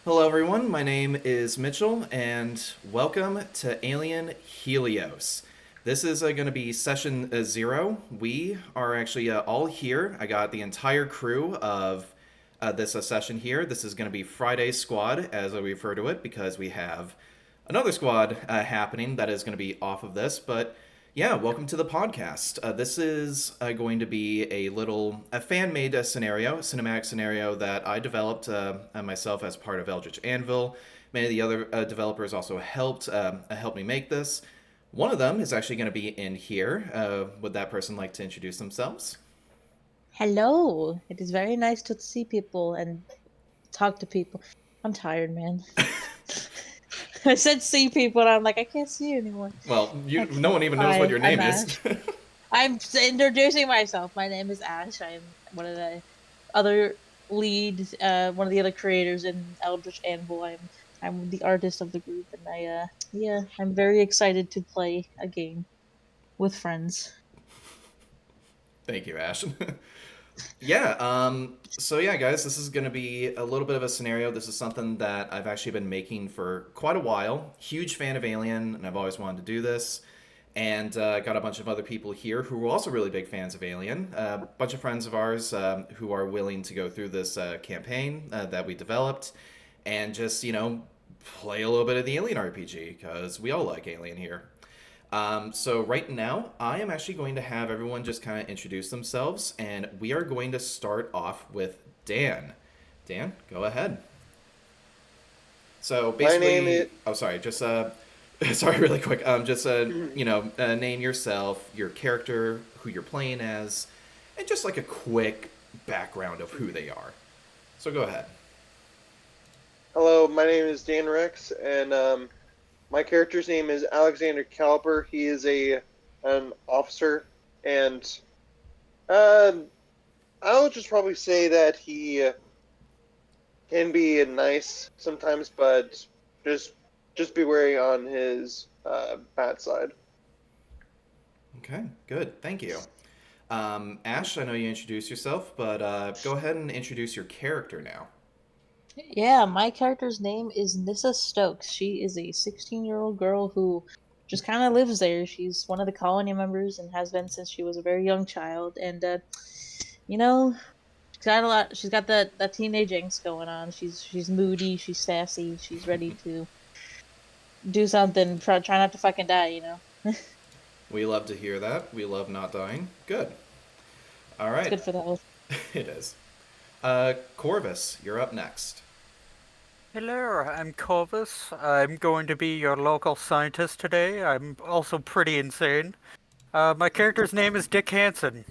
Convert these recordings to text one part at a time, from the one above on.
Hello, everyone. My name is Mitchell, and welcome to Alien Helios. This is going to be session 0. We are actually all here. I got the entire crew of this session here. This is going to be Friday Squad, as we refer to it, because we have another squad happening that is going to be off of this. But yeah, welcome to the podcast. This is going to be a fan-made scenario, cinematic scenario that I developed myself as part of Eldritch Anvil. Many of the other developers also helped me make this. One of them is actually going to be in here. Would that person like to introduce themselves? Hello. It is very nice to see people and talk to people. I'm tired, man. I said see people, and I'm like, I can't see you anymore. Well, Okay, no one even knows what hi, your I'm name is. Ash. I'm introducing myself. My name is Ash. I'm one of the other leads, one of the other creators in Eldritch Anvil. I'm the artist of the group, and I'm very excited to play a game with friends. Thank you, Ash. Yeah, so yeah, guys, this is going to be a little bit of a scenario. This is something that I've actually been making for quite a while. Huge fan of Alien, and I've always wanted to do this. And got a bunch of other people here who are also really big fans of Alien. A bunch of friends of ours who are willing to go through this campaign that we developed and just, play a little bit of the Alien RPG because we all like Alien here. So right now, I am actually going to have everyone just kind of introduce themselves, and we are going to start off with Dan. Dan, go ahead. So My name is. basically, oh sorry, just sorry, really quick. Just name yourself, your character, who you're playing as, and just like a quick background of who they are. So go ahead. Hello, my name is Dan Rex, and my character's name is Alexander Caliper. He is an officer, and um, I'll just probably say that he can be nice sometimes, but just just be wary on his bad side. Okay, good. Thank you. Ash, I know you introduced yourself, but go ahead and introduce your character now. Yeah, my character's name is Nissa Stokes. She is a 16-year-old girl who just kind of lives there. She's one of the colony members and has been since she was a very young child. And you know, she's got a lot. She's got that teenage angst going on. She's moody. She's sassy. She's ready to do something. Try not to fucking die. We love to hear that. We love not dying. Good. All It's right. good for the health. It is. Corvus, you're up next. Hello, I'm Corvus. I'm going to be your local scientist today. I'm also pretty insane. My character's name is Dick Hansen.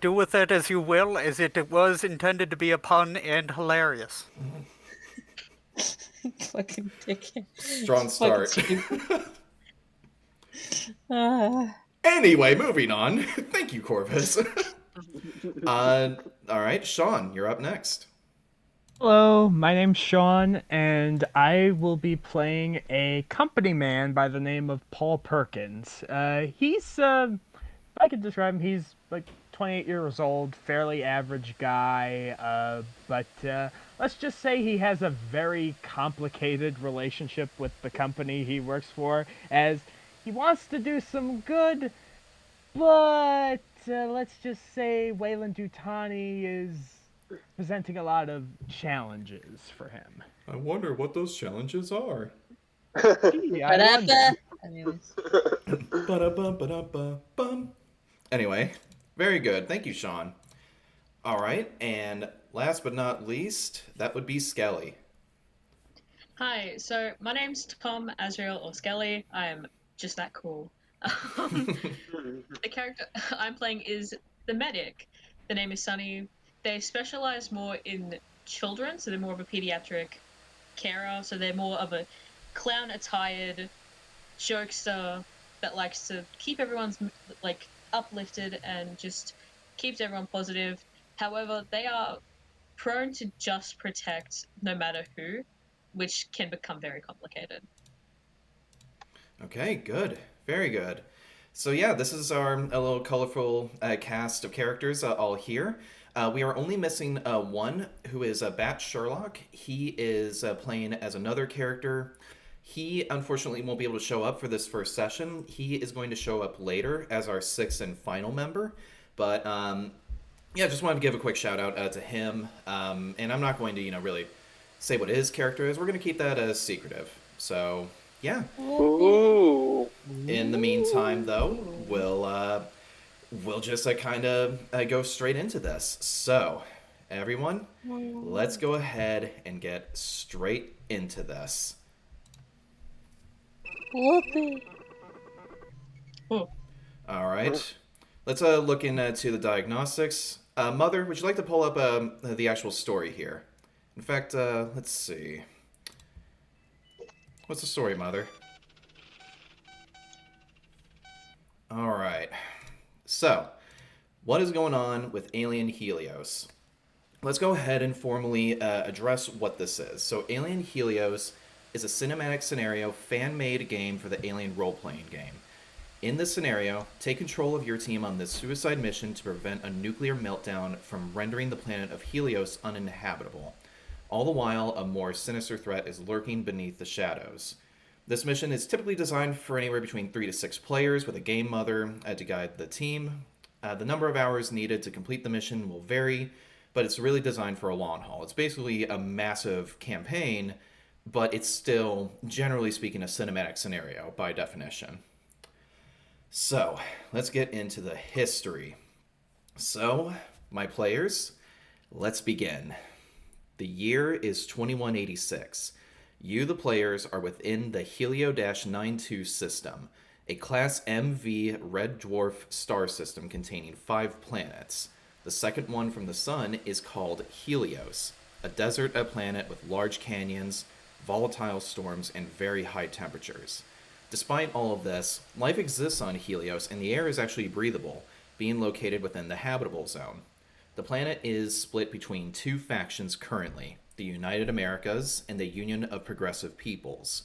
Do with it as you will, as it was intended to be a pun and hilarious. Fucking dickhead. Strong It's fucking start. stupid. Ah. Anyway, moving on. Thank you, Corvus. All right, Sean, you're up next. Hello, my name's Sean, and I will be playing a company man by the name of Paul Perkins. If I could describe him, he's like 28 years old, fairly average guy, but let's just say he has a very complicated relationship with the company he works for, as he wants to do some good, but let's just say Wayland Dutani is presenting a lot of challenges for him. I wonder what those challenges are. Gee, I wonder. Anyways. Ba-da-bum. Anyway, very good. Thank you, Sean. All right, and last but not least, that would be Skelly. Hi, so my name's Tom Azrael or Skelly. I'm just that cool. Um, the character I'm playing is the medic. The name is Sunny. They specialize more in children, so they're more of a pediatric carer. So they're more of a clown-attired jokester that likes to keep everyone's like uplifted and just keeps everyone positive. However, they are prone to just protect no matter who, which can become very complicated. Okay, good. Very good. So yeah, this is our a little colorful cast of characters all here. We are only missing one, who is Bat Sherlock. He is playing as another character. He unfortunately won't be able to show up for this first session. He is going to show up later as our sixth and final member. But yeah, just wanted to give a quick shout out to him. And I'm not going to, really say what his character is. We're going to keep that as secretive. So yeah. Ooh. In the meantime, though, we'll just kind of go straight into this. So, everyone, let's go ahead and get straight into this. Whoopee. Oh, All right. Let's look into the diagnostics. Mother, would you like to pull up the actual story here? In fact, let's see. What's the story, Mother? All right. So, what is going on with Alien Helios? Let's go ahead and formally address what this is. So, Alien Helios is a cinematic scenario fan-made game for the Alien role-playing game. In this scenario, take control of your team on this suicide mission to prevent a nuclear meltdown from rendering the planet of Helios uninhabitable. All the while, a more sinister threat is lurking beneath the shadows. This mission is typically designed for anywhere between 3 to 6 players with a game mother to guide the team. The number of hours needed to complete the mission will vary, but it's really designed for a long haul. It's basically a massive campaign, but it's still, generally speaking, a cinematic scenario by definition. So, let's get into the history. So, my players, let's begin. The year is 2186. You, the players, are within the Helio-92 system, a Class MV red dwarf star system containing 5 planets. The second one from the sun is called Helios, a desert planet with large canyons, volatile storms, and very high temperatures. Despite all of this, life exists on Helios, and the air is actually breathable, being located within the habitable zone. The planet is split between 2 factions currently, the United Americas and the Union of Progressive Peoples.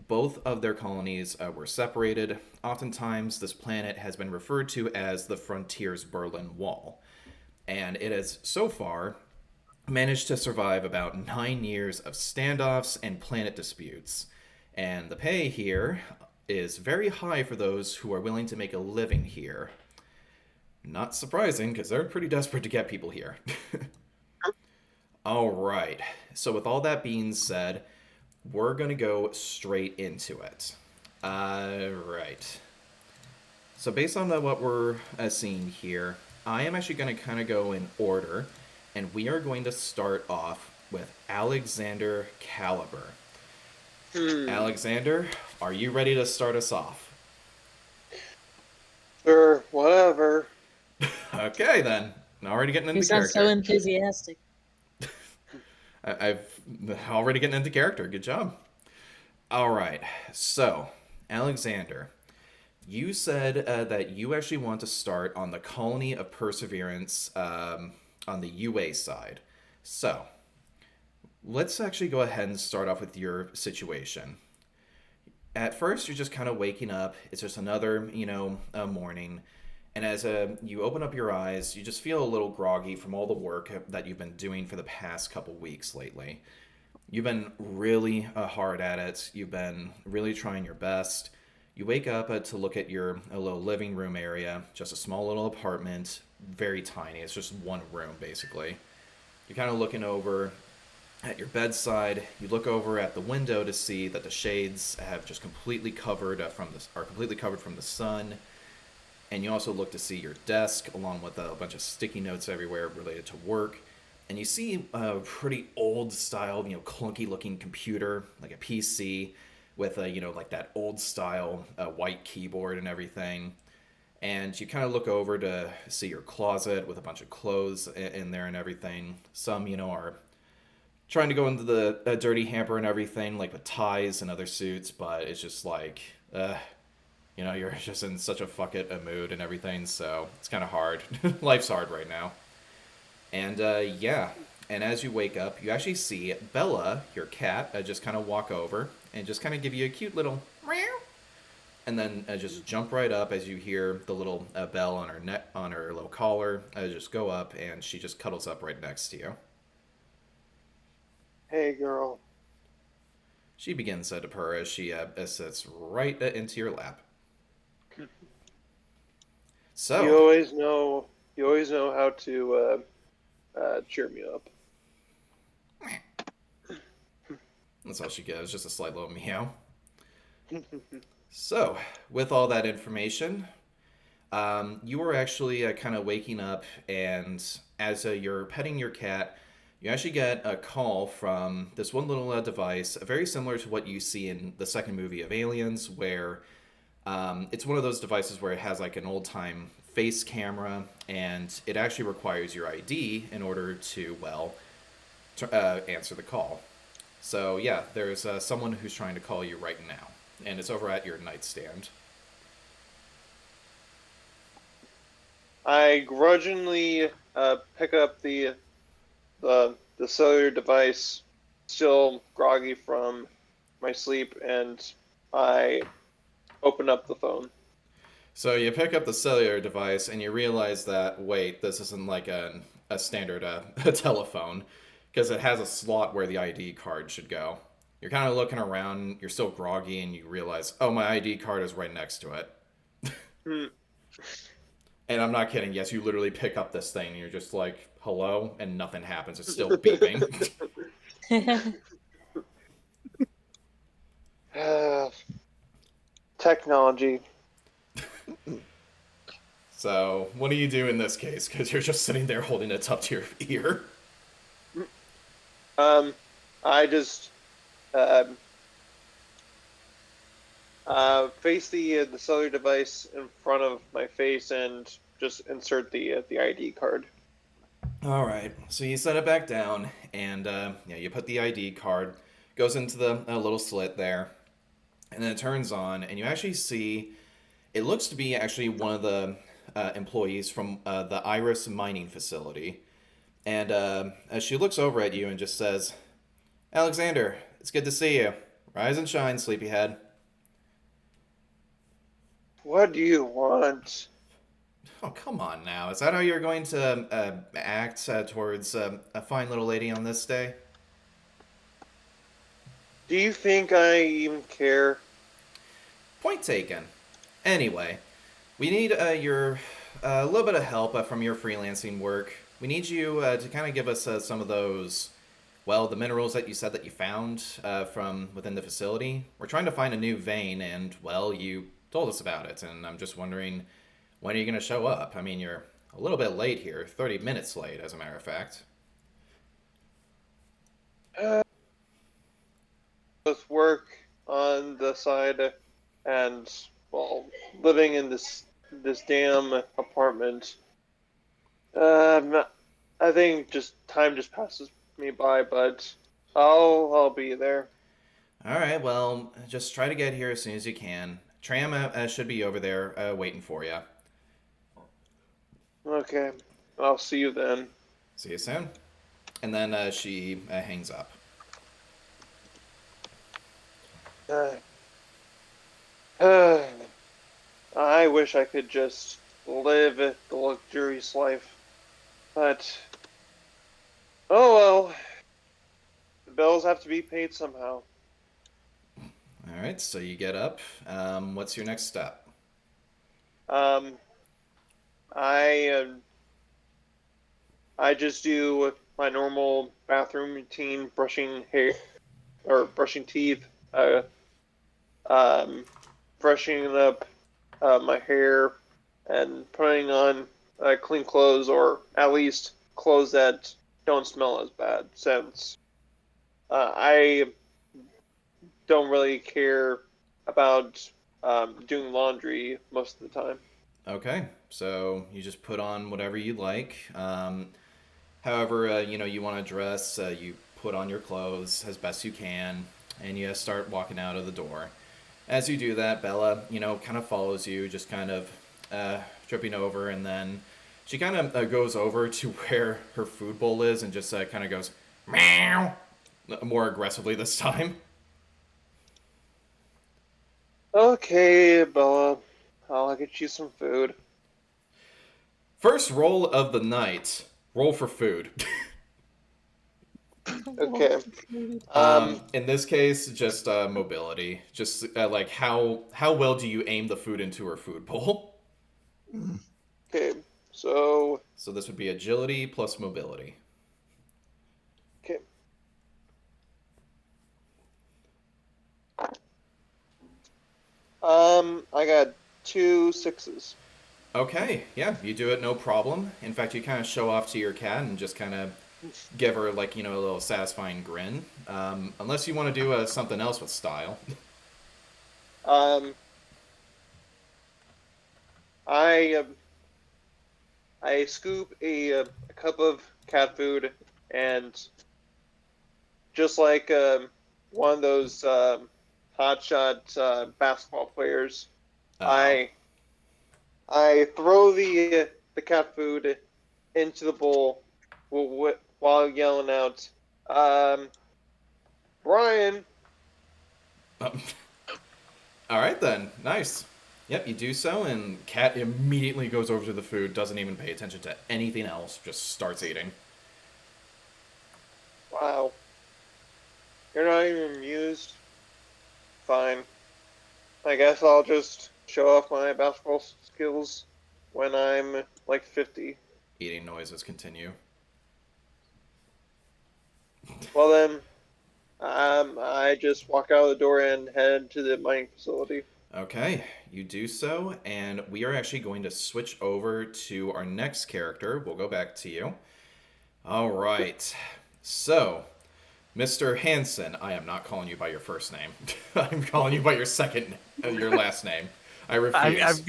Both of their colonies were separated. Oftentimes, this planet has been referred to as the Frontier's Berlin Wall. And it has, so far, managed to survive about 9 years of standoffs and planet disputes. And the pay here is very high for those who are willing to make a living here. Not surprising, because they're pretty desperate to get people here. All right. So with all that being said, we're going to go straight into it. Right. So based on what we're seeing here, I am actually going to kind of go in order, and we are going to start off with Alexander Caliber. Alexander, are you ready to start us off? Sure, whatever. Okay, then. Already getting into You sound character. so enthusiastic. I've already getting into character. Good job. All right. So, Alexander, you said that you actually want to start on the colony of Perseverance on the UA side. So, let's actually go ahead and start off with your situation. At first, you're just kind of waking up. It's just another, morning. And as you open up your eyes, you just feel a little groggy from all the work that you've been doing for the past couple weeks lately. You've been really hard at it. You've been really trying your best. You wake up to look at your little living room area, just a small little apartment, very tiny. It's just one room, basically. You're kind of looking over at your bedside. You look over at the window to see that the shades have just completely covered from the sun. And you also look to see your desk, along with a bunch of sticky notes everywhere related to work. And you see a pretty old-style, clunky-looking computer, like a PC, with like that old-style white keyboard and everything. And you kind of look over to see your closet with a bunch of clothes in there and everything. Some, are trying to go into the dirty hamper and everything, like with ties and other suits, but it's just like, you're just in such a fuck it mood and everything, so it's kind of hard. Life's hard right now. And, and as you wake up, you actually see Bella, your cat, just kind of walk over and just kind of give you a cute little meow. and then just jump right up as you hear the little bell on her neck, on her little collar. Just go up, and she just cuddles up right next to you. Hey, girl. She begins to purr as she sits right into your lap. So You always know how to cheer me up. that's all she gives, just a slight little meow. So, with all that information, you are actually kind of waking up, and as you're petting your cat, you actually get a call from this one little device, very similar to what you see in the second movie of Aliens, where it's one of those devices where it has like an old time face camera, and it actually requires your ID in order to, well, answer the call. So, yeah, there's someone who's trying to call you right now, and it's over at your nightstand. I grudgingly pick up the cellular device, still groggy from my sleep, and I open up the phone. So you pick up the cellular device and you realize that, wait, this isn't like a standard a telephone, because it has a slot where the ID card should go. You're kind of looking around, you're still groggy, and you realize, oh, my ID card is right next to it. And I'm not kidding, yes, you literally pick up this thing and you're just like, hello, and nothing happens. It's still beeping. Technology. So, what do you do in this case? Because you're just sitting there holding it up to your ear. I just face the cellular device in front of my face and just insert the ID card. All right, so you set it back down, and you put the ID card, goes into the little slit there, and then it turns on, and you actually see, it looks to be actually one of the employees from the Iris mining facility. And as she looks over at you and just says, Alexander, it's good to see you. Rise and shine, sleepyhead. What do you want? Oh, come on now. Is that how you're going to act towards a fine little lady on this day? Do you think I even care? Point taken. Anyway, we need your a little bit of help from your freelancing work. We need you to kind of give us some of those, well, the minerals that you said that you found from within the facility. We're trying to find a new vein, and, well, you told us about it, and I'm just wondering, when are you going to show up? I mean, you're a little bit late here, 30 minutes late, as a matter of fact. With work on the side and, well, living in this damn apartment. I think time just passes me by, but I'll be there. All right, well, just try to get here as soon as you can. Tram should be over there waiting for you. Okay, I'll see you then. See you soon. And then she hangs up. I wish I could just live the luxurious life, but oh well. The bills have to be paid somehow. All right, so you get up. What's your next step? I just do my normal bathroom routine, brushing hair or brushing teeth, freshening up my hair, and putting on clean clothes, or at least clothes that don't smell as bad, since I don't really care about doing laundry most of the time. Okay, so you just put on whatever you like. However, you want to dress, you put on your clothes as best you can, and you start walking out of the door. As you do that, Bella, kind of follows you, just kind of tripping over, and then she kind of goes over to where her food bowl is and just kind of goes, meow, more aggressively this time. Okay, Bella. I'll get you some food. First roll of the night. Roll for food. Okay. In this case, just mobility. Just like how well do you aim the food into her food bowl? Okay, so... So this would be agility plus mobility. Okay. I got 2 6s. Okay, yeah, you do it no problem. In fact, you kind of show off to your cat and just kind of give her like a little satisfying grin. Unless you want to do something else with style. Um, I I scoop a cup of cat food, and just like one of those hotshot basketball players, Uh, I throw the cat food into the bowl while yelling out, Brian. all right then, nice. Yep, you do so, and cat immediately goes over to the food, doesn't even pay attention to anything else, just starts eating. Wow, you're not even amused. Fine. I guess I'll just show off my basketball skills when I'm like 50. Eating noises continue. Well then, I just walk out the door and head to the mining facility. Okay, you do so, and we are actually going to switch over to our next character. We'll go back to you. All right. So, Mr. Hansen, I am not calling you by your first name. I'm calling you by your last name. I refuse.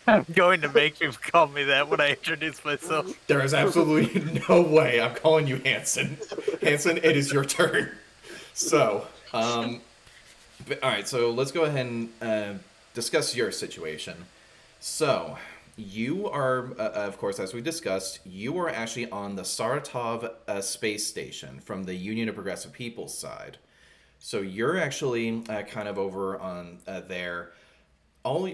I'm going to make you call me that when I introduce myself. There is absolutely no way I'm calling you Hansen. Hansen, it is your turn. So, all right, so let's go ahead and discuss your situation. So, you are, of course, as we discussed, you are actually on the Saratov space station from the Union of Progressive People's side. So you're actually kind of over on there. All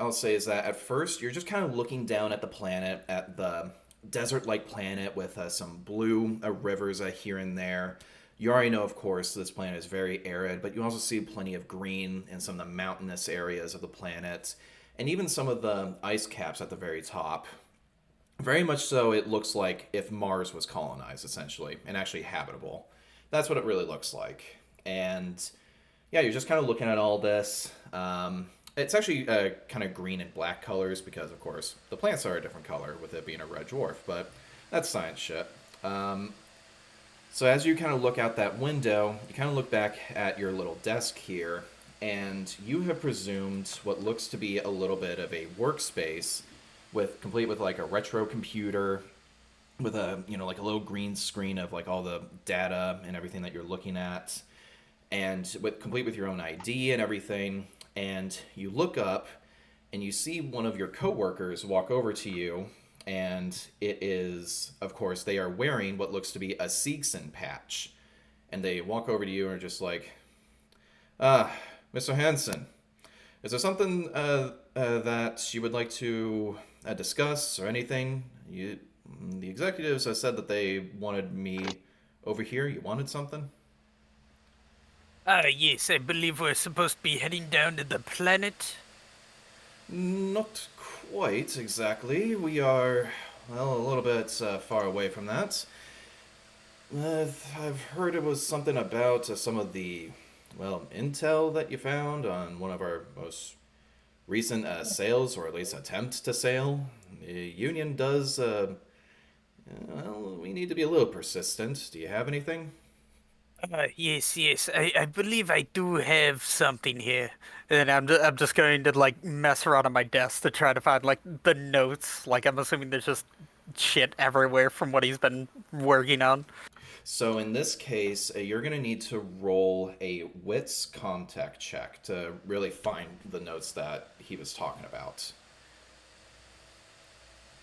I'll say is that at first you're just kind of looking down at the planet, at the desert-like planet with some blue rivers here and there. You already know, of course, this planet is very arid, but you also see plenty of green in some of the mountainous areas of the planet, and even some of the ice caps at the very top. Very much so, it looks like if Mars was colonized, essentially, and actually habitable. That's what it really looks like. And yeah, you're just kind of looking at all this. It's actually kind of green and black colors because, of course, the plants are a different color with it being a red dwarf, but that's science shit. So as you kind of look out that window, you kind of look back at your little desk here, and you have presumed what looks to be a little bit of a workspace complete with like a retro computer with a like a little green screen of like all the data and everything that you're looking at, and complete with your own ID and everything. And you look up and you see one of your coworkers walk over to you, and it is, of course, they are wearing what looks to be a Siegson patch. And they walk over to you and are just like, Mr. Hansen, is there something that you would like to discuss or anything? The executives have said that they wanted me over here. You wanted something? Yes, I believe we're supposed to be heading down to the planet. Not quite exactly. We are, well, a little bit far away from that. I've heard it was something about some of the, well, intel that you found on one of our most recent sales, or at least attempt to sale. The Union does, well, we need to be a little persistent. Do you have anything? Yes. I believe I do have something here. And I'm just going to like mess around on my desk to try to find like the notes. Like I'm assuming there's just shit everywhere from what he's been working on. So in this case, you're going to need to roll a wits contact check to really find the notes that he was talking about.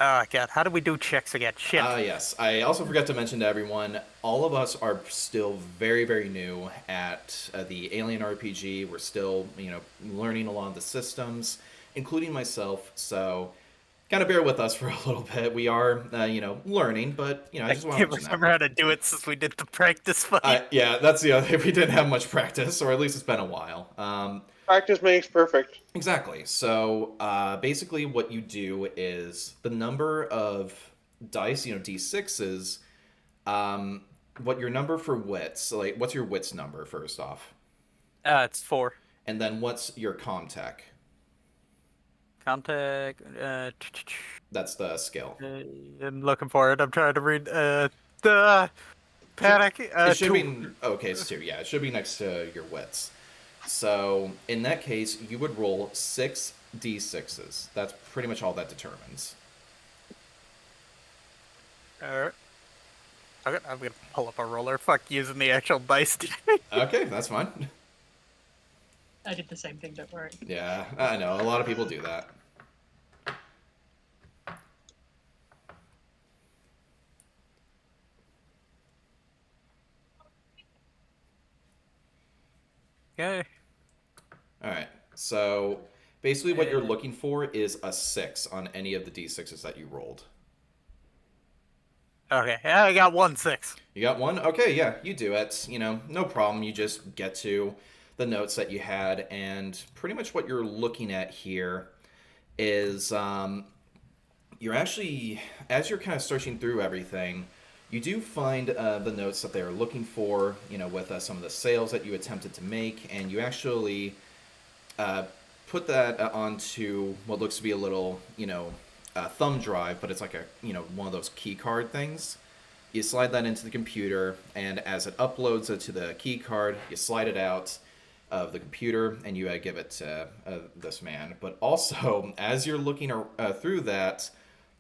Oh, God. How do we do checks again? Shit. Yes. I also forgot to mention to everyone, all of us are still very, very new at the Alien RPG. We're still, learning a lot of the systems, including myself. So, kind of bear with us for a little bit. We are, learning, but, I just want to can't mention remember how to do it since we did the practice fight. Yeah, that's the other thing. We didn't have much practice, or at least it's been a while. Practice makes perfect. Exactly. So basically what you do is the number of dice, d6s, what your number for wits, so like what's your wits number first off? It's 4. And then what's your comtech? Contact. That's the skill. I'm looking for it. I'm trying to read the panic. It should be, 2. okay, it's 2, yeah. It should be next to your wits. So in that case, you would roll 6 d6s. That's pretty much all that determines. Alright. Okay, I'm gonna pull up a roller. Fuck using the actual dice. Okay, that's fine. I did the same thing, don't worry. Yeah, I know. A lot of people do that. Okay. All right. So basically what you're looking for is a 6 on any of the d6s that you rolled. Okay, I got 1 6. You got 1? Okay, yeah, you do it. No problem. You just get to the notes that you had, and pretty much what you're looking at here is you're actually, as you're kind of searching through everything, you do find the notes that they're looking for, with some of the sales that you attempted to make, and you actually put that onto what looks to be a little, thumb drive, but it's like a, one of those key card things. You slide that into the computer, and as it uploads it to the key card, you slide it out of the computer, and you give it to this man. But also, as you're looking through that,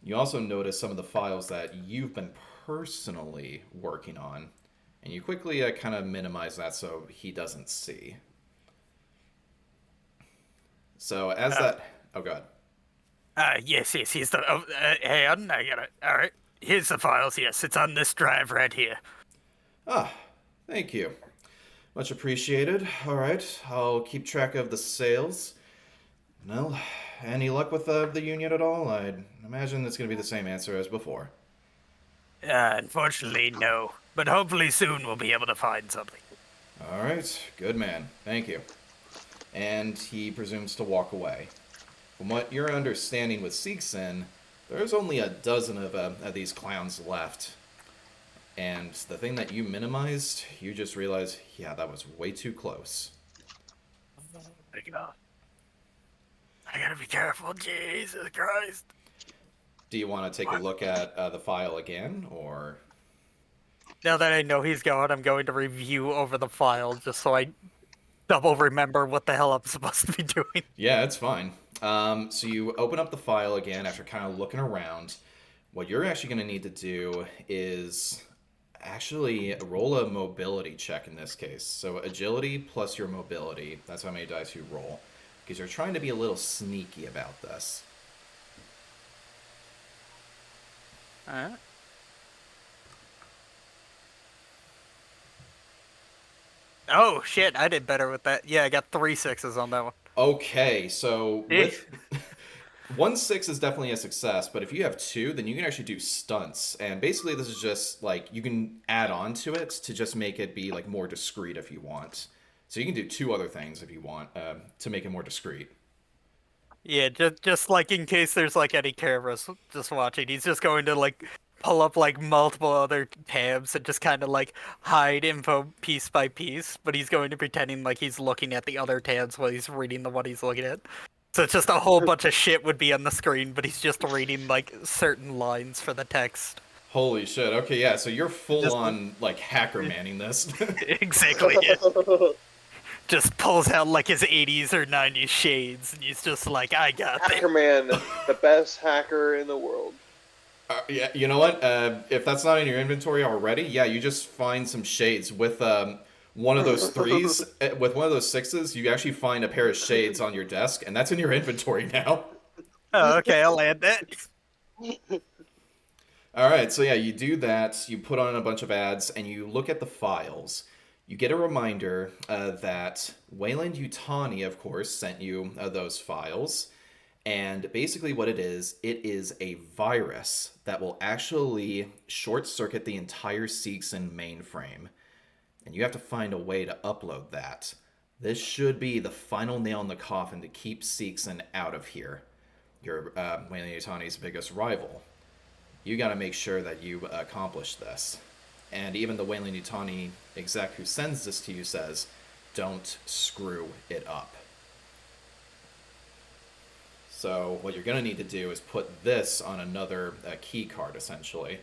you also notice some of the files that you've been personally working on, and you quickly kind of minimize that so he doesn't see. So as that... Oh, God. Yes, here's the... hang on, I got it. Alright, here's the files, yes, it's on this drive right here. Ah, thank you. Much appreciated. All right, I'll keep track of the sales. Well, any luck with the union at all? I'd imagine it's going to be the same answer as before. Unfortunately, no. But hopefully soon we'll be able to find something. All right, good man. Thank you. And he presumes to walk away. From what you're understanding with Seegson, there's only a dozen of these clowns left. And the thing that you minimized, you just realized, yeah, that was way too close. I gotta be careful, Jesus Christ. Do you want to take a look at the file again, or...? Now that I know he's gone, I'm going to review over the file just so I double remember what the hell I'm supposed to be doing. Yeah, it's fine. So you open up the file again after kind of looking around. What you're actually going to need to do is actually roll a mobility check in this case. So agility plus your mobility, that's how many dice you roll. Because you're trying to be a little sneaky about this. Alright. Oh, shit, I did better with that. Yeah, I got 3 6s on that one. Okay, so with 1 6 is definitely a success, but if you have 2, then you can actually do stunts. And basically this is just like you can add on to it to just make it be like more discreet if you want. So you can do 2 other things if you want to make it more discreet. Yeah, just like in case there's like any cameras just watching, he's just going to like pull up like multiple other tabs and just kind of like hide info piece by piece, but he's going to pretending like he's looking at the other tabs while he's reading the one he's looking at. So it's just a whole bunch of shit would be on the screen, but he's just reading like certain lines for the text. Holy shit. Okay, yeah, so you're full on like hacker manning this. Exactly. Yeah. Just pulls out like his 80s or 90s shades, and he's just like, I got this. Hacker Man, the best hacker in the world. Yeah, you know what? If that's not in your inventory already, yeah, you just find some shades with one of those 3s. With one of those 6s, you actually find a pair of shades on your desk, and that's in your inventory now. Oh, okay, I'll add that. All right, so yeah, you do that. You put on a bunch of ads, and you look at the files. You get a reminder that Wayland Yutani, of course, sent you those files. And basically, what it is a virus that will actually short circuit the entire Seegson mainframe. And you have to find a way to upload that. This should be the final nail in the coffin to keep Seegson out of here. Your Wayland Yutani's biggest rival. You got to make sure that you accomplish this. And even the Wayland Yutani exec who sends this to you says, don't screw it up. So what you're going to need to do is put this on another key card, essentially.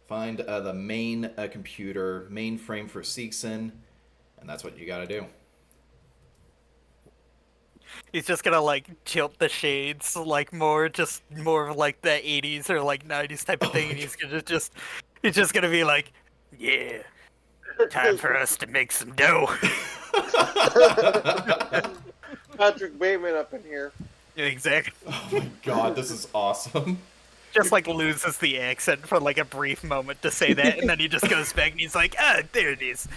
Find the main computer, mainframe for Seegson, and that's what you got to do. He's just gonna like tilt the shades like more of like the 80s or like 90s type of thing, and he's just gonna be like, yeah, time for us to make some dough. Patrick Bateman up in here. Exactly. Oh my god, this is awesome. Just like loses the accent for like a brief moment to say that, and then he just goes back and he's like, ah, there it is.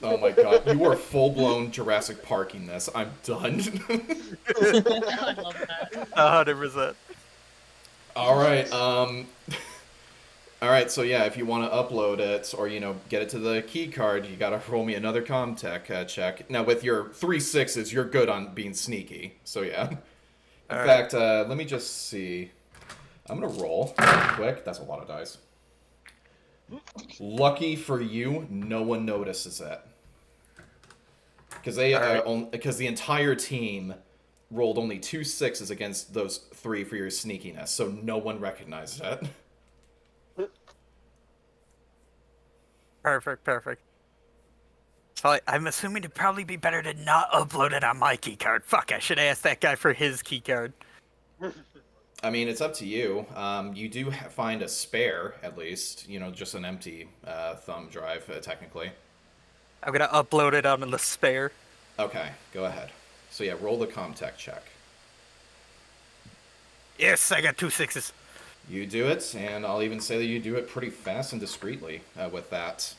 Oh my god, you are full-blown Jurassic Parking this. I'm done. I love that. 100%. Alright, Alright, so yeah, if you want to upload it, or, get it to the key card, you gotta roll me another Comtech check. Now, with your 3 6s, you're good on being sneaky, so yeah. In fact, let me just see. I'm gonna roll quick. That's a lot of dice. Lucky for you, no one notices it. Because because the entire team rolled only 2 6s against those 3 for your sneakiness, so no one recognized it. Perfect. So I'm assuming it'd probably be better to not upload it on my keycard. Fuck, I should ask that guy for his keycard. I mean, it's up to you. You do find a spare, at least. Just an empty thumb drive, technically. I'm gonna upload it on the spare. Okay, go ahead. So yeah, roll the Comtech check. Yes, I got 2 6s. You do it, and I'll even say that you do it pretty fast and discreetly with that.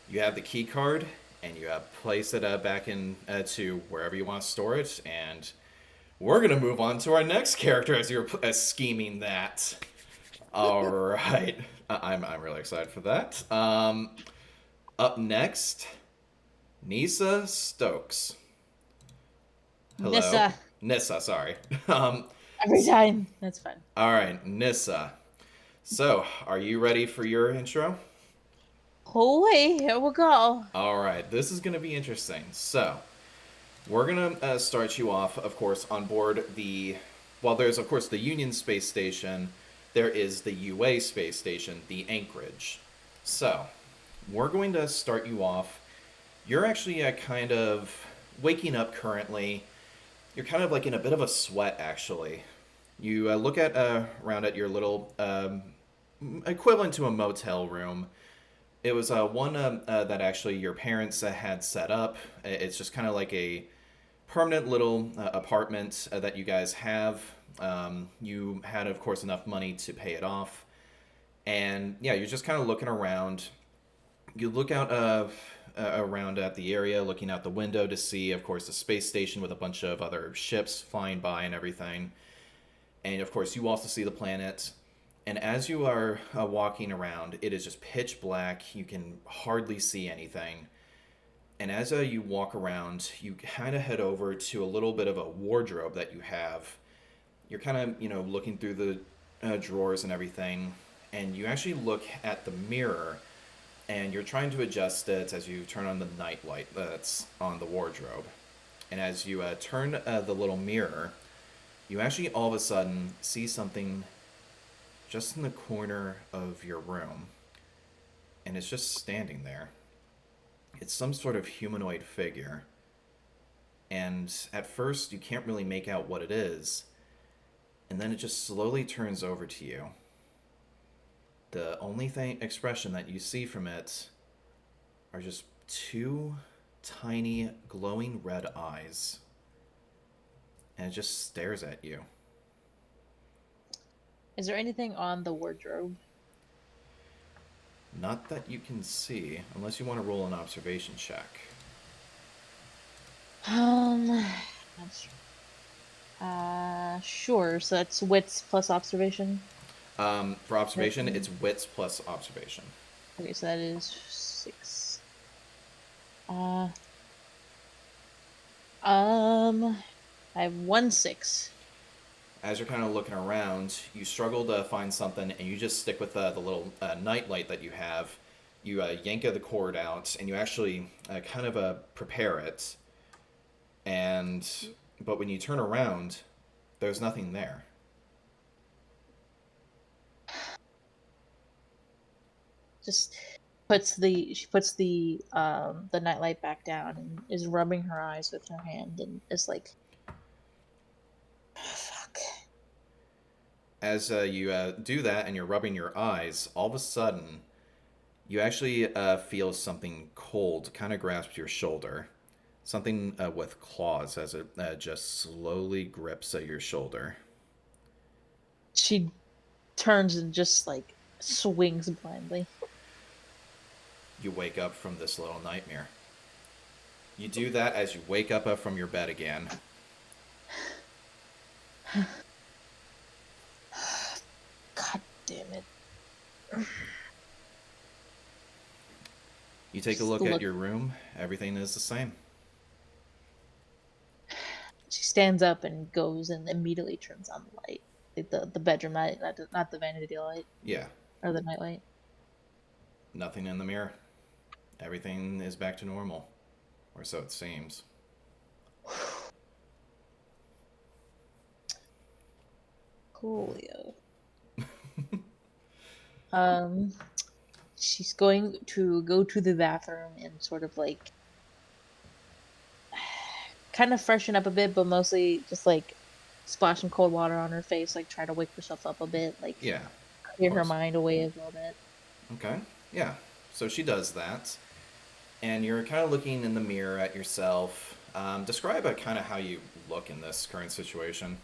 You have the key card, and you place it back in to wherever you want to store it, and we're going to move on to our next character as you're scheming that. All right. I'm really excited for that. Up next, Nissa Stokes. Hello. Nissa, sorry. Every time. That's fine. All right, Nissa. So, are you ready for your intro? Oh, wait, here we go. All right, this is going to be interesting. So, we're going to start you off, of course, on board there's, of course, the Union Space Station. There is the UA Space Station, the Anchorage. So, we're going to start you off. You're actually kind of waking up currently. You're kind of like in a bit of a sweat, actually. You look around at your little equivalent to a motel room. It was one that actually your parents had set up. It's just kind of like a permanent little apartment that you guys have. You had, of course, enough money to pay it off. And yeah, you're just kind of looking around. You look out around at the area, looking out the window to see, of course, the space station with a bunch of other ships flying by and everything. And, of course, you also see the planet. And as you are walking around, it is just pitch black. You can hardly see anything. And as you walk around, you kind of head over to a little bit of a wardrobe that you have. You're kind of, looking through the drawers and everything. And you actually look at the mirror. And you're trying to adjust it as you turn on the night light that's on the wardrobe. And as you turn the little mirror, you actually all of a sudden see something just in the corner of your room. And it's just standing there. It's some sort of humanoid figure. And at first, you can't really make out what it is. And then it just slowly turns over to you. The only expression that you see from it are just 2 tiny glowing red eyes. and it just stares at you. Is there anything on the wardrobe? Not that you can see, unless you want to roll an observation check. Sure. So that's wits plus observation. For observation, it's wits plus observation. Okay, so that is 6. I have 1 6. As you're kind of looking around, you struggle to find something, and you just stick with the little nightlight that you have. You yank the cord out, and you actually kind of prepare it. But when you turn around, there's nothing there. Just she puts the nightlight back down and is rubbing her eyes with her hand and is like, fuck. As you do that and you're rubbing your eyes, all of a sudden, you actually feel something cold kind of grasp your shoulder. Something with claws as it just slowly grips at your shoulder. She turns and just like swings blindly. You wake up from this little nightmare. You do that as you wake up from your bed again. God damn it. You take a look at your room. Everything is the same. She stands up and goes and immediately turns on the light. Like the bedroom light, not the vanity light. Yeah. Or the nightlight. Nothing in the mirror. Everything is back to normal. Or so it seems. Coolio. She's going to go to the bathroom and sort of like kind of freshen up a bit, but mostly just like splash some cold water on her face, like try to wake herself up a bit, like Yeah. clear her mind away a little bit. Okay. Yeah. So she does that. And you're kind of looking in the mirror at yourself. Describe kind of how you look in this current situation.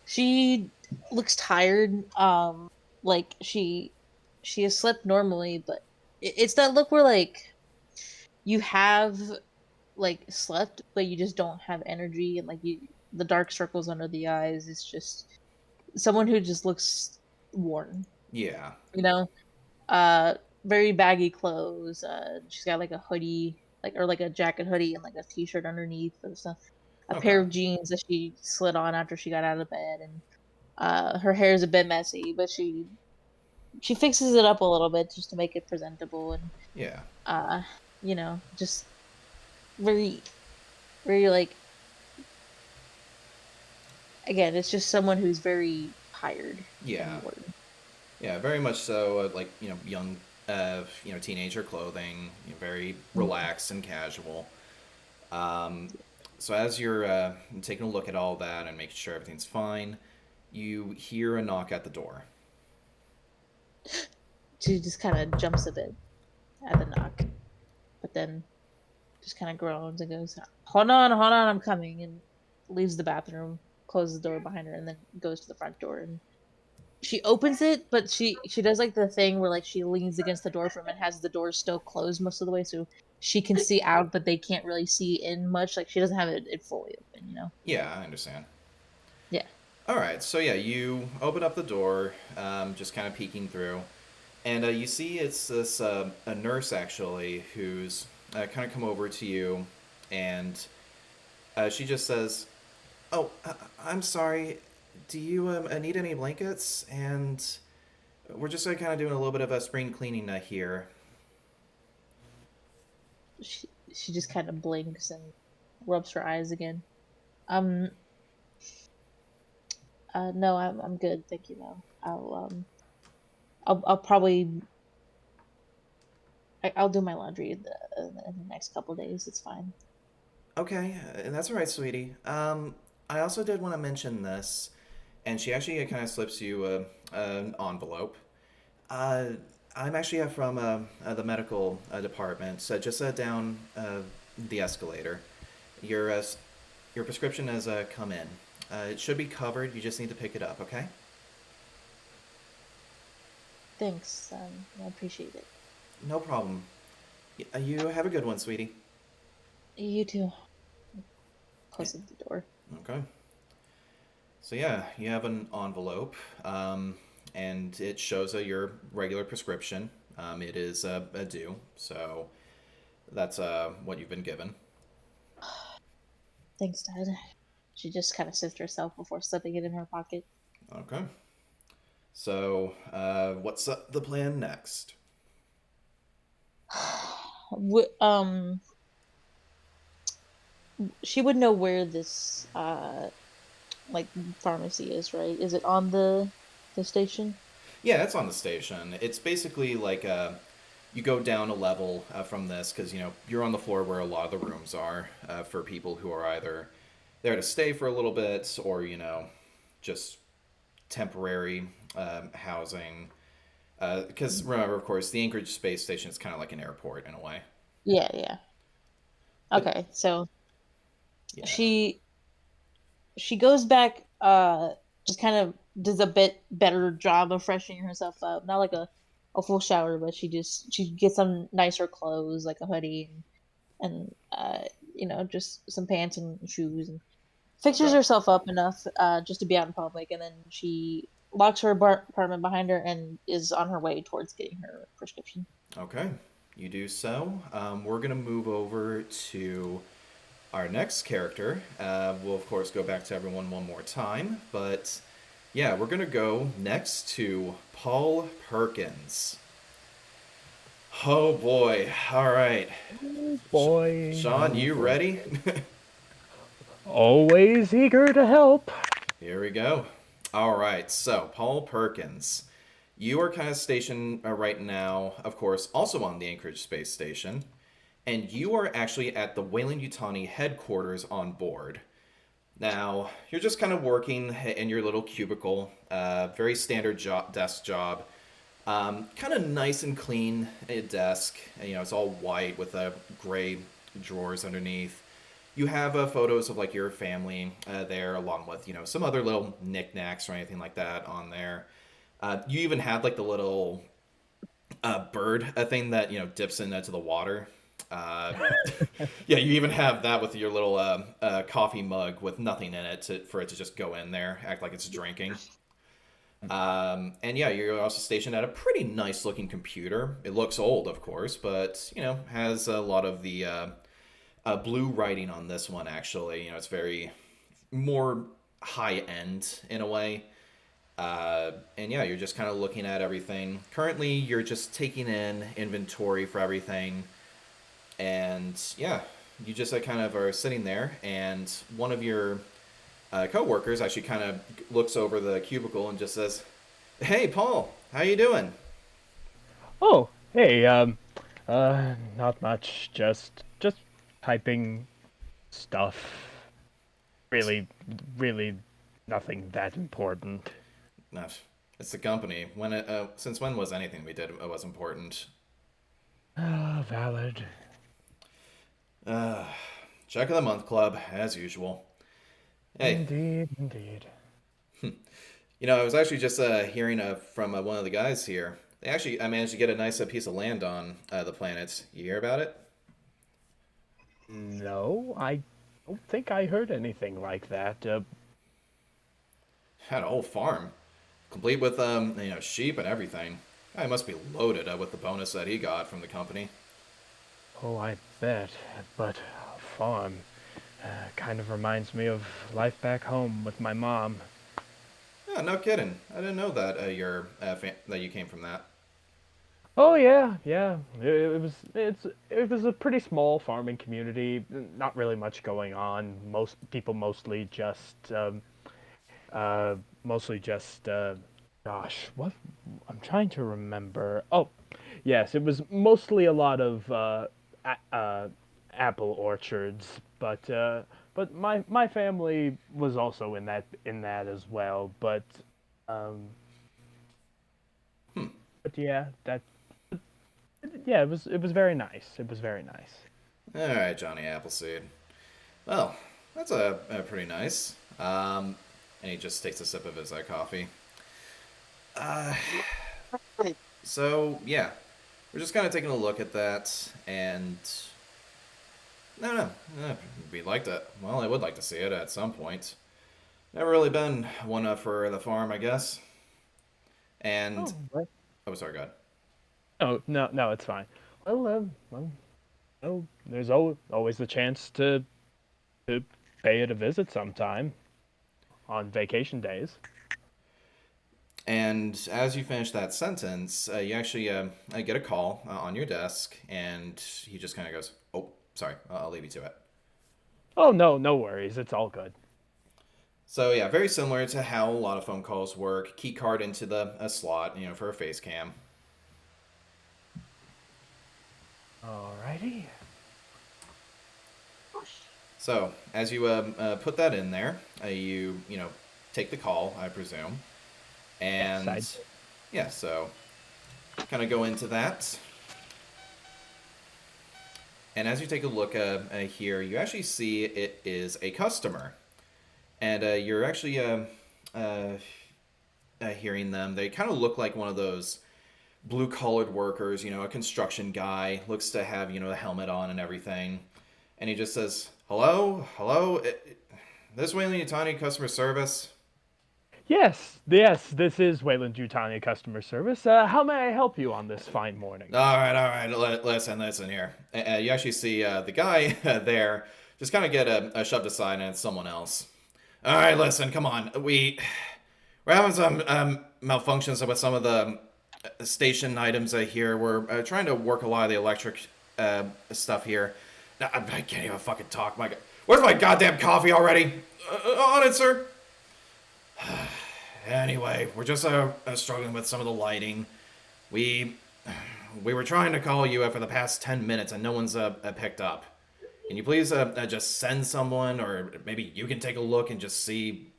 She looks tired. Like she has slept normally, but it's that look where like you have like slept, but you just don't have energy, and like the dark circles under the eyes. It's just someone who just looks worn. Yeah. You know, very baggy clothes. She's got like a hoodie, like a jacket hoodie, and like a t-shirt underneath and stuff. A pair of jeans that she slid on after she got out of bed, and her hair is a bit messy, but she fixes it up a little bit just to make it presentable, and yeah, you know, just very, very like. Again, it's just someone who's very tired. Yeah. Yeah, very much so. Like, you know, young, teenager clothing, very relaxed and casual. So as you're taking a look at all that and making sure everything's fine, you hear a knock at the door. She just kind of jumps a bit at the knock, but then just kind of groans and goes, hold on, I'm coming," and leaves the bathroom, closes the door behind her, and then goes to the front door. And she opens it, but she does like the thing where like she leans against the door frame and has the door still closed most of the way, so she can see out, but they can't really see in much. Like she doesn't have it fully open, you know? Yeah, I understand. Yeah. All right, so yeah, you open up the door, just kind of peeking through, and you see it's this a nurse actually who's kind of come over to you, and she just says, "Oh, I'm sorry. Do you need any blankets?" And we're just kind of doing a little bit of a spring cleaning here. She just kind of blinks and rubs her eyes again. No, I'm good, thank you. No, I'll probably I'll do my laundry in the next couple of days. It's fine. Okay, that's all right, sweetie. I also did want to mention this, and she actually kind of slips you an envelope. I'm actually from the medical department, so just down the escalator. Your your prescription has come in. It should be covered. You just need to pick it up, okay? Thanks. I appreciate it. No problem. You have a good one, sweetie. You too. Closing the door. Okay. So yeah, you have an envelope, and it shows your regular prescription. It is a due, so that's what you've been given. Thanks, Dad. She just kind of sits herself before slipping it in her pocket. Okay. So, what's the plan next? She would know where this like pharmacy is, right? Is it on the station? Yeah, it's on the station. It's basically like you go down a level from this because you're on the floor where a lot of the rooms are for people who are either there to stay for a little bit or just temporary housing. Because remember, of course, the Anchorage space station is kind of like an airport in a way. Yeah. Okay, so Yeah. she goes back, just kind of does a bit better job of freshening herself up. Not like a full shower, but she gets some nicer clothes, like a hoodie and just some pants and shoes, and fixes Okay. herself up enough just to be out in public, and then she locks her apartment behind her and is on her way towards getting her prescription. Okay, you do so. We're gonna move over to our next character. We'll of course go back to everyone one more time, but yeah, we're gonna go next to Paul Perkins. Oh boy! All right, Oh boy. Sean, you ready? Always eager to help. Here we go. All right, so Paul Perkins, you are kind of stationed right now, of course, also on the Anchorage Space Station, and you are actually at the Weyland-Yutani headquarters on board. Now, you're just kind of working in your little cubicle, very standard desk job, kind of nice and clean desk. It's all white with gray drawers underneath. You have photos of like your family there, along with some other little knickknacks or anything like that on there. You even had like the little bird thing that dips into the water. Yeah, you even have that with your little coffee mug with nothing in it for it to just go in there, act like it's drinking. And yeah, you're also stationed at a pretty nice looking computer. It looks old, of course, but has a lot of the blue writing on this one. Actually, it's very more high end in a way. And yeah, you're just kind of looking at everything. Currently, you're just taking in inventory for everything. And yeah, you just kind of are sitting there, and one of your coworkers actually kind of looks over the cubicle and just says, "Hey, Paul, how you doing?" Oh, hey, not much. Just typing stuff. Really, really nothing that important. No, it's the company. Since when was anything we did was important? Valid. Check of the month club, as usual. Hey, Indeed. I was actually just hearing from one of the guys here. I managed to get a nice piece of land on the planet. You hear about it? No, I don't think I heard anything like that. Had a whole farm, complete with sheep and everything. Guy must be loaded with the bonus that he got from the company. Oh, I bet. But farm kind of reminds me of life back home with my mom. Yeah, no kidding. I didn't know that that you came from that. Oh yeah. It was a pretty small farming community. Not really much going on. Most people mostly just gosh, what I'm trying to remember. Oh, yes, it was mostly a lot of apple orchards, but my family was also in that as well. Um, but it was very nice. It was very nice. All right, Johnny Appleseed. Well, That's pretty nice. And he just takes a sip of his coffee. So yeah, we're just kind of taking a look at that, and no, we'd like to. Well, I would like to see it at some point. Never really been one for the farm, I guess. And Well, sorry, God. oh no, it's fine. Well, there's always the chance to pay it a visit sometime on vacation days. And as you finish that sentence, you actually get a call on your desk, and he just kind of goes, "Oh, sorry, I'll leave you to it." Oh no worries, it's all good. So yeah, very similar to how a lot of phone calls work. Key card into the slot, for a face cam. Alrighty. So as you put that in there, you take the call, I presume, and Yes, yeah, so kind of go into that. And as you take a look here, you actually see it is a customer, and you're actually hearing them. They kind of look like one of those blue-collared workers, a construction guy, looks to have, the helmet on and everything. And he just says, hello, this Wayland Yutani customer service? Yes, this is Wayland Yutani customer service. How may I help you on this fine morning? All right, listen here. You actually see the guy there just kind of get shoved aside, and it's someone else. All right, listen, come on. We're having some malfunctions with some of the station items here. We're trying to work a lot of the electric stuff here. I can't even fucking talk. My God. Where's my goddamn coffee already? On it, sir. Anyway, we're just struggling with some of the lighting. We were trying to call you for the past 10 minutes, and no one's picked up. Can you please just send someone, or maybe you can take a look and just see,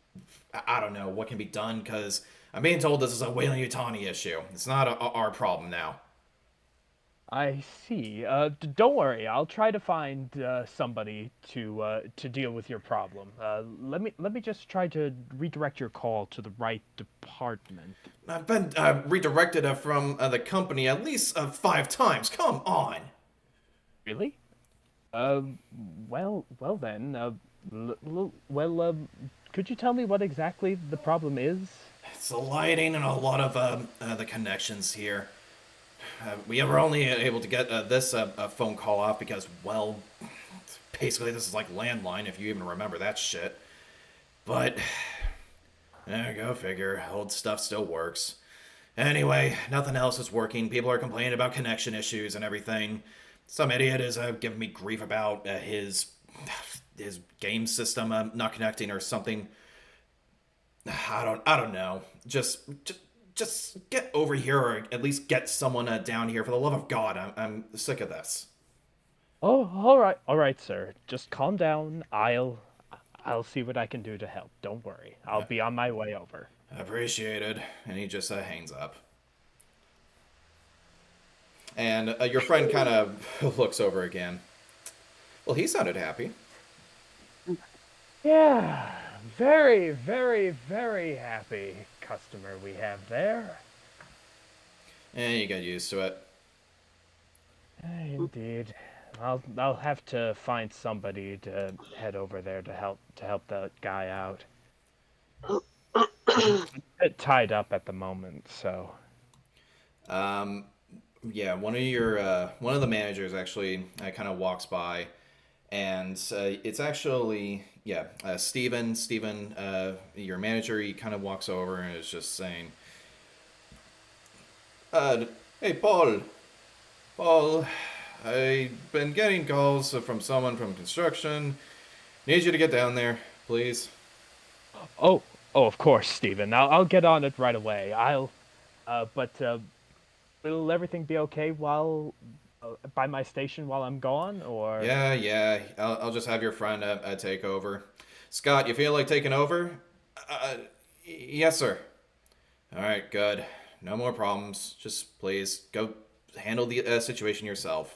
I don't know, what can be done, because I'm being told this is a Wayland Yutani issue. It's not our problem now. I see. Don't worry. I'll try to find somebody to deal with your problem. Let me just try to redirect your call to the right department. I've been redirected from the company at least 5 times. Come on. Really? Well then. Could you tell me what exactly the problem is? It's the lighting and a lot of the connections here. We were only able to get this phone call off because, well, basically this is like landline, if you even remember that shit. But, there you go, figure. Old stuff still works. Anyway, nothing else is working. People are complaining about connection issues and everything. Some idiot is giving me grief about his game system not connecting or something. I don't know. Just get over here, or at least get someone down here. For the love of God, I'm sick of this. Oh, all right, sir. Just calm down. I'll see what I can do to help. Don't worry. I'll be on my way over. Appreciated. And he just hangs up. And your friend kind of looks over again. Well, he sounded happy. Yeah, very, very, very happy customer we have there. And you get used to it. Indeed. I'll have to find somebody to head over there to help that guy out. A bit tied up at the moment, so. Yeah, one of the managers actually kind of walks by, and it's actually Steven, your manager. He kind of walks over and is just saying, "Hey, Paul, I've been getting calls from someone from construction. Need you to get down there, please." Oh, of course, Steven. I'll get on it right away. But will everything be okay while by my station while I'm gone, or? Yeah. I'll just have your friend take over. Scott, you feel like taking over? Yes, sir. All right, good. No more problems. Just please go handle the situation yourself.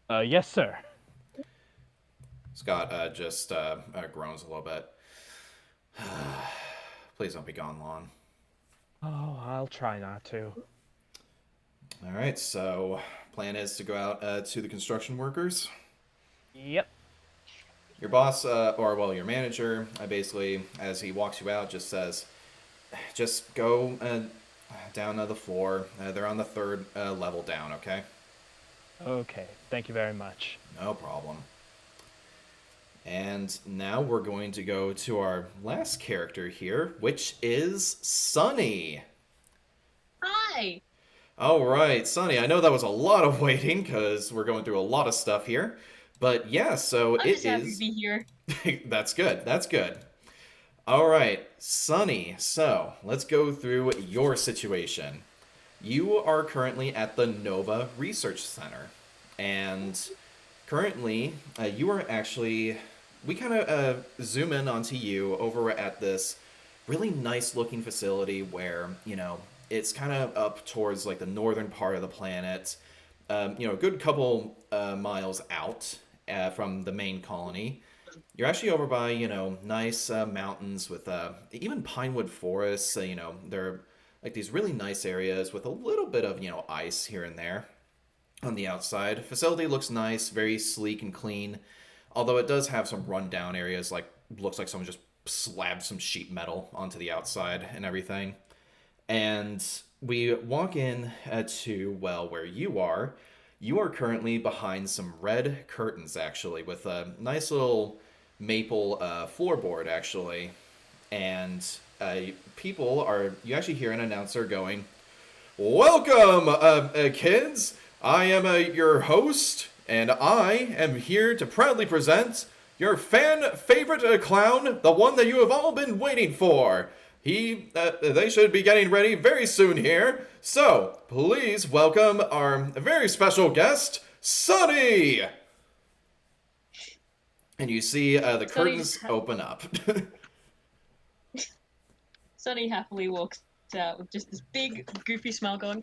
Yes, sir. Scott just groans a little bit. Please don't be gone long. Oh, I'll try not to. All right, so plan is to go out to the construction workers. Yep. Your boss, or well, your manager, basically, as he walks you out, just says, just go down the floor. They're on the third level down, okay? Okay, thank you very much. No problem. And now we're going to go to our last character here, which is Sunny. Hi. All right, Sunny, I know that was a lot of waiting because we're going through a lot of stuff here. But yeah, so I'm it just happy is... to be here. That's good, that's good. All right, Sunny, so let's go through your situation. You are currently at the Nova Research Center. And currently, you are actually... We kind of zoom in onto you over at this really nice looking facility where, you know, it's kind of up towards like the northern part of the planet, you know, a good couple miles out from the main colony. You're actually over by, you know, nice mountains with even pinewood forests. You know, they're like these really nice areas with a little bit of, you know, ice here and there on the outside. Facility looks nice, very sleek and clean. Although it does have some rundown areas, like looks like someone just slabbed some sheet metal onto the outside and everything. And we walk in to, well, where you are. You are currently behind some red curtains, actually, with a nice little maple floorboard, actually. And people are, you actually hear an announcer going, "Welcome, kids! I am your host, and I am here to proudly present your fan favorite clown, the one that you have all been waiting for. They should be getting ready very soon here. So, please welcome our very special guest, Sunny!" And you see the curtains open up. Sunny happily walks out with just this big, goofy smile going,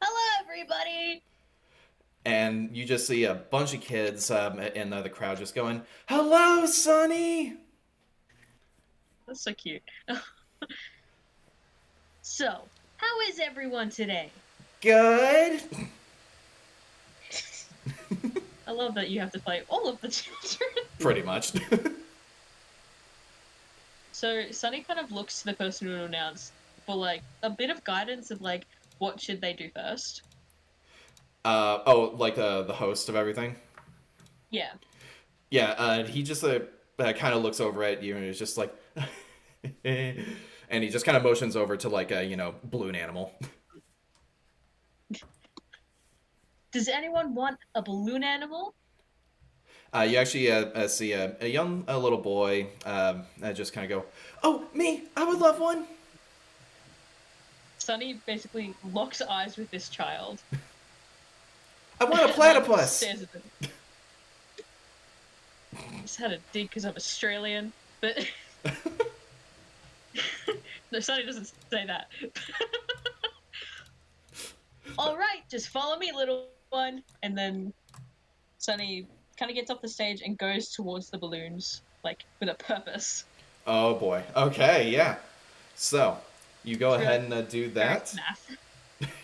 "Hello, everybody!" And you just see a bunch of kids in the crowd just going, "Hello, Sunny!" That's so cute. So, how is everyone today? Good. I love that you have to play all of the children. Pretty much. So, Sunny kind of looks to the person who announced for, like, a bit of guidance of, like, what should they do first. Like the host of everything? Yeah. Yeah, he just kind of looks over at you and is just like... And he just kind of motions over to, like, a, you know, balloon animal. Does anyone want a balloon animal? You actually see a young little boy just kind of go, "Oh, me! I would love one!" Sunny basically locks eyes with this child. "I want a platypus!" Stares at them. Just had a dig because I'm Australian, but... No, Sunny doesn't say that. Alright, just follow me, little one. And then Sunny kind of gets off the stage and goes towards the balloons, like, with a purpose. Oh boy. Okay, yeah. So, you go ahead and do that. Math.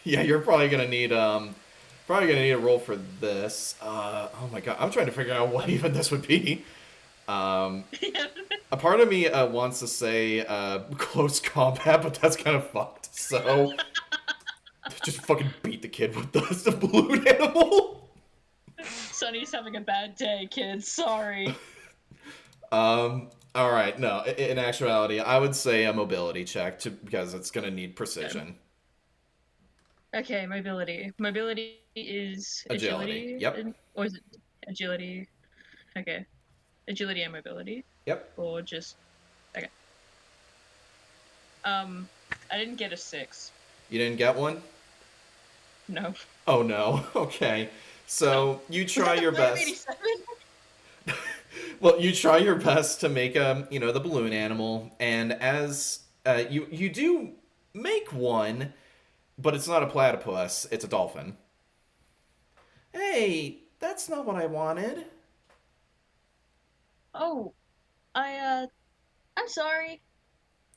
Yeah, you're probably gonna need a roll for this. Oh my god, I'm trying to figure out what even this would be. A part of me wants to say close combat, but that's kind of fucked. So just fucking beat the kid with the balloon animal. Sunny's having a bad day, kids. Sorry. All right. No, in actuality, I would say a mobility check because it's gonna need precision. Okay, mobility. Mobility is agility. Yep. Or is it agility? Okay. Agility and mobility. Yep. Or just... Okay. I didn't get a 6. You didn't get one? No. Oh no. Okay. So you try your best. Well, you try your best to make the balloon animal, and as you do make one, but it's not a platypus, it's a dolphin. Hey, that's not what I wanted. Oh, I'm sorry.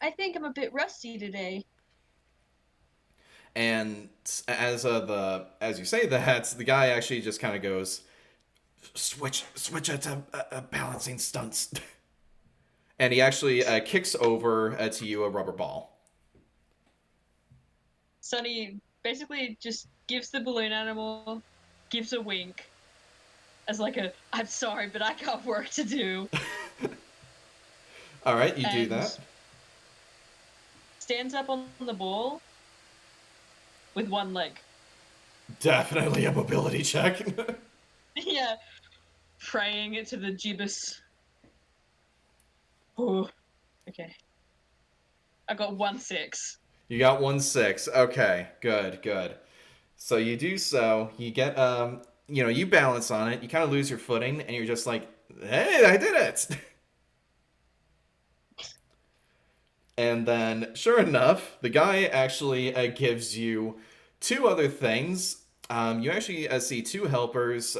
I think I'm a bit rusty today. And as you say that, the guy actually just kind of goes, switch it to balancing stunts. And he actually kicks over to you a rubber ball. Sunny basically just gives the balloon animal, gives a wink, as like a, I'm sorry, but I got work to do. All right, you do And that. Stands up on the ball with one leg. Definitely a mobility check. Yeah. Praying it to the gibbous. Ooh. Okay. I got 1-6. You got 1-6. Okay, good. So you do so. You get you balance on it. You kind of lose your footing, and you're just like, hey, I did it. And then, sure enough, the guy actually gives you 2 other things. You actually see 2 helpers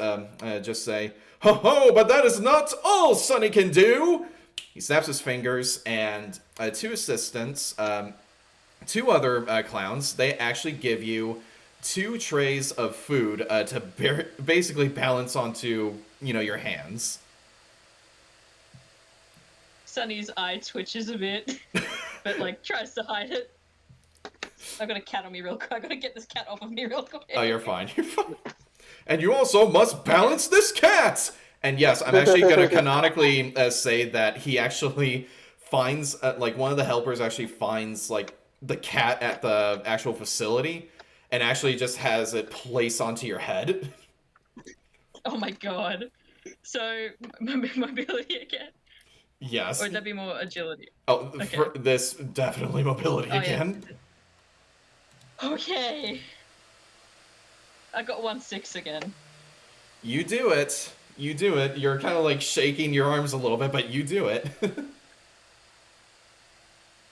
just say, ho ho, but that is not all Sonny can do. He snaps his fingers, and 2 assistants, 2 other clowns, they actually give you 2 trays of food to basically balance onto, your hands. Sunny's eye twitches a bit, but like tries to hide it. I got a cat on me real quick. I gotta get this cat off of me real quick. Oh, you're fine. You're fine. And you also must balance this cat! And yes, I'm actually going to canonically say that he actually finds, one of the helpers actually finds, the cat at the actual facility and actually just has it placed onto your head. Oh my god. So, mobility again? Yes. Or would that be more agility? Oh, Okay. for this, definitely mobility again. Yeah. Okay. I got 1-6 again. You do it. You're kind of shaking your arms a little bit, but you do it.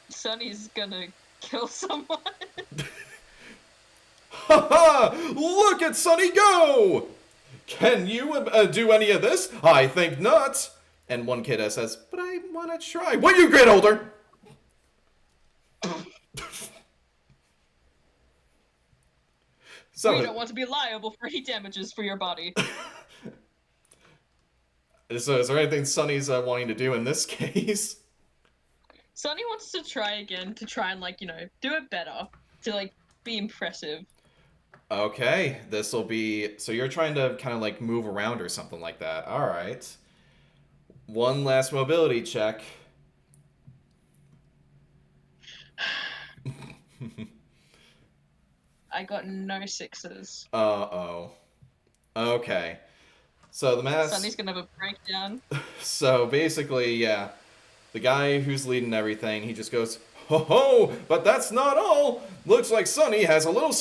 Sunny's gonna kill someone. Ha! Look at Sonny go! Can you do any of this? I think not. And one kid says, but I want to try. When you get older! So, We don't want to be liable for any damages for your body. So is there anything Sonny's wanting to do in this case? Sunny wants to try again to try and, do it better. To, be impressive. Okay, this will be... So you're trying to kind of, move around or something like that. All right. One last mobility check. I got no 6s. Uh-oh. Okay. So the mask... Sunny's gonna have a breakdown. So basically, yeah, the guy who's leading everything, he just goes, ho ho, but that's not all. Looks like Sonny has a little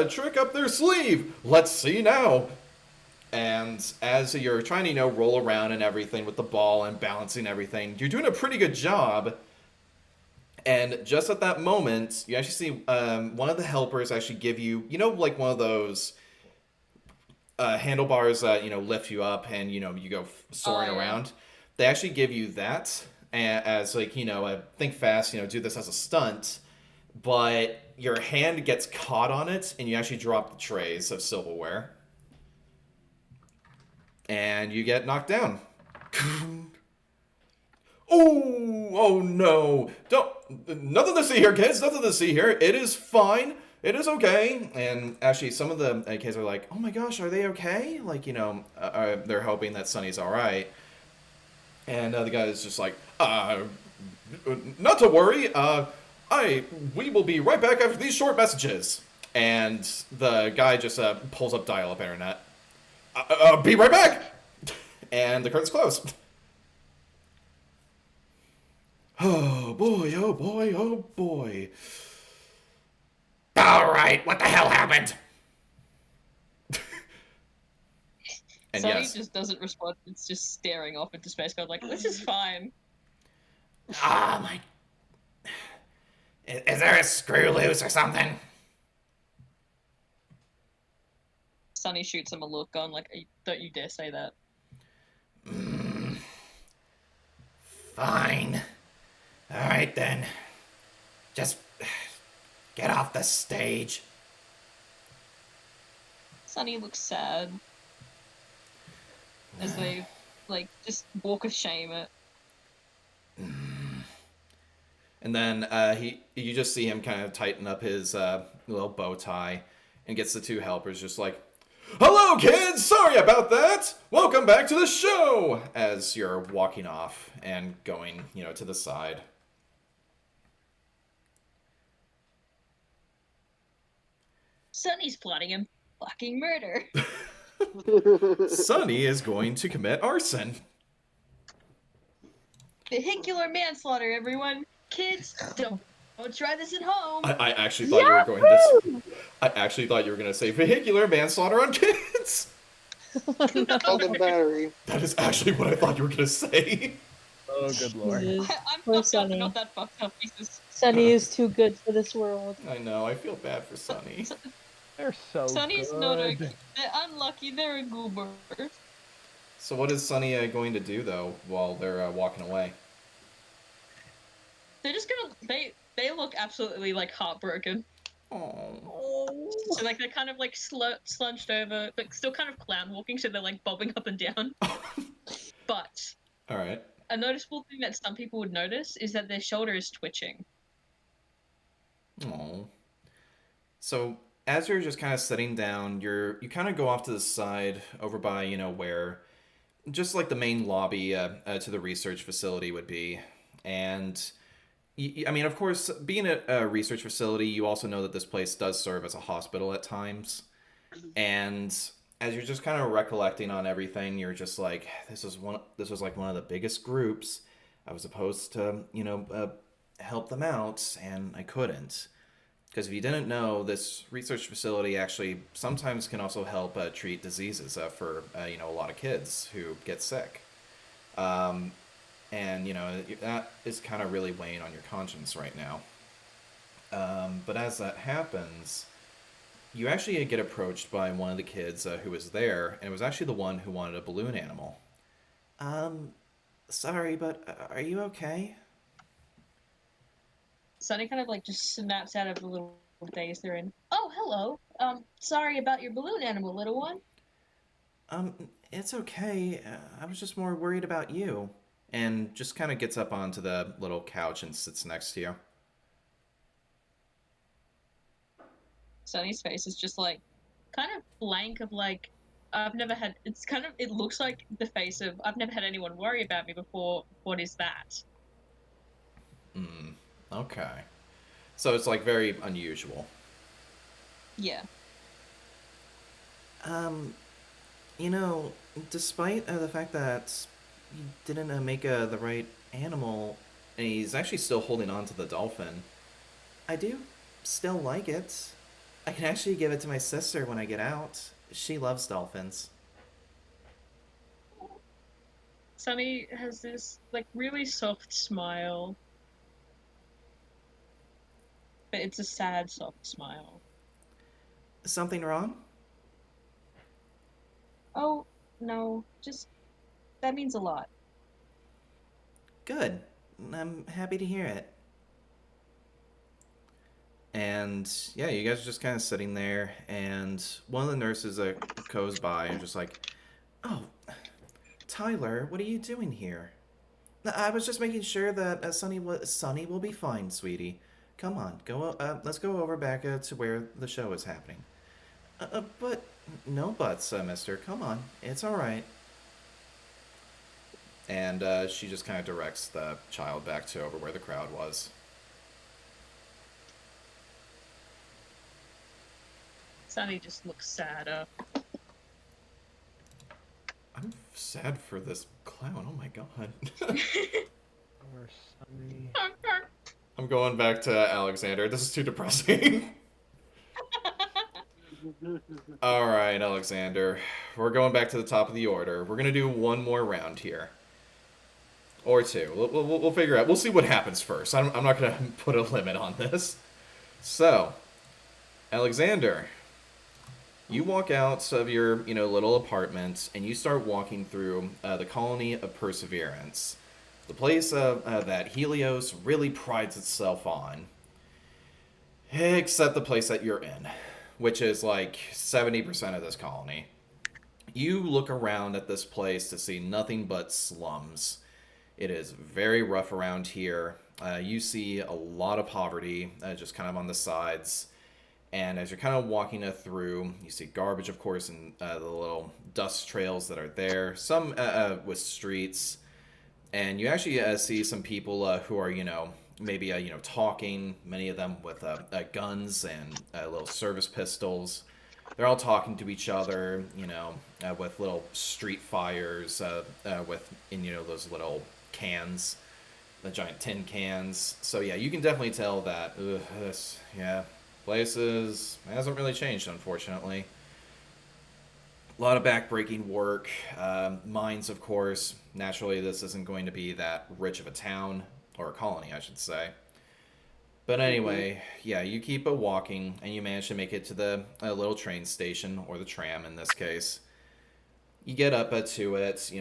trick up their sleeve. Let's see now. And as you're trying to, roll around and everything with the ball and balancing everything, you're doing a pretty good job. And just at that moment, you actually see one of the helpers actually give you, one of those handlebars that, lift you up and, you go soaring around. They actually give you that as, think fast, do this as a stunt. But your hand gets caught on it and you actually drop the trays of silverware. And you get knocked down. Oh no. Nothing to see here, kids. Nothing to see here. It is fine. It is okay. And actually, some of the kids are like, oh my gosh, are they okay? They're hoping that Sonny's all right. And the guy is just like, not to worry. We will be right back after these short messages. And the guy just pulls up dial-up internet. Be right back! And the curtains close. Oh boy, oh boy, oh boy. Alright, what the hell happened? And Sunny yes. just doesn't respond. It's just staring off into space, going this is fine. Ah, my... Is there a screw loose or something? Sunny shoots him a look, going don't you dare say that. Fine. All right, then. Just get off the stage. Sunny looks sad as they, like, just walk of shame it. And then you just see him kind of tighten up his little bow tie and gets the two helpers just like, "Hello, kids! Sorry about that! Welcome back to the show!" As you're walking off and going, to the side. Sunny's plotting a fucking murder. Sunny is going to commit arson. Vehicular manslaughter, everyone. Kids, don't try this at home. I actually thought you were going to. I actually thought you were going to say vehicular manslaughter on kids. Welcome battery. That is actually what I thought you were going to say. Oh, good lord. I'm Poor fucked up. Sunny. Not that fucked up, pieces. Sunny is too good for this world. I know. I feel bad for Sunny. They're so Sunny's good. not a. They're unlucky. They're a goober. So what is Sunny going to do though while they're walking away? They're just gonna. They look absolutely like heartbroken. Oh. So like they're kind of like slunched over, but still kind of clown walking. So they're like bobbing up and down. But All right. a noticeable thing that some people would notice is that their shoulder is twitching. Oh. So as you're just kind of sitting down, you kind of go off to the side over by where, just like the main lobby to the research facility would be, and. I mean, of course, being a research facility, you also know that this place does serve as a hospital at times. And as you're just kind of recollecting on everything, you're just like, this was like one of the biggest groups. I was supposed to, help them out, and I couldn't. Because if you didn't know, this research facility actually sometimes can also help treat diseases for, a lot of kids who get sick. And, that is kind of really weighing on your conscience right now. But as that happens, you actually get approached by one of the kids who was there, and it was actually the one who wanted a balloon animal. Sorry, but are you okay? Sunny kind of like just snaps out of the little daze they're in. Oh, hello. Sorry about your balloon animal, little one. It's okay. I was just more worried about you. And just kind of gets up onto the little couch and sits next to you. Sunny's face is just like kind of blank of like it looks like the face of I've never had anyone worry about me before. What is that? Okay. So it's like very unusual. Yeah. Despite the fact that he didn't make the right animal, and he's actually still holding on to the dolphin, I do still like it. I can actually give it to my sister when I get out. She loves dolphins. Sunny has this like really soft smile, but it's a sad soft smile. Something wrong? Oh, no, just that means a lot. Good. I'm happy to hear it. And yeah, you guys are just kind of sitting there, and one of the nurses goes by and just like, "Oh, Tyler, what are you doing here?" "I was just making sure that Sunny will be fine, sweetie. Come on, let's go over back to where the show is happening." But no buts, mister. Come on, it's all right." And she just kind of directs the child back to over where the crowd was. Sunny just looks sadder. I'm sad for this clown. Oh my god. Poor Sunny. I'm going back to Alexander. This is too depressing. All right, Alexander. We're going back to the top of the order. We're going to do one more round here. Or two. We'll figure out. We'll see what happens first. I'm not going to put a limit on this. So, Alexander, you walk out of your little apartment, and you start walking through the colony of Perseverance. the place that Helios really prides itself on, except the place that you're in, which is like 70% of this colony. You look around at this place to see nothing but slums. It is very rough around here. You see a lot of poverty just kind of on the sides. And as you're kind of walking through, you see garbage, of course, and the little dust trails that are there. Some with streets. And you actually see some people who are, maybe, talking. Many of them with guns and little service pistols. They're all talking to each other, with little street fires, those little cans, the giant tin cans. So yeah, you can definitely tell that places hasn't really changed, unfortunately. A lot of backbreaking work, mines, of course. Naturally, this isn't going to be that rich of a town, or a colony, I should say. But anyway, yeah, you keep walking, and you manage to make it to the little train station, or the tram in this case. You get up to it,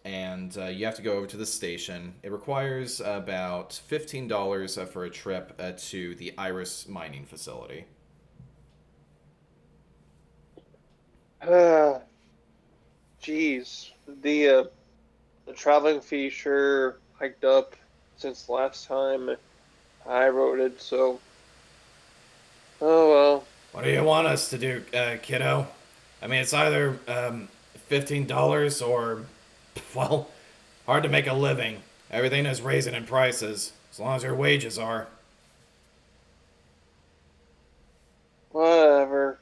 and you have to go over to the station. It requires about $15 for a trip to the Iris mining facility. Jeez, the traveling fee sure hiked up since last time I wrote it, so... Oh, well. What do you want us to do, kiddo? I mean, it's either $15 or, well, hard to make a living. Everything is raising in prices, as long as your wages are. Whatever.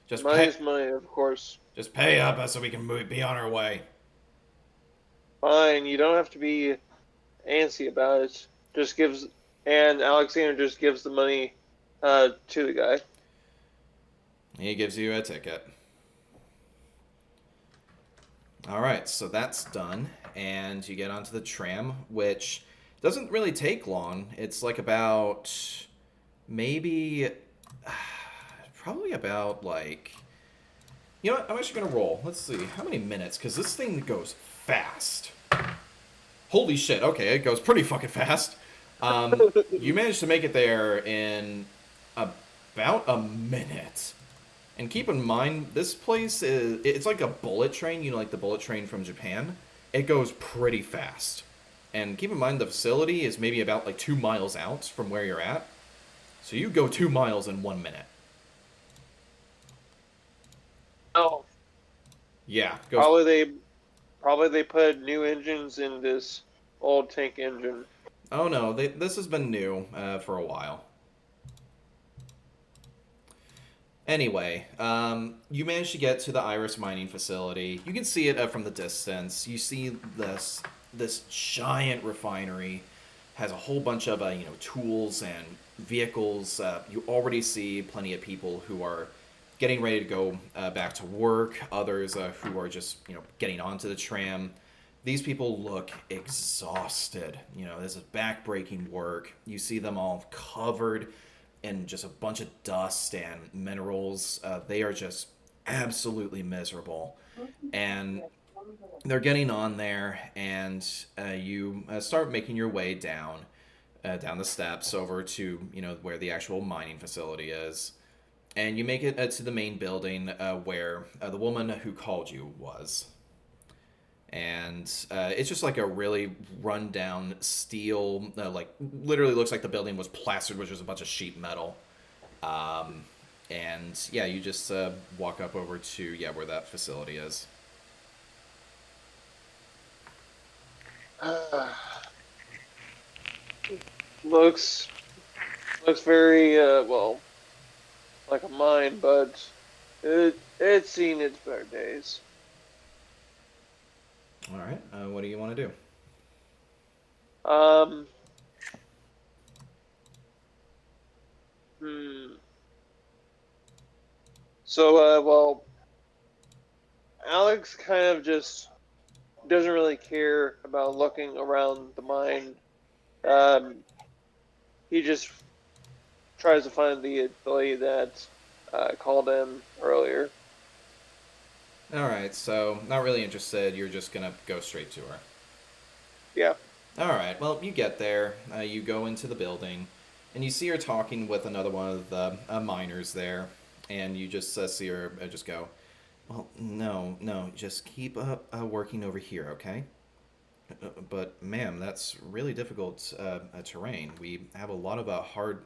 Just Money's money, of course. Just pay up so we can be on our way. Fine, you don't have to be antsy about it. And Alexander just gives the money to the guy. He gives you a ticket. Alright, so that's done. And you get onto the tram, which doesn't really take long. It's like about probably about you know what? I'm actually going to roll. Let's see. How many minutes? Because this thing goes fast. Holy shit. Okay, it goes pretty fucking fast. You managed to make it there in about a minute. And keep in mind, this place it's like a bullet train, like the bullet train from Japan. It goes pretty fast. And keep in mind, the facility is maybe about 2 miles out from where you're at. So you go 2 miles in 1 minute. Oh. Yeah. Probably they put new engines in this old tank engine. Oh no, this has been new for a while. Anyway, you managed to get to the Iris mining facility. You can see it from the distance. You see this giant refinery has a whole bunch of tools and vehicles. You already see plenty of people who are getting ready to go back to work. Others who are just getting onto the tram. These people look exhausted. This is backbreaking work. You see them all covered in just a bunch of dust and minerals. They are just absolutely miserable. And they're getting on there, and you start making your way down the steps over to, where the actual mining facility is. And you make it to the main building where the woman who called you was. And it's just like a really run-down steel, literally looks like the building was plastered with just a bunch of sheet metal. And yeah, you just walk up over to, where that facility is. Looks very, like a mine, but it's seen its better days. All right. What do you want to do? So, Alex kind of just doesn't really care about looking around the mine. He just tries to find the ability that called him earlier. All right, so not really interested. You're just going to go straight to her. Yeah. All right. Well, you get there. You go into the building, and you see her talking with another one of the miners there, and you just see her just go, "Well, no, just keep working over here, okay?" But, ma'am, that's really difficult terrain. We have a lot of hard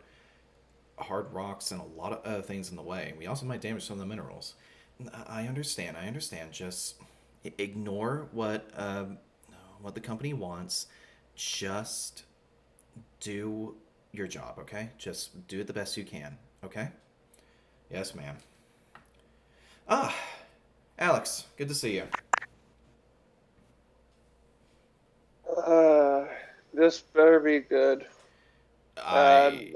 rocks and a lot of things in the way. We also might damage some of the minerals. I understand. Just ignore what the company wants. Just do your job, okay? Just do it the best you can, okay? Yes, ma'am. Ah, Alex, good to see you. This better be good. I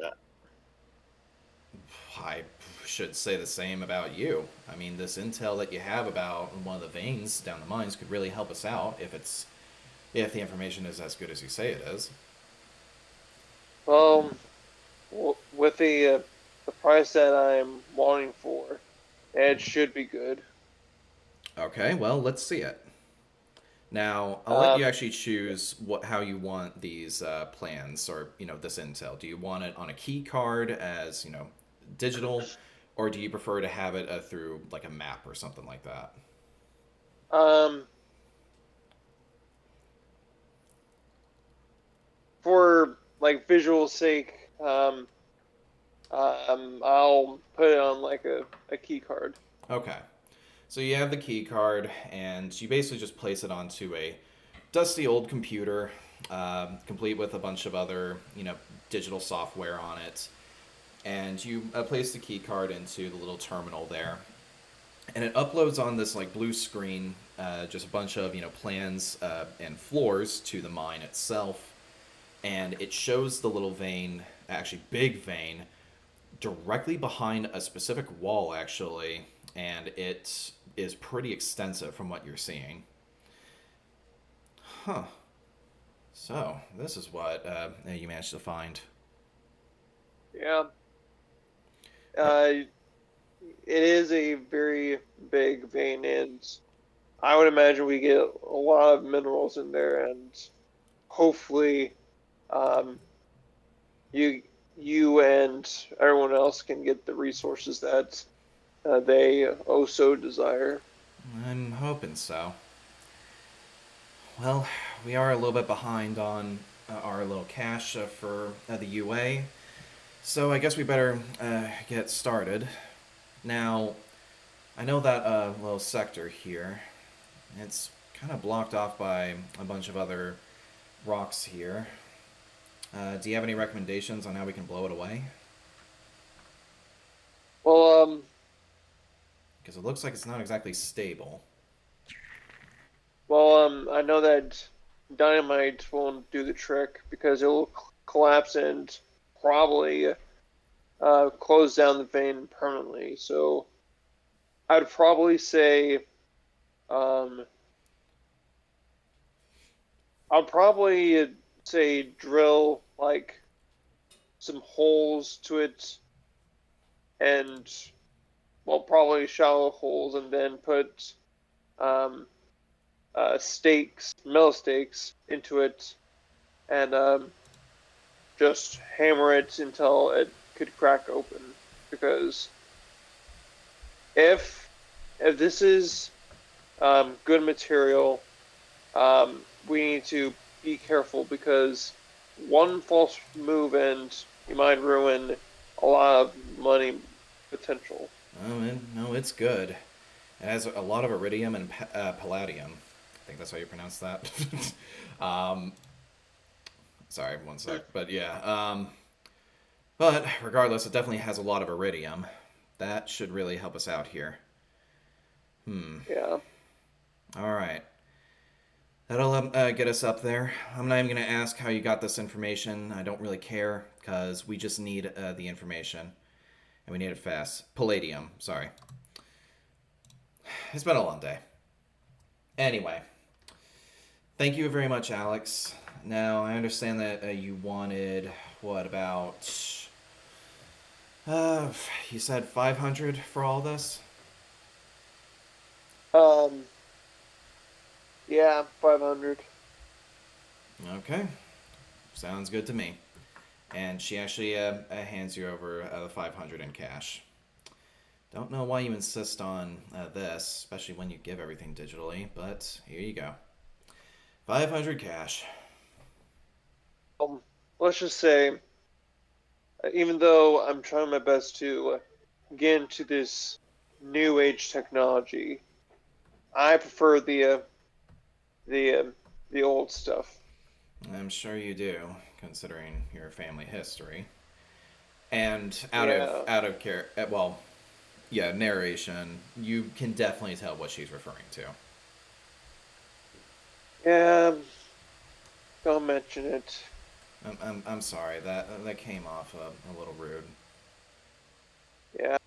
I should say the same about you. I mean, this intel that you have about one of the veins down the mines could really help us out if the information is as good as you say it is. Well, with the price that I'm wanting for, it should be good. Okay, well, let's see it. Now, I'll let you Um, actually choose how you want these plans or this intel. Do you want it on a key card as digital, or do you prefer to have it through like a map or something like that? um, for like visual sake, I'll put it on like a key card. Okay. So you have the key card, and you basically just place it onto a dusty old computer, complete with a bunch of other, digital software on it. And you place the key card into the little terminal there, and it uploads on this like blue screen, just a bunch of plans and floors to the mine itself, and it shows the little vein, actually big vein, directly behind a specific wall actually, and it is pretty extensive from what you're seeing. Huh. So, this is what you managed to find. Yeah. It is a very big vein, and I would imagine we get a lot of minerals in there, and hopefully, um, you and everyone else can get the resources that they so desire. I'm hoping so. Well, we are a little bit behind on our little cash for the UA, so I guess we better get started. Now, I know that little sector here, it's kind of blocked off by a bunch of other rocks here. Do you have any recommendations on how we can blow it away? Well, Because it looks like it's not exactly stable. I know that dynamite won't do the trick because it will collapse and probably close down the vein permanently. So I'd probably say, um, I'd probably say drill like some holes to it, and well, probably shallow holes, and then put um, stakes, metal stakes into it, and just hammer it until it could crack open. Because if this is good material, we need to be careful because one false move and you might ruin a lot of money potential. Oh, no, it's good. It has a lot of iridium and palladium. I think that's how you pronounce that. um, sorry, one sec. But yeah. But regardless, it definitely has a lot of iridium. That should really help us out here. Yeah. All right. That'll get us up there. I'm not even going to ask how you got this information. I don't really care, because we just need the information. And we need it fast. Palladium, sorry. It's been a long day. Anyway. Thank you very much, Alex. Now, I understand that you wanted, what, about... you said 500 for all this? Yeah, 500. Okay. Sounds good to me. And she actually hands you over the 500 in cash. Don't know why you insist on this, especially when you give everything digitally, but here you go. 500 cash. Let's just say, even though I'm trying my best to get into this new age technology, I prefer the old stuff. I'm sure you do, considering your family history. And Yeah. narration, you can definitely tell what she's referring to. Yeah, don't mention it. I'm sorry, that came off a little rude. Yeah,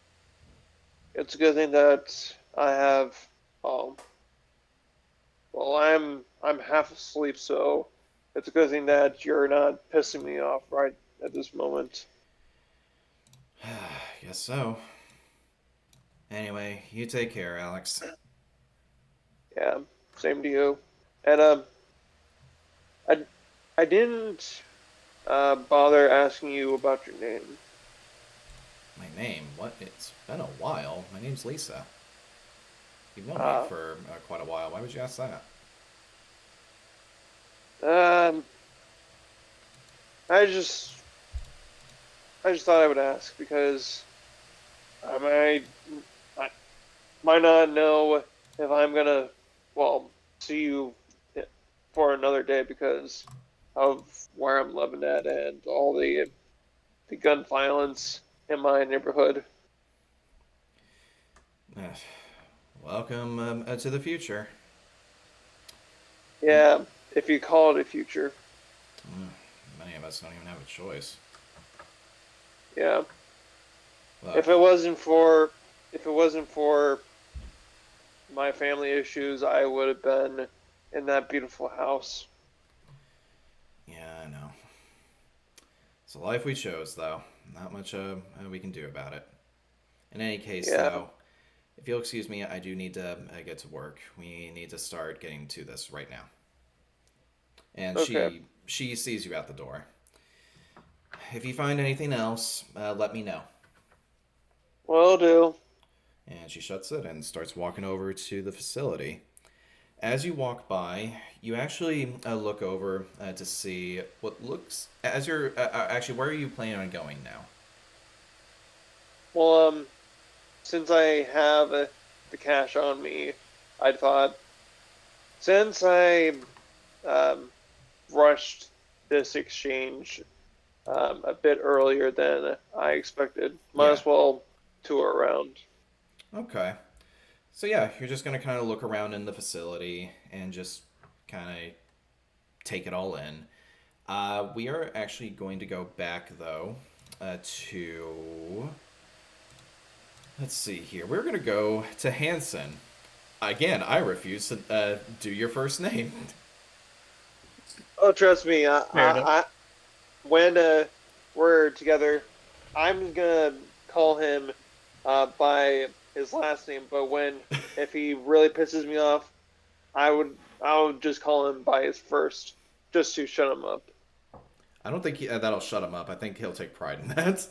it's a good thing that I have. Um, well, I'm half asleep, so it's a good thing that you're not pissing me off right at this moment. Guess so. Anyway, you take care, Alex. Yeah, same to you. And I I didn't bother asking you about your name. My name? What? It's been a while. My name's Lisa. You've known me Uh, for quite a while. Why would you ask that? um, I just I just thought I would ask because I might not know if I'm gonna well see you for another day because of where I'm living at and all the gun violence in my neighborhood. Welcome to the future. Yeah, if you call it a future. Many of us don't even have a choice. Yeah. Look, If it wasn't for my family issues, I would have been in that beautiful house. yeah, I know. It's a life we chose, though. Not much we can do about it. In any case, Yeah. though, if you'll excuse me, I do need to get to work. We need to start getting to this right now. And Okay. she sees you out the door. If you find anything else, let me know. Will do. And she shuts it and starts walking over to the facility. As you walk by, you actually look over to see what looks as you're actually. Where are you planning on going now? Well, since I have the cash on me, I thought since I um, rushed this exchange a bit earlier than I expected, might Yeah. as well tour around. Okay. So yeah, you're just gonna kind of look around in the facility and just kind of take it all in. We are actually going to go back though to let's see here. We're gonna go to Hanson. Again, I refuse to do your first name. Oh, trust me, Fair enough. when we're together, I'm gonna call him by his last name. But if he really pisses me off, I would just call him by his first, just to shut him up. I don't think that'll shut him up. I think he'll take pride in that.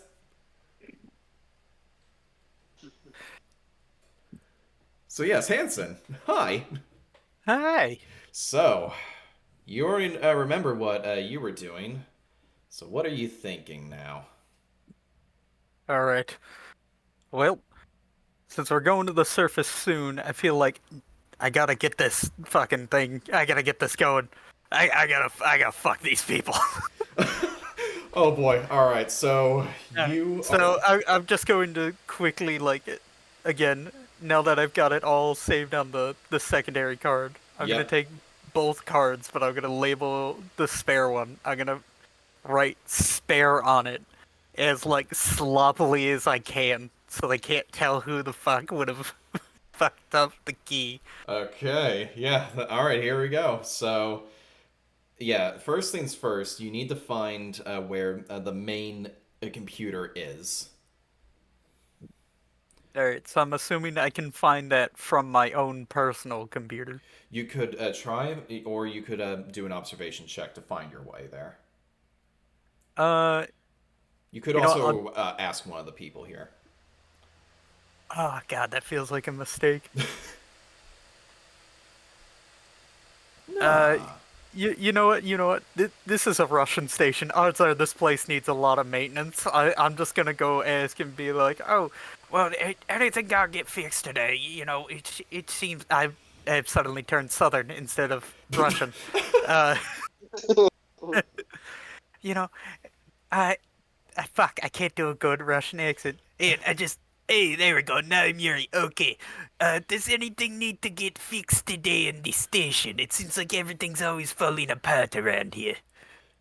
So yes, Hanson. Hi. Hi. So you already remember what you were doing. So what are you thinking now? All right. Well, since we're going to the surface soon, I feel like I gotta get this fucking thing. I gotta get this going. I gotta fuck these people. Oh boy. All right. So you. So I'm just going to quickly again, now that I've got it all saved on the secondary card, I'm gonna Yep. take both cards, but I'm gonna label the spare one. I'm gonna write spare on it as sloppily as I can, so they can't tell who the fuck would have fucked up the key. Okay. Yeah. All right. Here we go. So yeah. First things first. You need to find where the main computer is. Alright, so I'm assuming I can find that from my own personal computer. You could try, or you could do an observation check to find your way there. Uh, You could You know, also ask one of the people here. oh god, that feels like a mistake. Nah. You know what? This is a Russian station. Odds are this place needs a lot of maintenance. I'm just gonna go ask and be like, oh, well, anything gotta get fixed today. You know, it seems I've suddenly turned southern instead of Russian. uh, you know, fuck, I can't do a good Russian accent. And hey, there we go. Now I'm Yuri. Okay. Does anything need to get fixed today in the station? It seems like everything's always falling apart around here.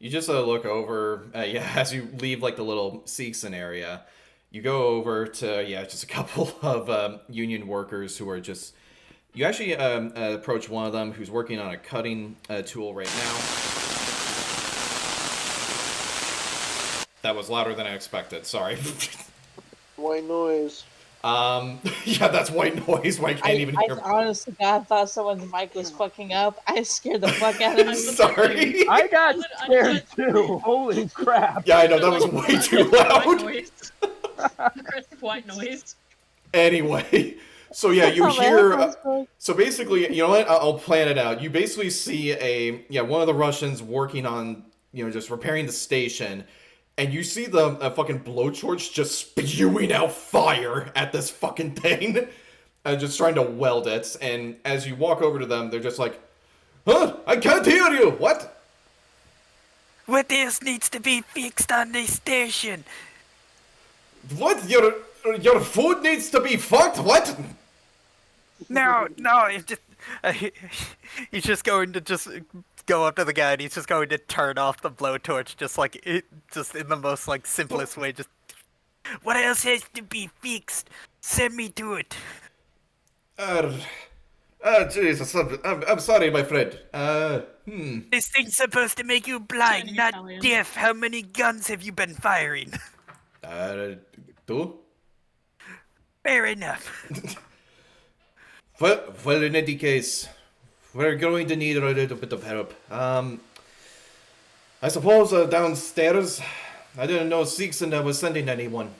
You just look over, as you leave like the little Seegson area, you go over to, just a couple of union workers who are just, you actually approach one of them who's working on a cutting tool right now. That was louder than I expected, sorry. White noise. Yeah, that's white noise. I can't even hear. I honest to God thought someone's mic was fucking up. I scared the fuck out of me. Sorry. I got scared too. Holy crap. Yeah, I know, that was way too loud. Aggressive white noise. Anyway, so yeah, you hear. So basically, you know what? I'll plan it out. You basically see one of the Russians working on, just repairing the station. And you see the fucking blowtorch just spewing out fire at this fucking thing. Just trying to weld it. And as you walk over to them, they're just like, huh? I can't hear you! What? What else needs to be fixed on this station? What? Your food needs to be fucked? What? No, it's just... he's just going to just go up to the guy and he's just going to turn off the blowtorch just in the most simplest way. Just, what else has to be fixed? Send me to it. Jesus, I'm sorry, my friend. This thing's supposed to make you blind, In not Italian. deaf. How many guns have you been firing? Two? Fair enough. Well, in any case, we're going to need a little bit of help. I suppose downstairs, I didn't know Seegson was sending anyone.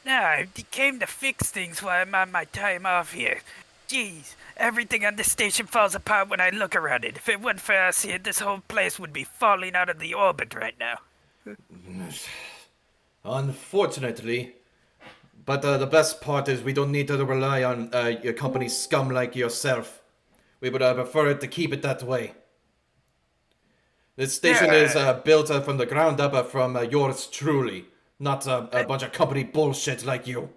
No, I came to fix things while I'm on my time off here. Jeez, everything on this station falls apart when I look around it. If it weren't for us here, this whole place would be falling out of the orbit right now. Unfortunately. But the best part is we don't need to rely on your company scum like yourself. We would prefer it to keep it that way. This station is built from the ground up from yours truly, not a bunch of company bullshit like you.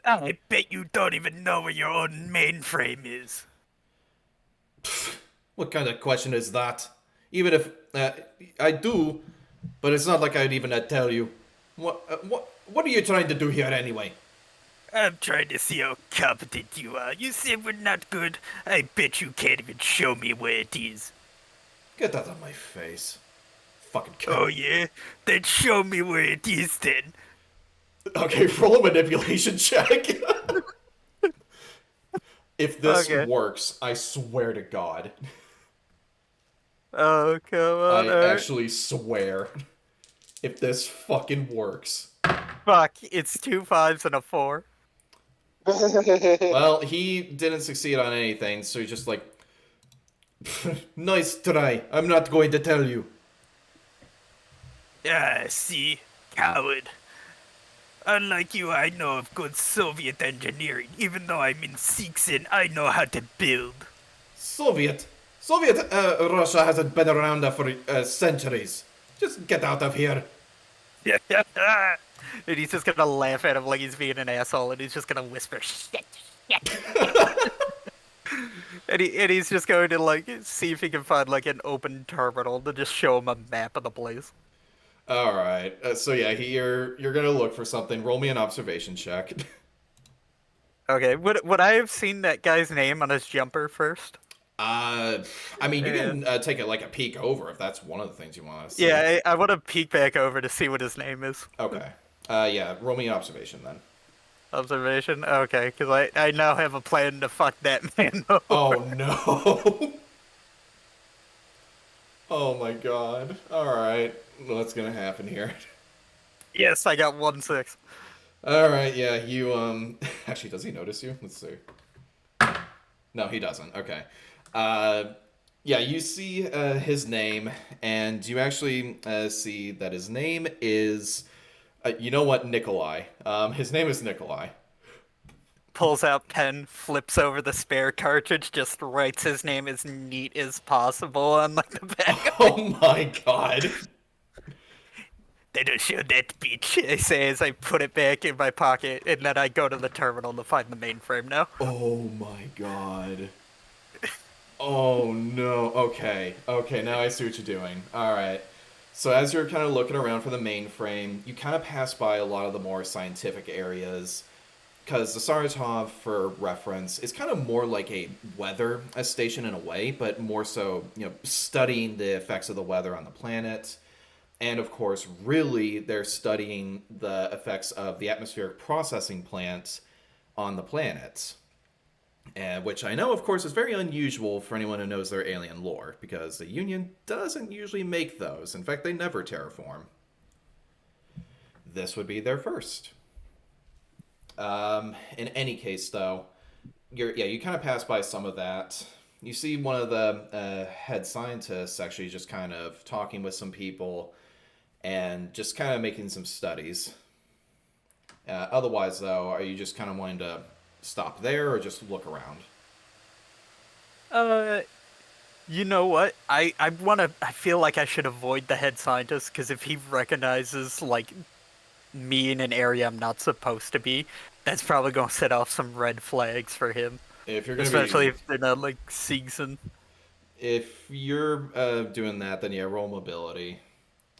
I bet you don't even know where your own mainframe is. What kind of question is that? Even if I do, but it's not like I'd even tell you. What are you trying to do here anyway? I'm trying to see how competent you are. You said we're not good. I bet you can't even show me where it is. Get out of my face. Fucking Oh yeah? Then show me where it is then. Okay, roll a manipulation check. If this works, I swear to God. Oh, come on. I actually swear. If this fucking works. Fuck, it's 2 5s and a 4. Well, he didn't succeed on anything, so he's just like, nice try. I'm not going to tell you. Ah, see? Coward. Unlike you, I know of good Soviet engineering. Even though I'm in Seegson, I know how to build. Soviet Russia hasn't been around for centuries. Just get out of here. And he's just gonna laugh at him like he's being an asshole, and he's just gonna whisper, shit. and he's just going to, see if he can find, an open terminal to just show him a map of the place. Alright, so yeah, you're gonna look for something. Roll me an observation check. Okay, would I have seen that guy's name on his jumper first? I mean, you can take a peek over if that's one of the things you want to see. Yeah, I want to peek back over to see what his name is. Okay. Yeah, roll me an observation then. Observation? Okay, because I now have a plan to fuck that man over. Oh no. Oh my god. Alright. What's gonna happen here? Yes, I got 1-6. Alright, yeah, you, actually, does he notice you? Let's see. No, he doesn't. Okay. Yeah, you see his name, and you actually see that his name is, you know what, Nikolai. His name is Nikolai. Pulls out pen, flips over the spare cartridge, just writes his name as neat as possible on like the back. Oh my god. They don't show that bitch, I say as I put it back in my pocket, and then I go to the terminal to find the mainframe now. Oh my god. Oh no. Okay. Okay, now I see what you're doing. Alright. So as you're kind of looking around for the mainframe, you kind of pass by a lot of the more scientific areas. Because the Saratov, for reference, is kind of more like a weather station in a way, but more so, studying the effects of the weather on the planet. And of course, really, they're studying the effects of the atmospheric processing plant on the planet. Which I know, of course, is very unusual for anyone who knows their alien lore, because the Union doesn't usually make those. In fact, they never terraform. This would be their first. In any case, though, you kind of pass by some of that. You see one of the head scientists actually just kind of talking with some people and just kind of making some studies. Otherwise, though, are you just kind of wanting to stop there or just look around? You know what? I feel like I should avoid the head scientist, because if he recognizes, like, me in an area I'm not supposed to be, that's probably going to set off some red flags for him. If you're gonna Especially if they're not, like, seasoned. If you're doing that, then yeah, roll mobility.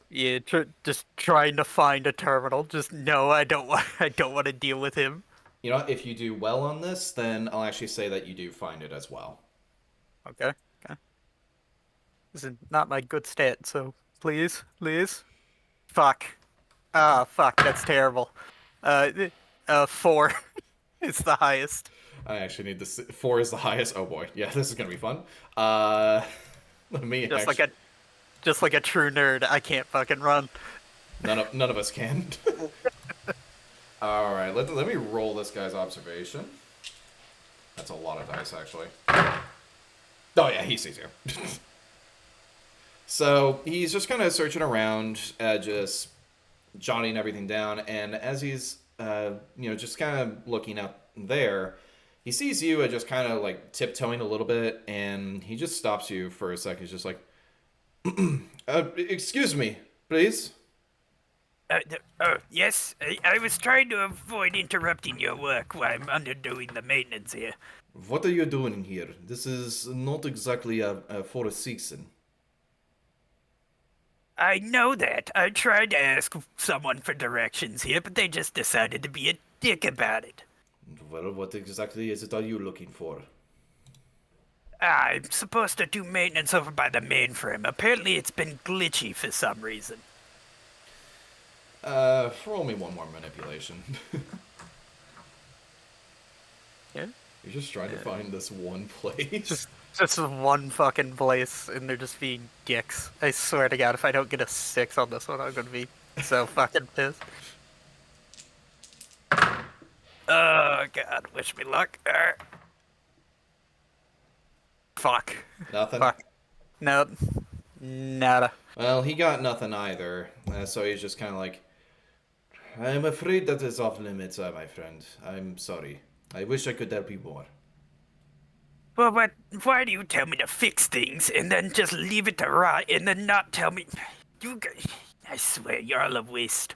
Yeah, just trying to find a terminal. Just no, I don't want to deal with him. You know what? If you do well on this, then I'll actually say that you do find it as well. Okay. This is not my good stat, so please. Fuck. Fuck, that's terrible. 4 is the highest. I actually need this. 4 is the highest. Oh boy, yeah, this is gonna be fun. Let me Just like a true nerd, I can't fucking run. None of us can. All right, let me roll this guy's observation. That's a lot of dice, actually. Oh yeah, he sees you. So he's just kind of searching around, just jotting everything down, and as he's just kind of looking up there, he sees you just kind of like tiptoeing a little bit, and he just stops you for a second. He's just like, excuse me, please. Yes, I was trying to avoid interrupting your work while I'm underdoing the maintenance here. What are you doing here? This is not exactly a for a season. I know that. I tried to ask someone for directions here, but they just decided to be a dick about it. Well, what exactly is it are you looking for? I'm supposed to do maintenance over by the mainframe. Apparently it's been glitchy for some reason. Roll me one more manipulation. Yeah? You're just trying to find this one place. Just one fucking place, and they're just being dicks. I swear to God, if I don't get a 6 on this one, I'm gonna be so fucking pissed. Oh, God, wish me luck. Fuck. Nothing? Fuck. No. Nada. Well, he got nothing either, so he's just kind of like, I'm afraid that is off limits, my friend. I'm sorry. I wish I could help you more. Well, but why do you tell me to fix things and then just leave it to rot and then not tell me? I swear, you're all a waste.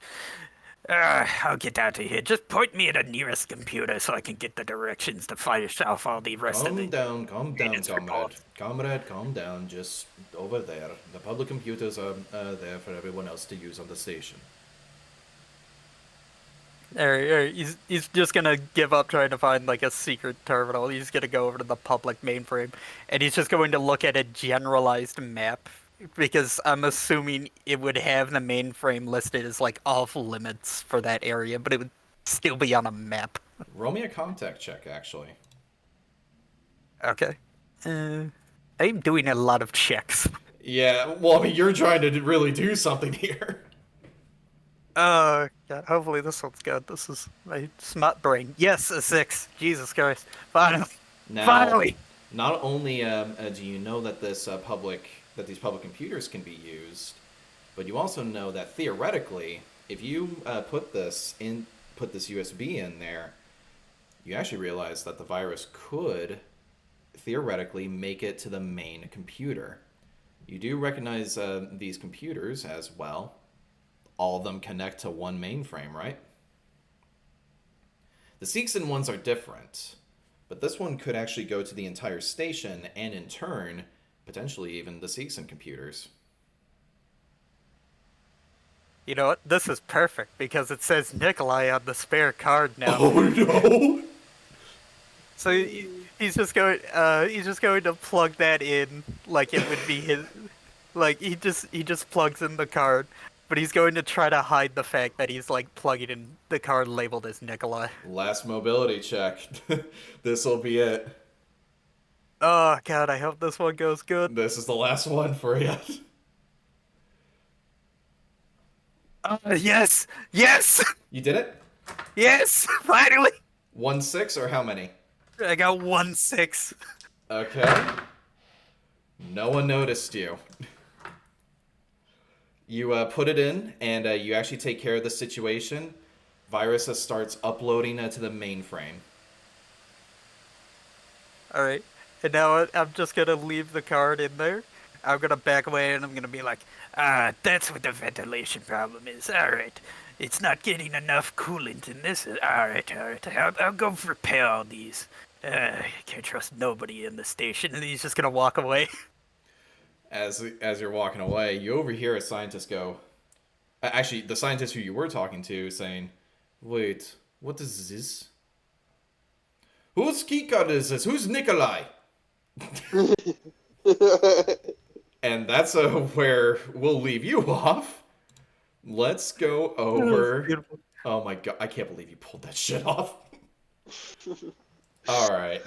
I'll get out of here. Just point me at the nearest computer so I can get the directions to finish off all the rest of the... Calm down, maintenance comrade. report. Comrade, calm down. Just over there. The public computers are there for everyone else to use on the station. He's just gonna give up trying to find like a secret terminal. He's gonna go over to the public mainframe, and he's just going to look at a generalized map, because I'm assuming it would have the mainframe listed as like off limits for that area, but it would still be on a map. Roll me a contact check, actually. Okay. I'm doing a lot of checks. Yeah, well, I mean, you're trying to really do something here. God, hopefully this one's good. This is my smart brain. Yes, a 6. Jesus Christ. Finally. Now, Finally. not only do you know that these public computers can be used, but you also know that theoretically, if you put this USB in there, you actually realize that the virus could theoretically make it to the main computer. You do recognize these computers as well. All of them connect to one mainframe, right? The Seegson ones are different, but this one could actually go to the entire station and in turn, potentially even the Seegson computers. You know what? This is perfect because it says Nikolai on the spare card now. Oh no! So he's just going to plug that in like it would be his, like he just plugs in the card, but he's going to try to hide the fact that he's like plugging in the card labeled as Nikolai. Last mobility check. This'll be it. Oh God, I hope this one goes good. This is the last one for you. Yes, yes, You did it? yes! Finally, 1-6 or how many? I got 1-6. Okay. No one noticed you. You put it in, and you actually take care of the situation. Virus starts uploading to the mainframe. All right, and now I'm just gonna leave the card in there. I'm gonna back away and I'm gonna be like, that's what the ventilation problem is. All right, it's not getting enough coolant in this. All right. I'll go repair all these. I can't trust nobody in the station. And he's just gonna walk away. As you're walking away, you overhear a scientist go. Actually, the scientist who you were talking to saying, "Wait, what is this? Whose keycard is this? Who's Nikolai?" And that's where we'll leave you off. Let's go over. Oh my god, I can't believe you pulled that shit off. All right,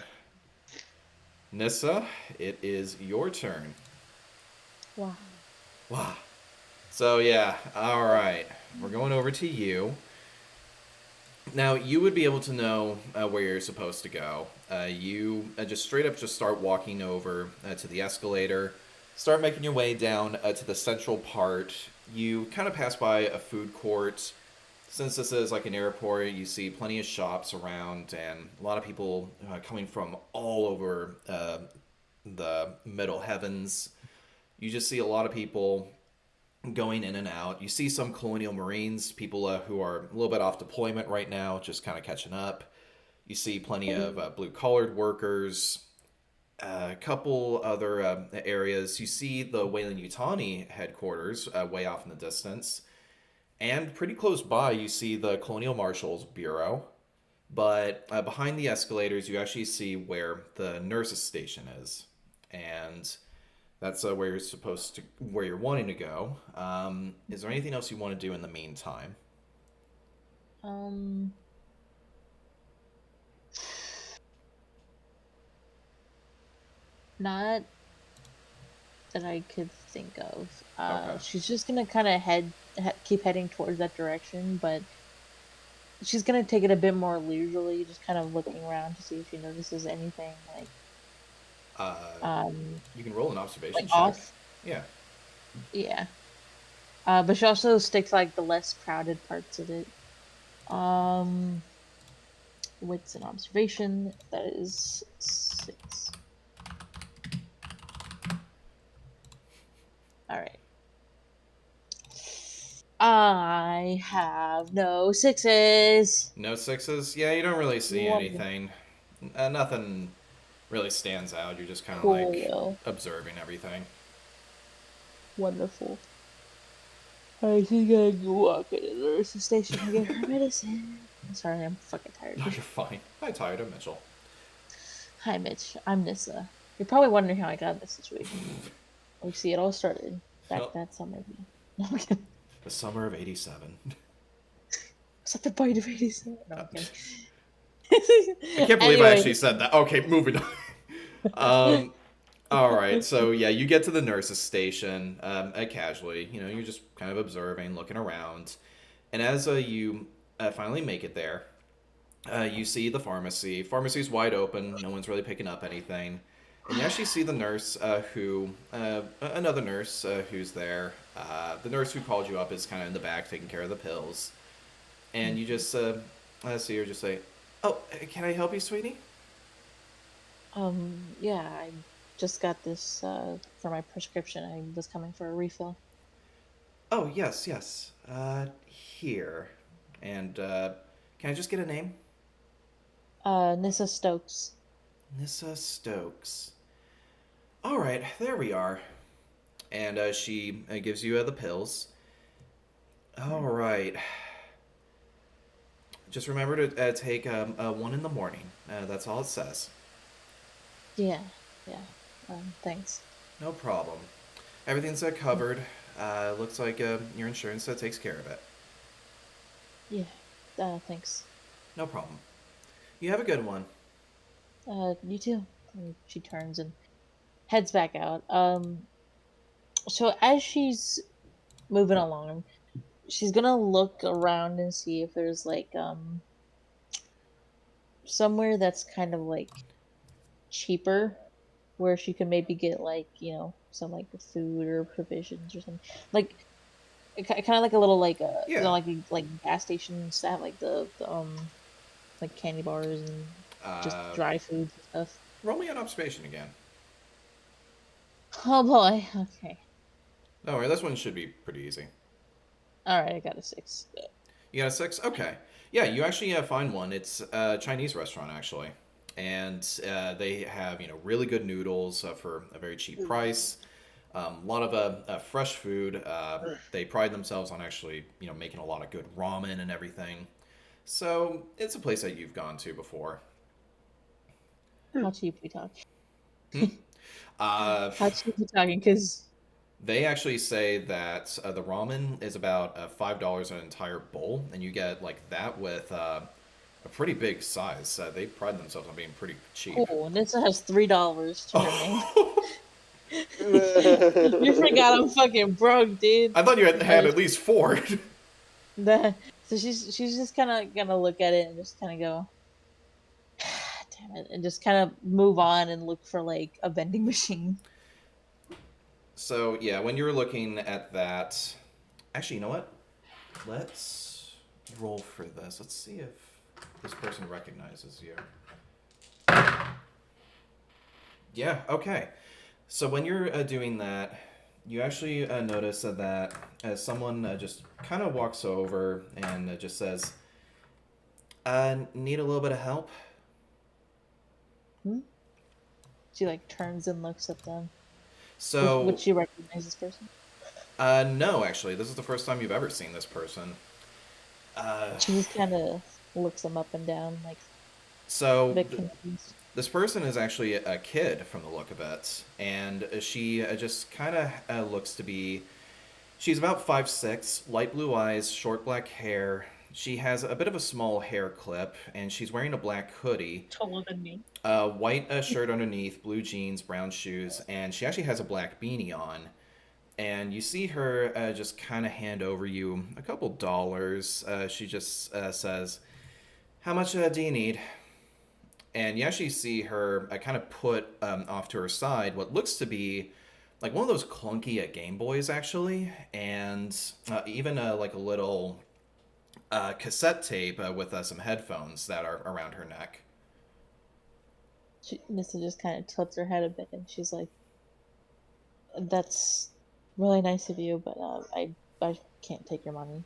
Nissa, it is your turn. Wow. So yeah, all right, we're going over to you. Now you would be able to know where you're supposed to go. You just straight up just start walking over to the escalator. Start making your way down to the central part. You kind of pass by a food court. Since this is like an airport, you see plenty of shops around and a lot of people coming from all over the middle heavens. You just see a lot of people going in and out. You see some Colonial Marines, people who are a little bit off deployment right now, just kind of catching up. You see plenty of blue-collared workers. A couple other areas. You see the Weyland-Yutani headquarters way off in the distance. And pretty close by, you see the Colonial Marshal's Bureau. But behind the escalators, you actually see where the nurse's station is. And that's where you're wanting to go. Is there anything else you want to do in the meantime? Not that I could think of. Okay. She's just gonna kind of keep heading towards that direction, but she's gonna take it a bit more leisurely, just kind of looking around to see if she notices anything like. You can roll an observation Like check. off. Yeah. Yeah. But she also sticks like the less crowded parts of it. Wits and observation. That is 6. All right. I have no 6s. No 6s? Yeah, you don't really see Wonderful. anything. Nothing really stands out. You're just kind of Cool. like observing everything. Wonderful. Alright, she's gonna go walk into the nurse's station to get her medicine. I'm sorry, I'm fucking tired. No, you're fine. Hi, Tyler Mitchell. Hi, Mitch. I'm Nissa. You're probably wondering how I got in this situation. You see, it all started back Nope. that summer. No, I'm kidding. The summer of '87. It's like the bite of 87. No, I'm kidding. I can't believe I actually said that. Okay, moving on. All right, so yeah, you get to the nurse's station casually. You know, you're just kind of observing, looking around. And as you finally make it there, you see the pharmacy. Pharmacy's wide open. No one's really picking up anything. And you actually see the nurse another nurse who's there. The nurse who called you up is kind of in the back taking care of the pills. And you just see her just say, "Oh, can I help you, sweetie?" Yeah, I just got this for my prescription. I was coming for a refill. Oh, yes, yes. Here. And can I just get a name? Nissa Stokes. Nissa Stokes. All right, there we are. And she gives you the pills. All right. Just remember to take one in the morning. That's all it says. Yeah. Thanks. No problem. Everything's covered. Looks like your insurance takes care of it. Yeah. Thanks. No problem. You have a good one. You too. And she turns and heads back out. So as she's moving along, she's gonna look around and see if there's like somewhere that's kind of like cheaper, where she can maybe get like some like food or provisions or something, like kind of like a little like like gas station stuff, like the like candy bars and just dry foods and stuff. Roll me an observation again. Oh boy. Okay. Don't worry, this one should be pretty easy. All right, I got a 6. You got a 6? Okay. Yeah, you actually find one. It's a Chinese restaurant, actually. And they have, really good noodles for a very cheap price. A lot of fresh food. They pride themselves on actually, making a lot of good ramen and everything. So it's a place that you've gone to before. How cheap we talk? How cheap we talking? Because they actually say that the ramen is about $5 an entire bowl, and you get like that with a pretty big size. They pride themselves on being pretty cheap. Oh, and this has $3 to her name. You forgot I'm fucking broke, dude. I thought you had at least 4. So she's just kind of gonna look at it and just kind of go, damn it, and just kind of move on and look for like a vending machine. So yeah, when you're looking at that, actually, you know what? Let's roll for this. Let's see if this person recognizes you. Yeah, okay. So when you're doing that, you actually notice that someone just kind of walks over and just says, need a little bit of help? She like turns and looks at them. So would she recognize this person? No, actually. This is the first time you've ever seen this person. She just kind of looks them up and down, like. So a bit confused. This person is actually a kid from the look of it, and she just kind of looks to be. She's about 5'6", light blue eyes, short black hair. She has a bit of a small hair clip, and she's wearing a black hoodie. Taller than me. White shirt underneath, blue jeans, brown shoes, and she actually has a black beanie on. And you see her just kind of hand over you a couple dollars. She just says, "How much do you need?" And you actually see her kind of put off to her side what looks to be like one of those clunky Game Boys, actually, and even like a little cassette tape with some headphones that are around her neck. Nissa just kind of tilts her head a bit, and she's like, "That's really nice of you, but I can't take your money.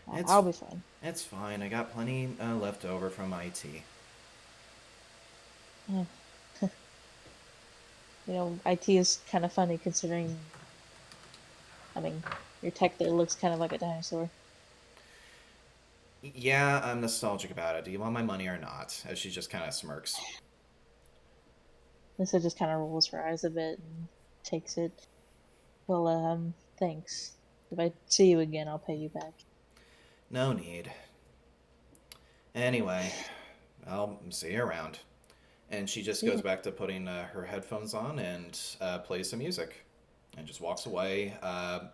I'll be fine." It's fine. I got plenty left over from IT. IT is kind of funny considering, your tech there looks kind of like a dinosaur. Yeah, I'm nostalgic about it. Do you want my money or not? As she just kind of smirks. Nissa just kind of rolls her eyes a bit and takes it. Well, thanks. If I see you again, I'll pay you back. No need. Anyway, I'll see you around. And she just goes back to putting her headphones on and plays some music and just walks away.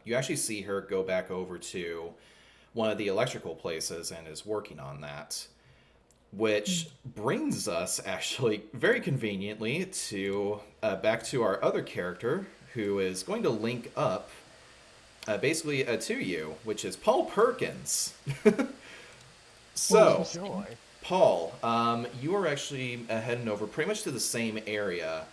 You actually see her go back over to one of the electrical places and is working on that. Which brings us actually very conveniently to back to our other character who is going to link up basically to you, which is Paul Perkins. So, Joy. Paul, you are actually heading over pretty much to the same area,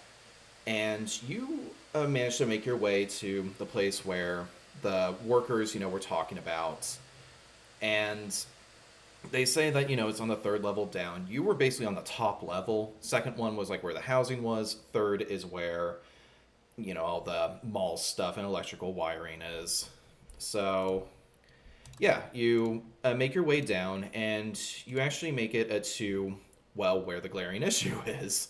and you managed to make your way to the place where the workers, were talking about, and they say that, it's on the third level down. You were basically on the top level. Second one was like where the housing was. Third is where, all the mall stuff and electrical wiring is. So, yeah, you make your way down, and you actually make it to, well, where the glaring issue is.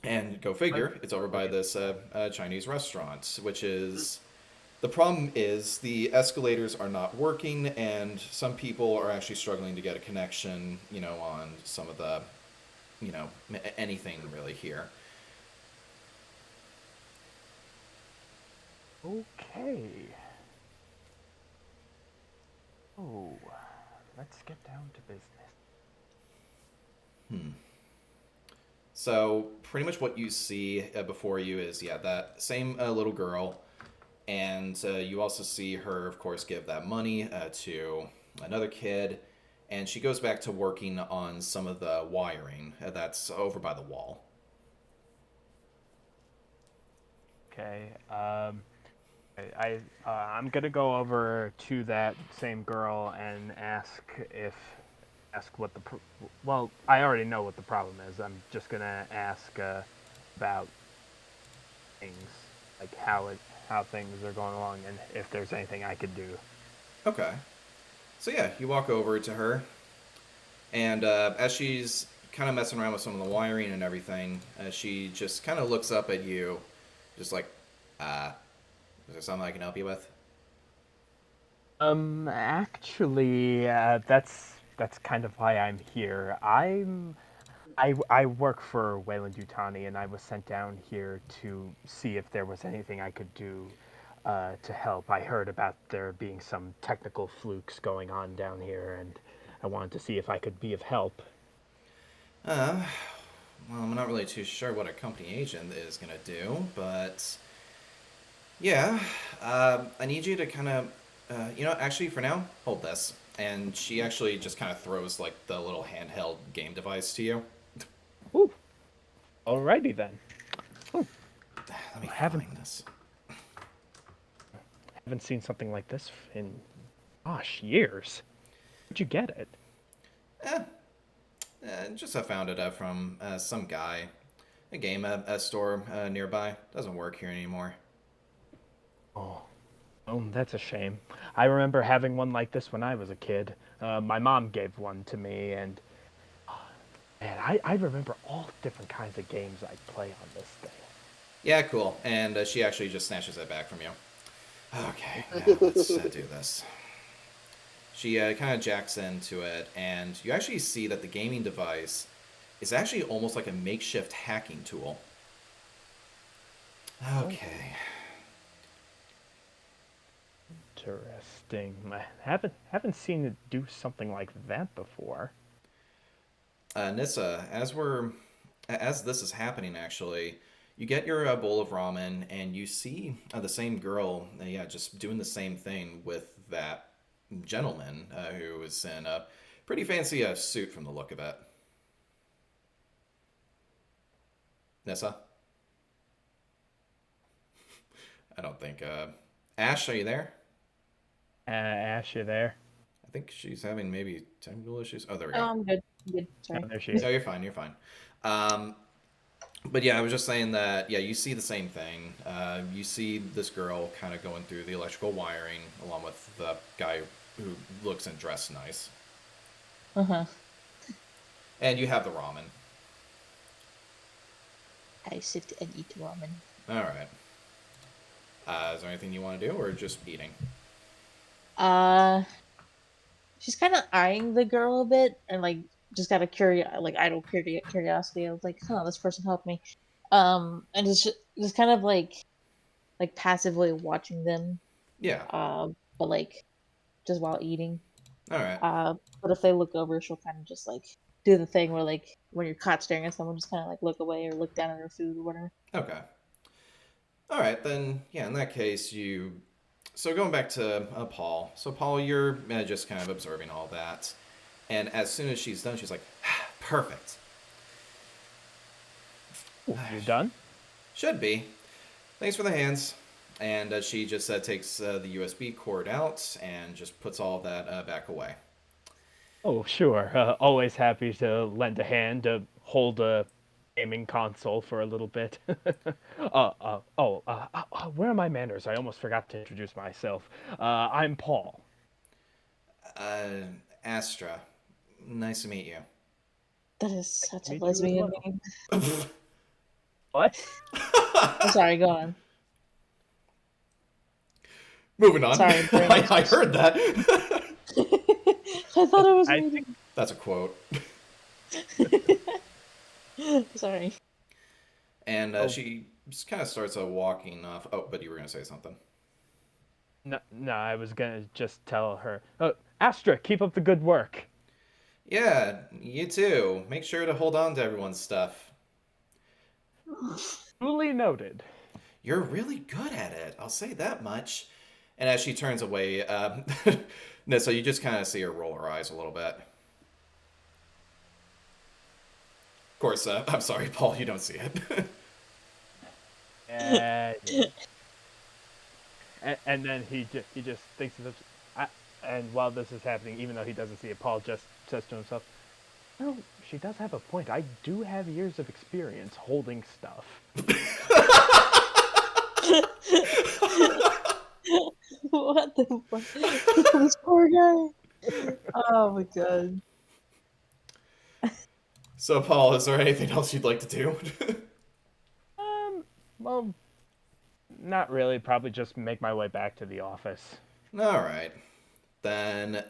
And go figure, it's over by this Chinese restaurant, which is... The problem is the escalators are not working, and some people are actually struggling to get a connection, on some of the, anything really here. Okay. Oh, let's get down to business. So pretty much what you see before you is, that same little girl. And you also see her, of course, give that money to another kid. And she goes back to working on some of the wiring that's over by the wall. Okay. I'm gonna go over to that same girl and ask what the well, I already know what the problem is. I'm just gonna ask about things, like how things are going along and if there's anything I could do. Okay. So yeah, you walk over to her, and as she's kind of messing around with some of the wiring and everything, she just kind of looks up at you, just like, is there something I can help you with? Actually, that's kind of why I'm here. I work for Wayland Yutani, and I was sent down here to see if there was anything I could do to help. I heard about there being some technical flukes going on down here, and I wanted to see if I could be of help. Well, I'm not really too sure what a company agent is going to do, but yeah, I need you to kind of, actually for now, hold this. And she actually just kind of throws like the little handheld game device to you. Ooh. Alrighty then. Let me find this. Haven't seen something like this in, years. Where'd you get it? Just I found it from some guy. A game store nearby. Doesn't work here anymore. Oh, that's a shame. I remember having one like this when I was a kid. My mom gave one to me, and man, I remember all different kinds of games I'd play on this thing. Yeah, cool. And she actually just snatches it back from you. Okay, now let's do this. She kind of jacks into it, and you actually see that the gaming device is actually almost like a makeshift hacking tool. Okay. Interesting. I haven't seen it do something like that before. Nissa, as this is happening, actually, you get your bowl of ramen, and you see the same girl, just doing the same thing with that gentleman who is in a pretty fancy suit from the look of it. Nissa? I don't think... Ash, are you there? Ash, you there? I think she's having maybe technical issues. Oh, there we go. Oh, I'm good. I'm good. Sorry. Oh, there she is. Oh, you're fine. You're fine. But yeah, I was just saying that, you see the same thing. You see this girl kind of going through the electrical wiring along with the guy who looks and dressed nice. Uh-huh. And you have the ramen. I sit and eat ramen. All right. Is there anything you want to do or just eating? She's kind of eyeing the girl a bit and like just got a idle curiosity. I was like, huh, this person helped me. And just kind of like passively watching them. Yeah. But like just while eating. All right. But if they look over, she'll kind of just like do the thing where like when you're caught staring at someone, just kind of like look away or look down at her food or whatever. Okay. All right, then, yeah, in that case, So going back to Paul. So, Paul, you're just kind of observing all that. And as soon as she's done, she's like, perfect. You done? Should be. Thanks for the hands. And she just takes the USB cord out and just puts all that back away. Oh, sure. Always happy to lend a hand to hold a gaming console for a little bit. Where are my manners? I almost forgot to introduce myself. I'm Paul. Astra. Nice to meet you. That is such a Meet you as lesbian well. name. What? I'm sorry, go on. Moving on. Sorry, I heard that. I thought it was I me. That's a quote. Sorry. And she just kind of starts walking off. Oh, but you were going to say something. No, I was gonna just tell her. Astra, keep up the good work. Yeah, you too. Make sure to hold on to everyone's stuff. Duly noted. You're really good at it. I'll say that much. And as she turns away, Nissa, you just kind of see her roll her eyes a little bit. Of course, I'm sorry, Paul, you don't see it. Yeah. And then he just thinks of it. And while this is happening, even though he doesn't see it, Paul just says to himself, "Oh, she does have a point. I do have years of experience holding stuff." What the fuck? This poor guy. Oh my god. So, Paul, is there anything else you'd like to do? Well, not really. Probably just make my way back to the office. All right. Then,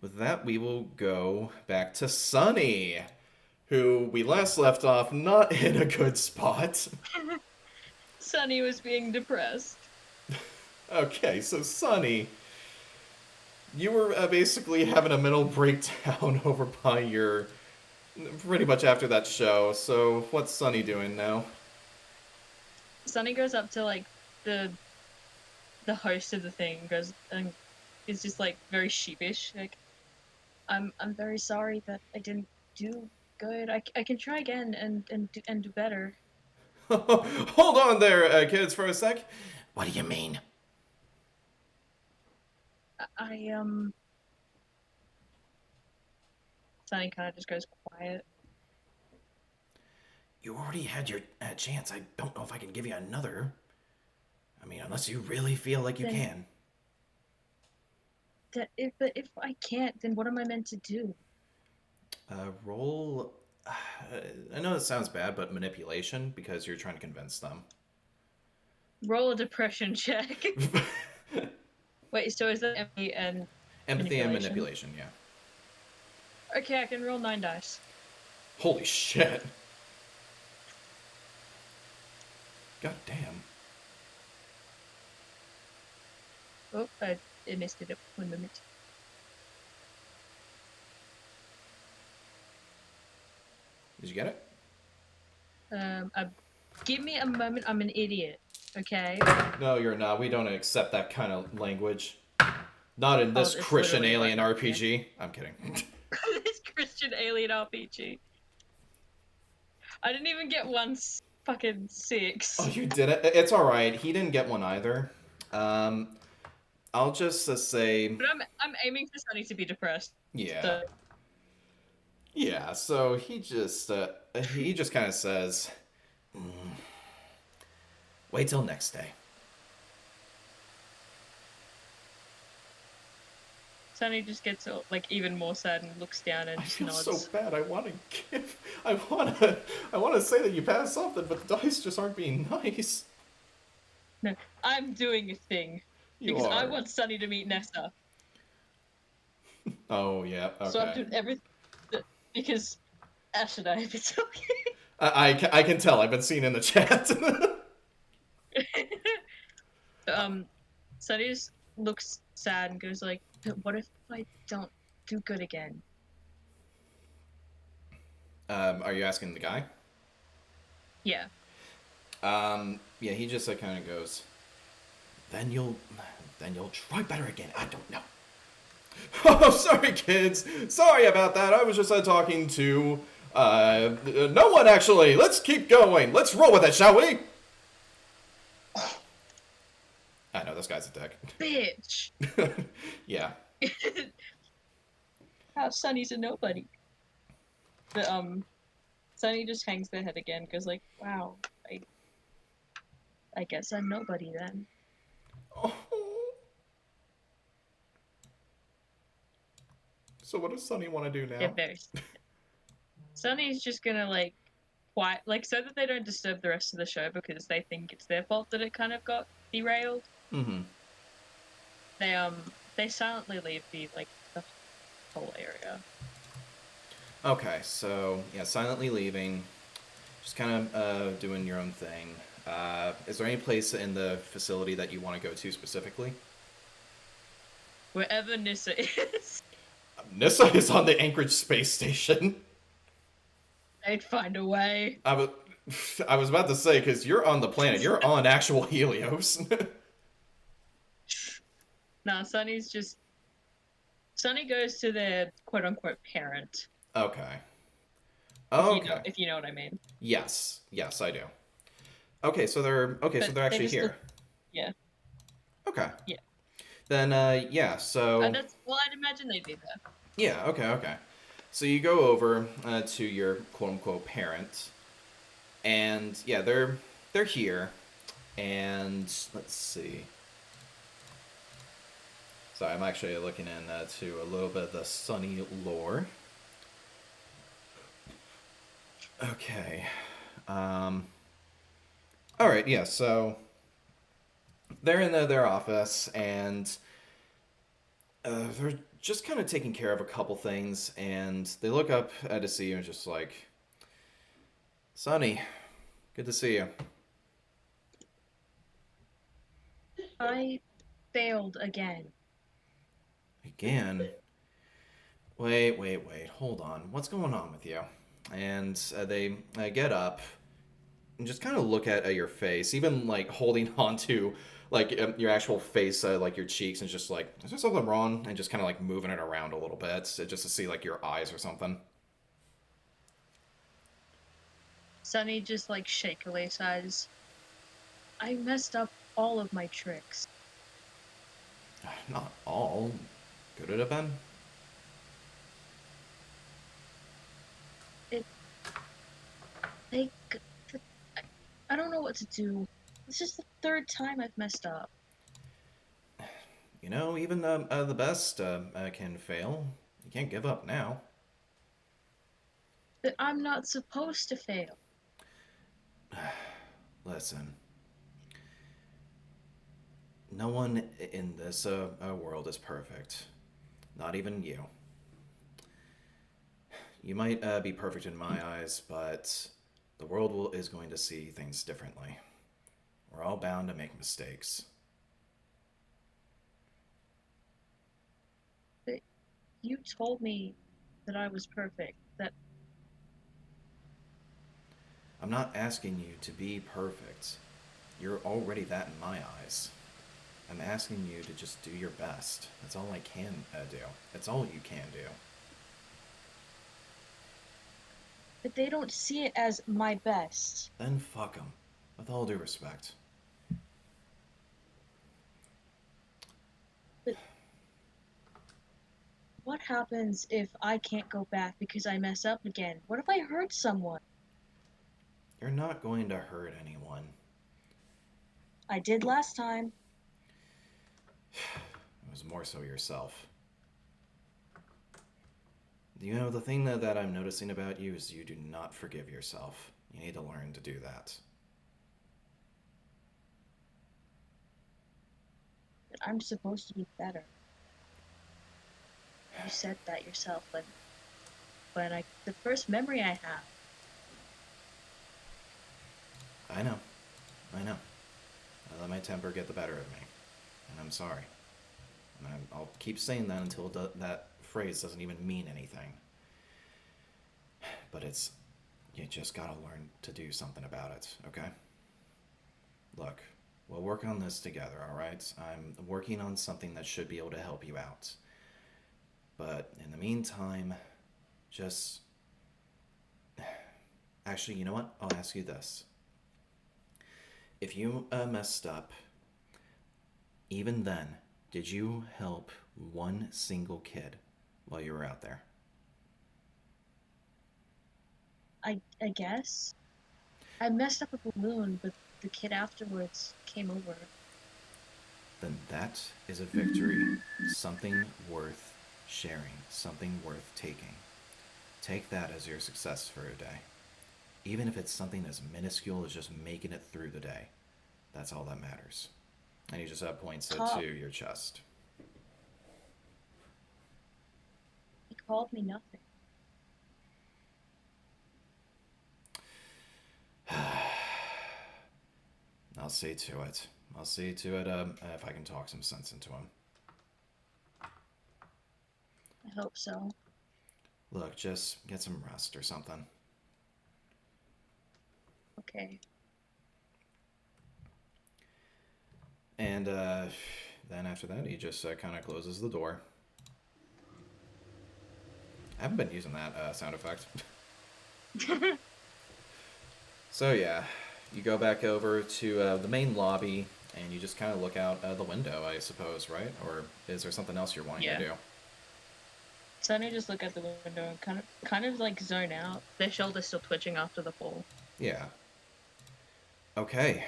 with that, we will go back to Sunny, who we last left off not in a good spot. Sunny was being depressed. Okay, so Sunny, you were basically having a mental breakdown over by your... pretty much after that show, so what's Sunny doing now? Sunny goes up to like the host of the thing, goes and is just like very sheepish, like, I'm very sorry that I didn't do good. I can try again and do better. Hold on there, kids, for a sec. What do you mean? Sunny kind of just goes quiet. You already had your chance. I don't know if I can give you another. I mean, unless you really feel like you can. But if I can't, then what am I meant to do? Roll... I know it sounds bad, but manipulation, because you're trying to convince them. Roll a depression check. Wait, so is that empathy and Empathy and manipulation, yeah. Okay, I can roll 9 dice. Holy shit. God damn. Oh, I missed it up 1 minute. Did you get it? Give me a moment, I'm an idiot, okay? No, you're not. We don't accept that kind of language. Not in this it's Christian literally alien like- RPG. I'm kidding. This Christian alien RPG. I didn't even get one fucking 6. Oh, you did it? It's alright. He didn't get one either. I'll just say... But I'm aiming for Sunny to be depressed. Yeah. So. Yeah, so he just kind of says, wait till next day. Sunny just gets like even more sad and looks down and I feel nods. so bad. I want to say that you passed something, but the dice just aren't being nice. No, I'm doing a thing. You because I are. want Sunny to meet Nessa. Oh, yeah, okay. So I'm doing everything. Because Ash and I have been talking. I can tell. I've been seen in the chat. Sunny just looks sad and goes like, "But what if I don't do good again?" Are you asking the guy? Yeah. Yeah, he just kind of goes, then you'll try better again. I don't know. Oh, sorry, kids. Sorry about that. I was just talking to, no one, actually. Let's keep going. Let's roll with it, shall we? I know, this guy's a dick. Bitch! Yeah. How Sunny's a nobody. But, Sunny just hangs their head again, goes like, wow, I guess I'm nobody then. Oh. So what does Sunny want to do now? They're very Sunny's just gonna, like, quiet, like, so that they don't disturb the rest of the show because they think it's their fault that it kind of got derailed. Mm-hmm. They silently leave the whole area. Okay, so, yeah, silently leaving, just kind of doing your own thing. Is there any place in the facility that you want to go to specifically? Wherever Nissa is. Nissa is on the Anchorage space station. They'd find a way. I was about to say, because you're on the planet. You're on actual Helios. Nah, Sunny goes to their quote-unquote parent. Okay. Okay. If you know what I mean. Yes, I do. Okay, so they're actually here. Yeah. Okay. Yeah. Then yeah, so I'd imagine they'd be there. yeah, okay. So you go over to your quote-unquote parent, and yeah, they're here, and let's see. So I'm actually looking into a little bit of the Sunny lore. Okay. All right, yeah, so they're in their office, and they're just kind of taking care of a couple things, and they look up to see you and just like, Sunny, good to see you. I failed again. Again? Wait, hold on. What's going on with you? And they get up and just kind of look at your face, even like holding on to like your actual face, like your cheeks, and just like, is there something wrong? And just kind of like moving it around a little bit, just to see like your eyes or something. Sunny just like shakily says, I messed up all of my tricks. Not all. Could it have been? I don't know what to do. This is the third time I've messed up. You know, even the best can fail. You can't give up now. But I'm not supposed to fail. Listen. No one in this world is perfect. Not even you. You might be perfect in my eyes, but the world is going to see things differently. We're all bound to make mistakes. But you told me that I was perfect. That I'm not asking you to be perfect. You're already that in my eyes. I'm asking you to just do your best. That's all I can do. That's all you can do. But they don't see it as my best. Then fuck them. With all due respect. But what happens if I can't go back because I mess up again? What if I hurt someone? You're not going to hurt anyone. I did last time. It was more so yourself. You know, the thing that I'm noticing about you is you do not forgive yourself. You need to learn to do that. But I'm supposed to be better. You said that yourself, but but the first memory I have. I know. I let my temper get the better of me, and I'm sorry. And I'll keep saying that until that phrase doesn't even mean anything. But you just gotta learn to do something about it, okay? Look, we'll work on this together, alright? I'm working on something that should be able to help you out. But in the meantime, just... Actually, you know what? I'll ask you this. If you messed up, even then, did you help one single kid while you were out there? I guess. I messed up a balloon, but the kid afterwards came over. Then that is a victory. Something worth sharing. Something worth taking. Take that as your success for a day. Even if it's something as minuscule as just making it through the day. That's all that matters. And he just points it to your chest. He called me nothing. I'll see to it. If I can talk some sense into him. I hope so. Look, just get some rest or something. Okay. And then after that, he just kind of closes the door. I haven't been using that sound effect. So yeah, you go back over to the main lobby, and you just kind of look out the window, I suppose, right? Or is there something else you're wanting to do? Sunny just look out the window and kind of like zone out. Their shoulder's still twitching after the fall. Yeah. Okay.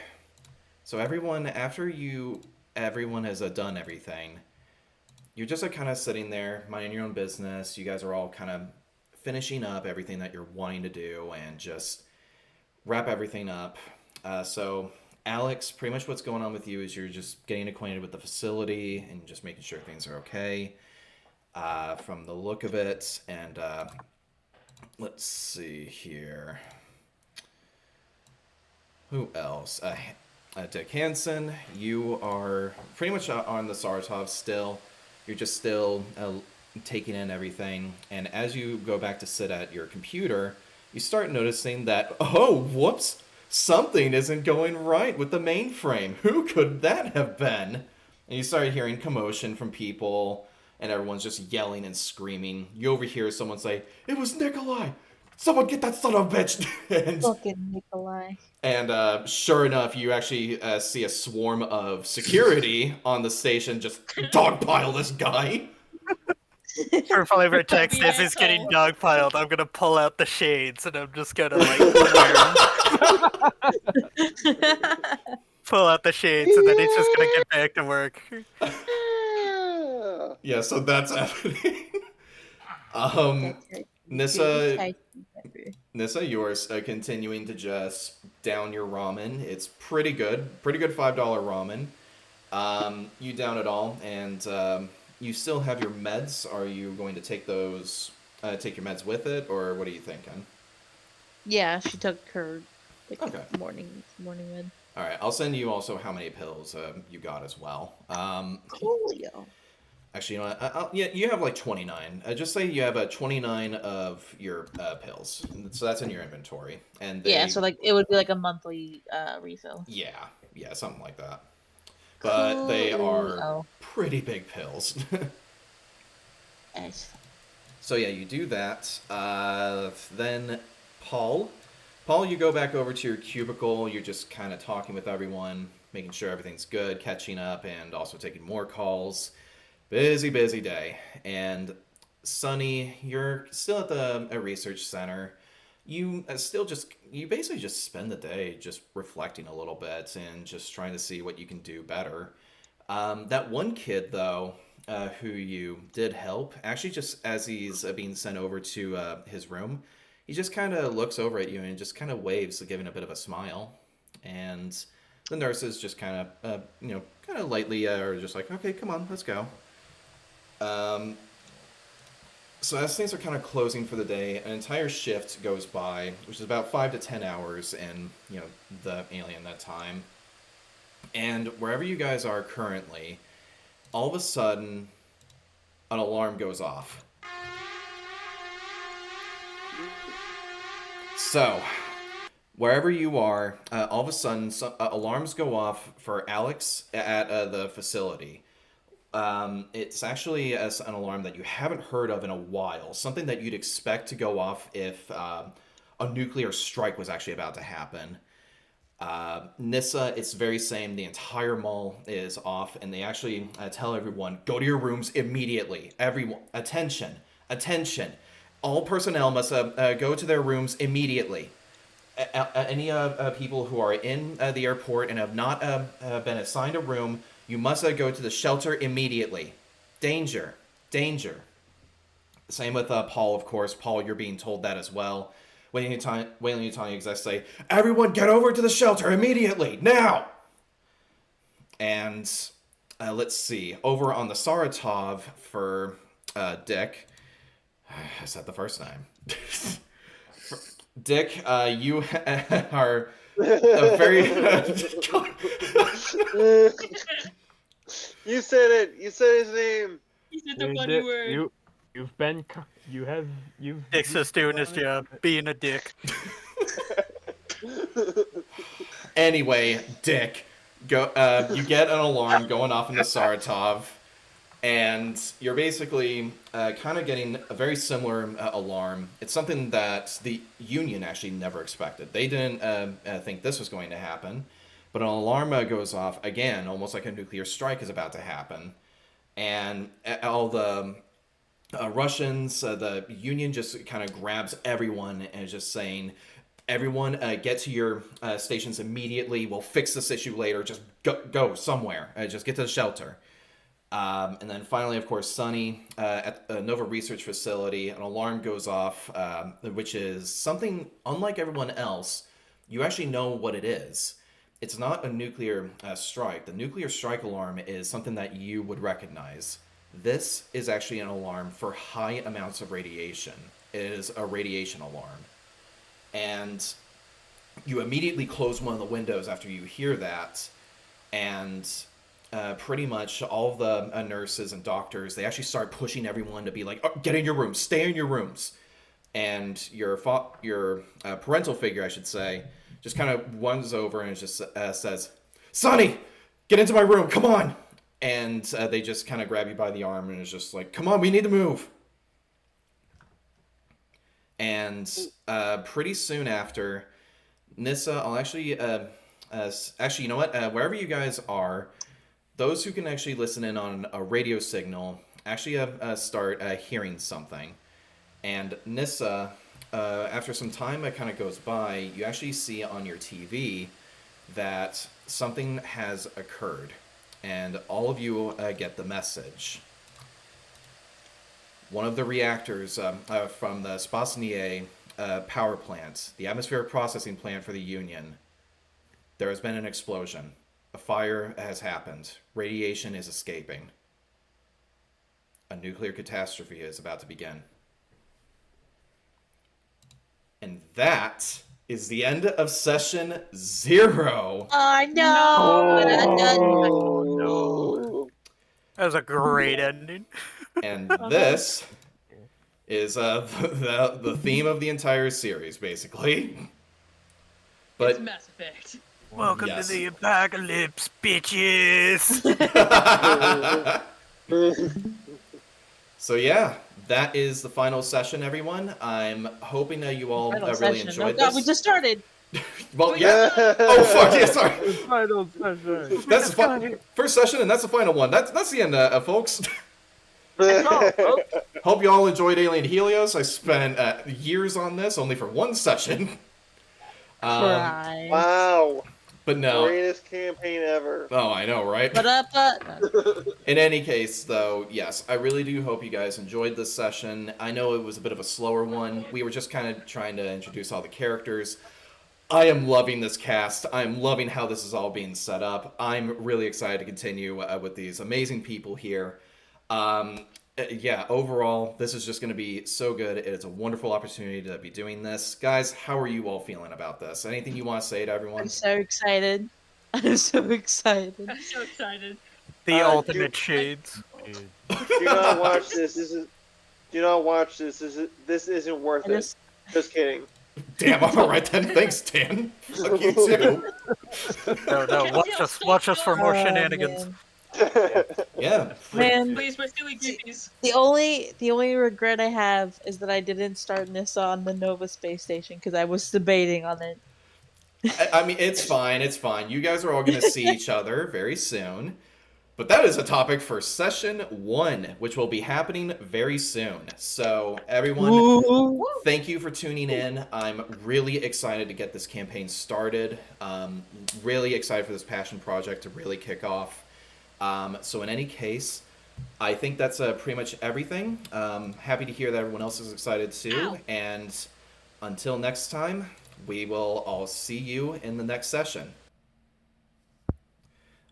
So everyone has done everything, you're just kind of sitting there, minding your own business. You guys are all kind of finishing up everything that you're wanting to do and just wrap everything up. So Alex, pretty much what's going on with you is you're just getting acquainted with the facility and just making sure things are okay. From the look of it, and let's see here. Who else? Dick Hansen, you are pretty much on the Saratov still. You're just still taking in everything. And as you go back to sit at your computer, you start noticing that, oh, whoops, something isn't going right with the mainframe. Who could that have been? And you start hearing commotion from people, and everyone's just yelling and screaming. You overhear someone say, "It was Nikolai! Someone get that son of a bitch!" and Fucking Nikolai. And sure enough, you actually see a swarm of security on the station just dogpile this guy. For flavor text, as he's getting dogpiled, I'm gonna pull out the shades and I'm just gonna like pull out the shades and then he's just gonna get back to work. Yeah, so that's happening. Nissa, yours continuing to just down your ramen. It's pretty good $5 ramen. You down it all, and you still have your meds. Are you going to take those? Take your meds with it, or what are you thinking? Yeah, she took her morning med. All right, I'll send you also how many pills you got as well. Coolio. Actually, you know what? Yeah, you have like 29. Just say you have 29 of your pills. So that's in your inventory. And so like it would be like a monthly refill. Yeah, something like that. But they are pretty big pills. So yeah, you do that. Then Paul, you go back over to your cubicle. You're just kind of talking with everyone, making sure everything's good, catching up, and also taking more calls. Busy day. And Sunny, you're still at the research center. You basically just spend the day just reflecting a little bit and just trying to see what you can do better. That one kid, though, who you did help, actually just as he's being sent over to his room, he just kind of looks over at you and just kind of waves, giving a bit of a smile. And the nurses just kind of, kind of lightly are just like, okay, come on, let's go. So as things are kind of closing for the day, an entire shift goes by, which is about 5 to 10 hours in, the alien that time. And wherever you guys are currently, all of a sudden, an alarm goes off. So, wherever you are, all of a sudden, alarms go off for Alex at the facility. It's actually an alarm that you haven't heard of in a while. Something that you'd expect to go off if a nuclear strike was actually about to happen. Nissa, it's very same. The entire mall is off, and they actually tell everyone, go to your rooms immediately. Everyone, attention. All personnel must go to their rooms immediately. Any people who are in the airport and have not been assigned a room, you must go to the shelter immediately. Danger. Same with Paul, of course. Paul, you're being told that as well. Weyland-Yutani execs say, everyone get over to the shelter immediately, now! And let's see, over on the Saratov for Dick, I said the first time. Dick, you are a very... You said it! You said his name! He said the funny word. Dick's just doing his job, being a dick. Anyway, Dick, go. You get an alarm going off in the Saratov, and you're basically kind of getting a very similar alarm. It's something that the Union actually never expected. They didn't think this was going to happen, but an alarm goes off again, almost like a nuclear strike is about to happen, and all the Russians, the Union just kind of grabs everyone and is just saying, everyone get to your stations immediately. We'll fix this issue later. Just go somewhere. Just get to the shelter. And then finally, of course, Sunny at the Nova Research Facility, an alarm goes off, which is something unlike everyone else. You actually know what it is. It's not a nuclear strike. The nuclear strike alarm is something that you would recognize. This is actually an alarm for high amounts of radiation. It is a radiation alarm. And you immediately close one of the windows after you hear that, and pretty much all of the nurses and doctors, they actually start pushing everyone to be like, oh, get in your rooms, stay in your rooms. And your parental figure, I should say, just kind of runs over and just says, Sonny, get into my room, come on. And they just kind of grab you by the arm and it's just like, come on, we need to move. And pretty soon after, Nissa, I'll actually, you know what? Wherever you guys are, those who can actually listen in on a radio signal actually start hearing something. And Nissa, after some time that kind of goes by, you actually see on your TV that something has occurred. And all of you get the message. One of the reactors from the Spasnier power plant, the atmospheric processing plant for the Union, there has been an explosion. A fire has happened. Radiation is escaping. A nuclear catastrophe is about to begin. And that is the end of session 0. I know. No. That was a great ending. And this is the theme of the entire series, basically. But It's Mass Effect. Welcome Yes. to the apocalypse, bitches. so yeah, that is the final session, everyone. I'm hoping that you all Final really session. enjoyed Oh God, this. we just started. Well, yeah. Oh fuck yeah, sorry. Final session. That's the first session, and that's the final one. That's the end, folks. Hope you all enjoyed Alien Helios. I spent years on this, only for one session. Right. Wow. But no. Greatest campaign ever. Oh, I know, right? But In any case, though, yes, I really do hope you guys enjoyed this session. I know it was a bit of a slower one. We were just kind of trying to introduce all the characters. I am loving this cast. I'm loving how this is all being set up. I'm really excited to continue with these amazing people here. Yeah, overall, this is just going to be so good. It's a wonderful opportunity to be doing this. Guys, how are you all feeling about this? Anything you want to say to everyone? I'm so excited. I'm so excited. I'm so excited. The Do ultimate shades. do not watch this. Do not watch this. This isn't worth I it. just Just kidding. Damn, all right then. Thanks, Dan. Fuck you too. No, watch us for more shenanigans. Man. Yeah. Man, Please, we're silly goofies. the only regret I have is that I didn't start Nissa on the Nova space station because I was debating on it. I mean, it's fine. It's fine. You guys are all going to see each other very soon. But that is a topic for session 1, which will be happening very soon. So, everyone, Ooh. thank you for tuning in. I'm really excited to get this campaign started. Really excited for this passion project to really kick off. So, in any case, I think that's pretty much everything. Happy to hear that everyone else is excited too. Ow. And until next time, we will all see you in the next session.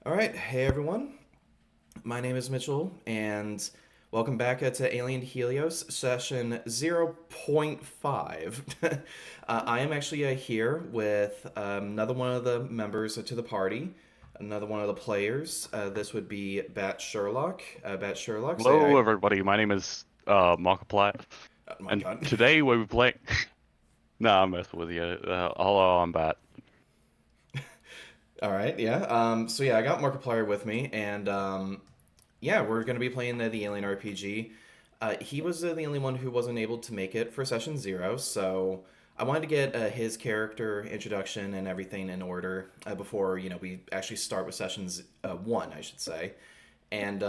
All right. Hey, everyone. My name is Mitchell, and welcome back to Alien Helios, session 0.5. I am actually here with another one of the members to the party, another one of the players. This would be Bat Sherlock. Bat Sherlock. say Hello, hi. everybody. My name is Markiplier, Oh my and God. today we'll be playing. Nah, I'm messing with you. Hello, I'm Bat. All right, yeah. So yeah, I got Markiplier with me, and yeah, we're gonna be playing the Alien RPG. He was the only one who wasn't able to make it for session 0, so I wanted to get his character introduction and everything in order before we actually start with sessions 1, I should say. And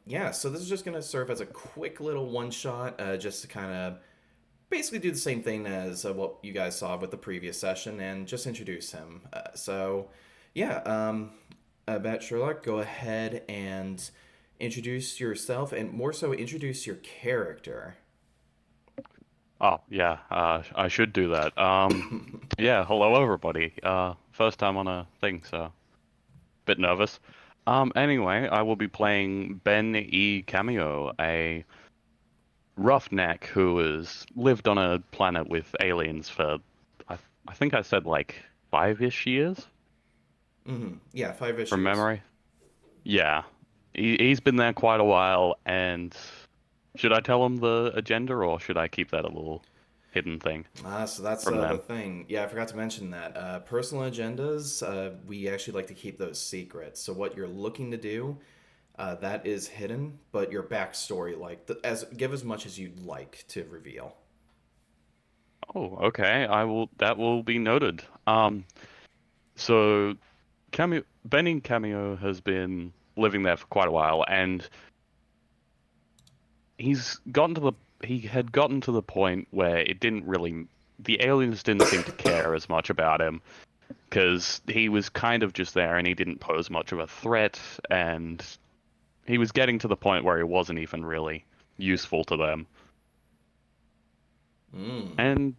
yeah, so this is just gonna serve as a quick little one shot, just to kind of basically do the same thing as what you guys saw with the previous session and just introduce him. So, yeah, Bat Sherlock, go ahead and introduce yourself and more so introduce your character. Oh, yeah. I should do that. Yeah. Hello, everybody. First time on a thing, so bit nervous. Anyway, I will be playing Ben E. Cameo, a roughneck who has lived on a planet with aliens for, I think I said like 5-ish years Yeah, 5-ish from years. memory. Yeah, he's been there quite a while, and should I tell him the agenda, or should I keep that a little hidden thing So that's from the them? thing. Yeah, I forgot to mention that. Personal agendas, we actually like to keep those secret. So what you're looking to do, that is hidden, but your backstory, give as much as you'd like to reveal. Oh, okay. That will be noted. So Benny Cameo has been living there for quite a while, and he had gotten to the point where the aliens didn't seem to care as much about him, because he was kind of just there and he didn't pose much of a threat, and he was getting to the point where he wasn't even really useful to them. And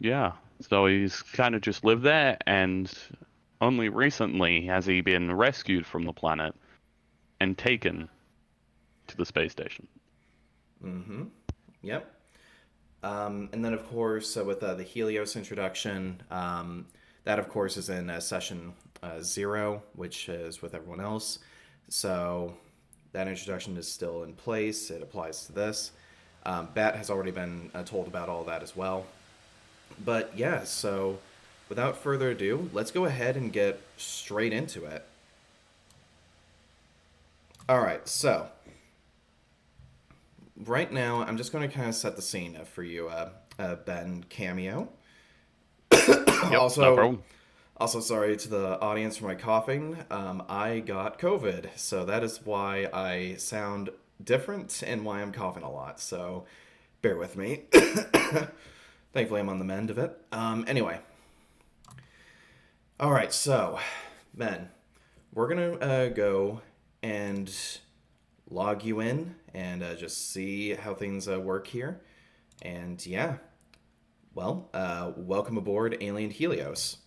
yeah, so he's kind of just lived there, and only recently has he been rescued from the planet and taken to the space station. Yep. And then, of course, with the Helios introduction, that, of course, is in session 0, which is with everyone else. So that introduction is still in place. It applies to this. Bat has already been told about all that as well. But yeah, so without further ado, let's go ahead and get straight into it. All right, so right now, I'm just going to kind of set the scene for you, Ben Cameo. Yep, no problem. Also, sorry to the audience for my coughing. I got COVID, so that is why I sound different and why I'm coughing a lot. So bear with me. Thankfully, I'm on the mend of it. Anyway. All right, so, Ben, we're going to go and log you in and just see how things work here. And yeah, well, welcome aboard Alien Helios.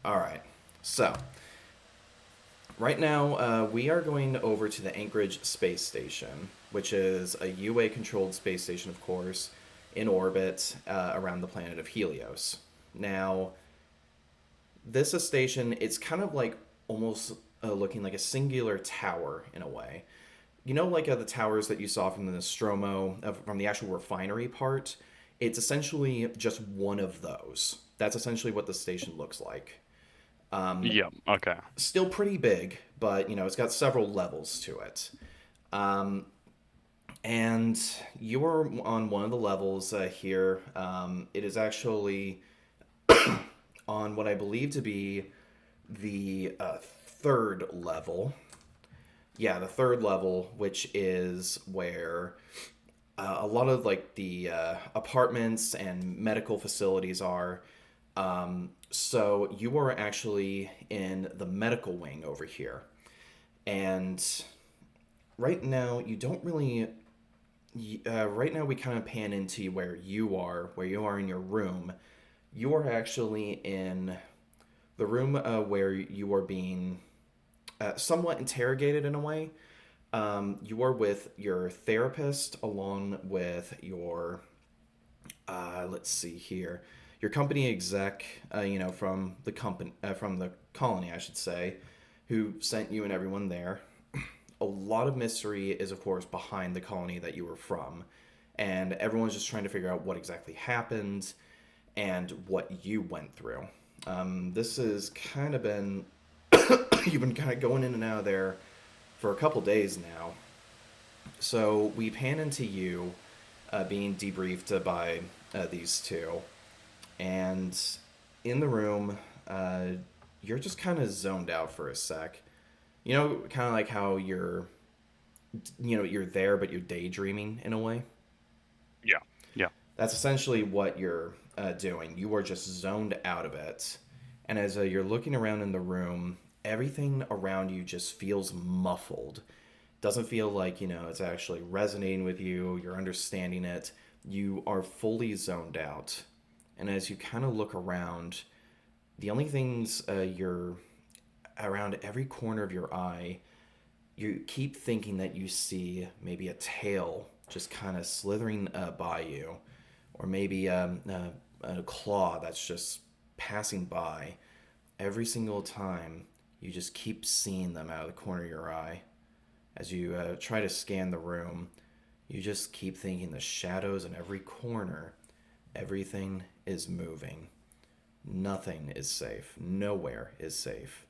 All right, so Right now, we are going over to the Anchorage Space Station, which is a UA-controlled space station, of course, in orbit around the planet of Helios. Now, this is station, it's kind of like almost looking like a singular tower in a way. You know, like the towers that you saw from the Nostromo, from the actual refinery part? It's essentially just one of those. That's essentially what the station looks like. Yeah. Okay. Still pretty big, but it's got several levels to it. And you are on one of the levels here. It is actually on what I believe to be the third level. Yeah, the third level, which is where a lot of like the apartments and medical facilities are. So you are actually in the medical wing over here. And right now, you don't really. Right now, we kind of pan into where you are in your room. You are actually in the room where you are being somewhat interrogated in a way. You are with your therapist along with your, let's see here, your company exec, from the colony, I should say, who sent you and everyone there. A lot of mystery is, of course, behind the colony that you were from, and everyone's just trying to figure out what exactly happened and what you went through. This has kind of been you've been kind of going in and out of there for a couple days now. So we pan into you being debriefed by these two, and in the room, you're just kind of zoned out for a sec. Kind of like how you're there, but you're daydreaming in a way. Yeah. Yeah. That's essentially what you're doing. You are just zoned out of it. And as you're looking around in the room, everything around you just feels muffled. Doesn't feel like, it's actually resonating with you. You're understanding it. You are fully zoned out. And as you kind of look around, the only things you're around every corner of your eye, you keep thinking that you see maybe a tail just kind of slithering by you, or maybe a claw that's just passing by. Every single time, you just keep seeing them out of the corner of your eye. As you try to scan the room, you just keep thinking the shadows in every corner, everything is moving. Nothing is safe. Nowhere is safe.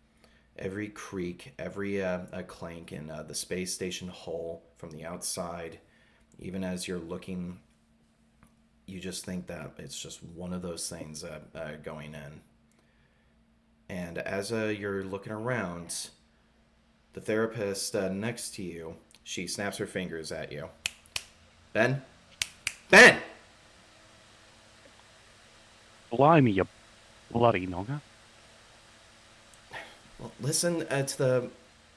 Every creak, every clank in the space station hull from the outside, even as you're looking, you just think that it's just one of those things going in. And as you're looking around, the therapist next to you, she snaps her fingers at you. Ben? Ben! Blimey, you bloody nogger. Well, listen to the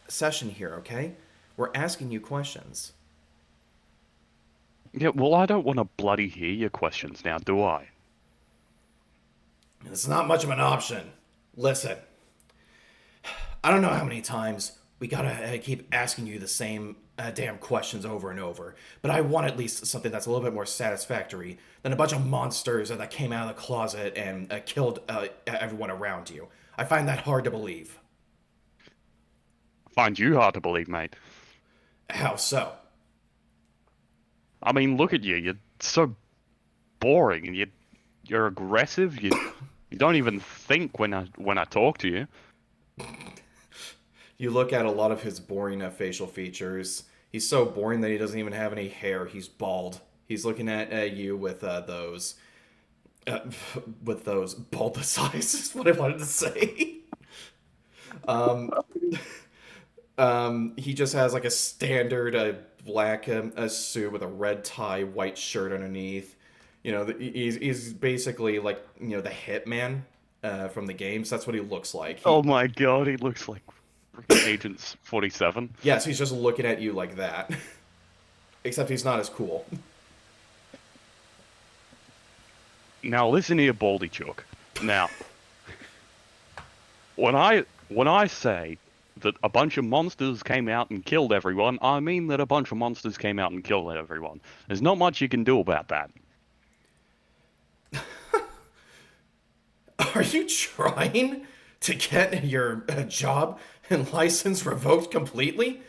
session here, okay? We're asking you questions. Yeah, well, I don't want to bloody hear your questions now, do I? It's not much of an option. Listen, I don't know how many times we gotta keep asking you the same damn questions over and over, but I want at least something that's a little bit more satisfactory than a bunch of monsters that came out of the closet and killed everyone around you. I find that hard to believe. Find you hard to believe, mate. How so? I mean, look at you. You're so boring, and you're aggressive. You don't even think when I talk to you. You look at a lot of his boring facial features. He's so boring that he doesn't even have any hair. He's bald. He's looking at you with those bulbous eyes. Is what I wanted to say. He just has like a standard black suit with a red tie, white shirt underneath. He's basically like the hitman from the games. That's what he looks like. Oh my god, he looks like Agent 47. Yes, he's just looking at you like that. Except he's not as cool. Now listen here, Baldy Chuck. Now, when I say that a bunch of monsters came out and killed everyone, I mean that a bunch of monsters came out and killed everyone. There's not much you can do about that. Are you trying to get your job and license revoked completely?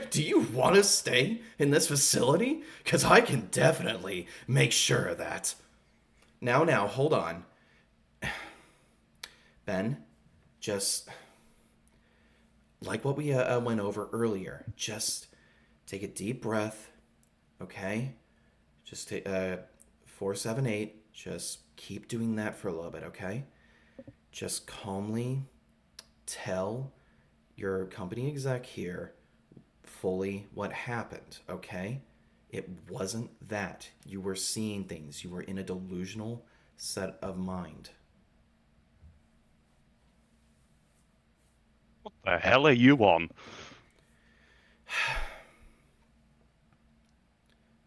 Do you want to stay in this facility? Because I can definitely make sure of that. Now, hold on. Ben, just like what we went over earlier, just take a deep breath, okay? Just take 478. Just keep doing that for a little bit, okay? Just calmly tell your company exec here fully what happened, okay? It wasn't that. You were seeing things. You were in a delusional set of mind. What the hell are you on?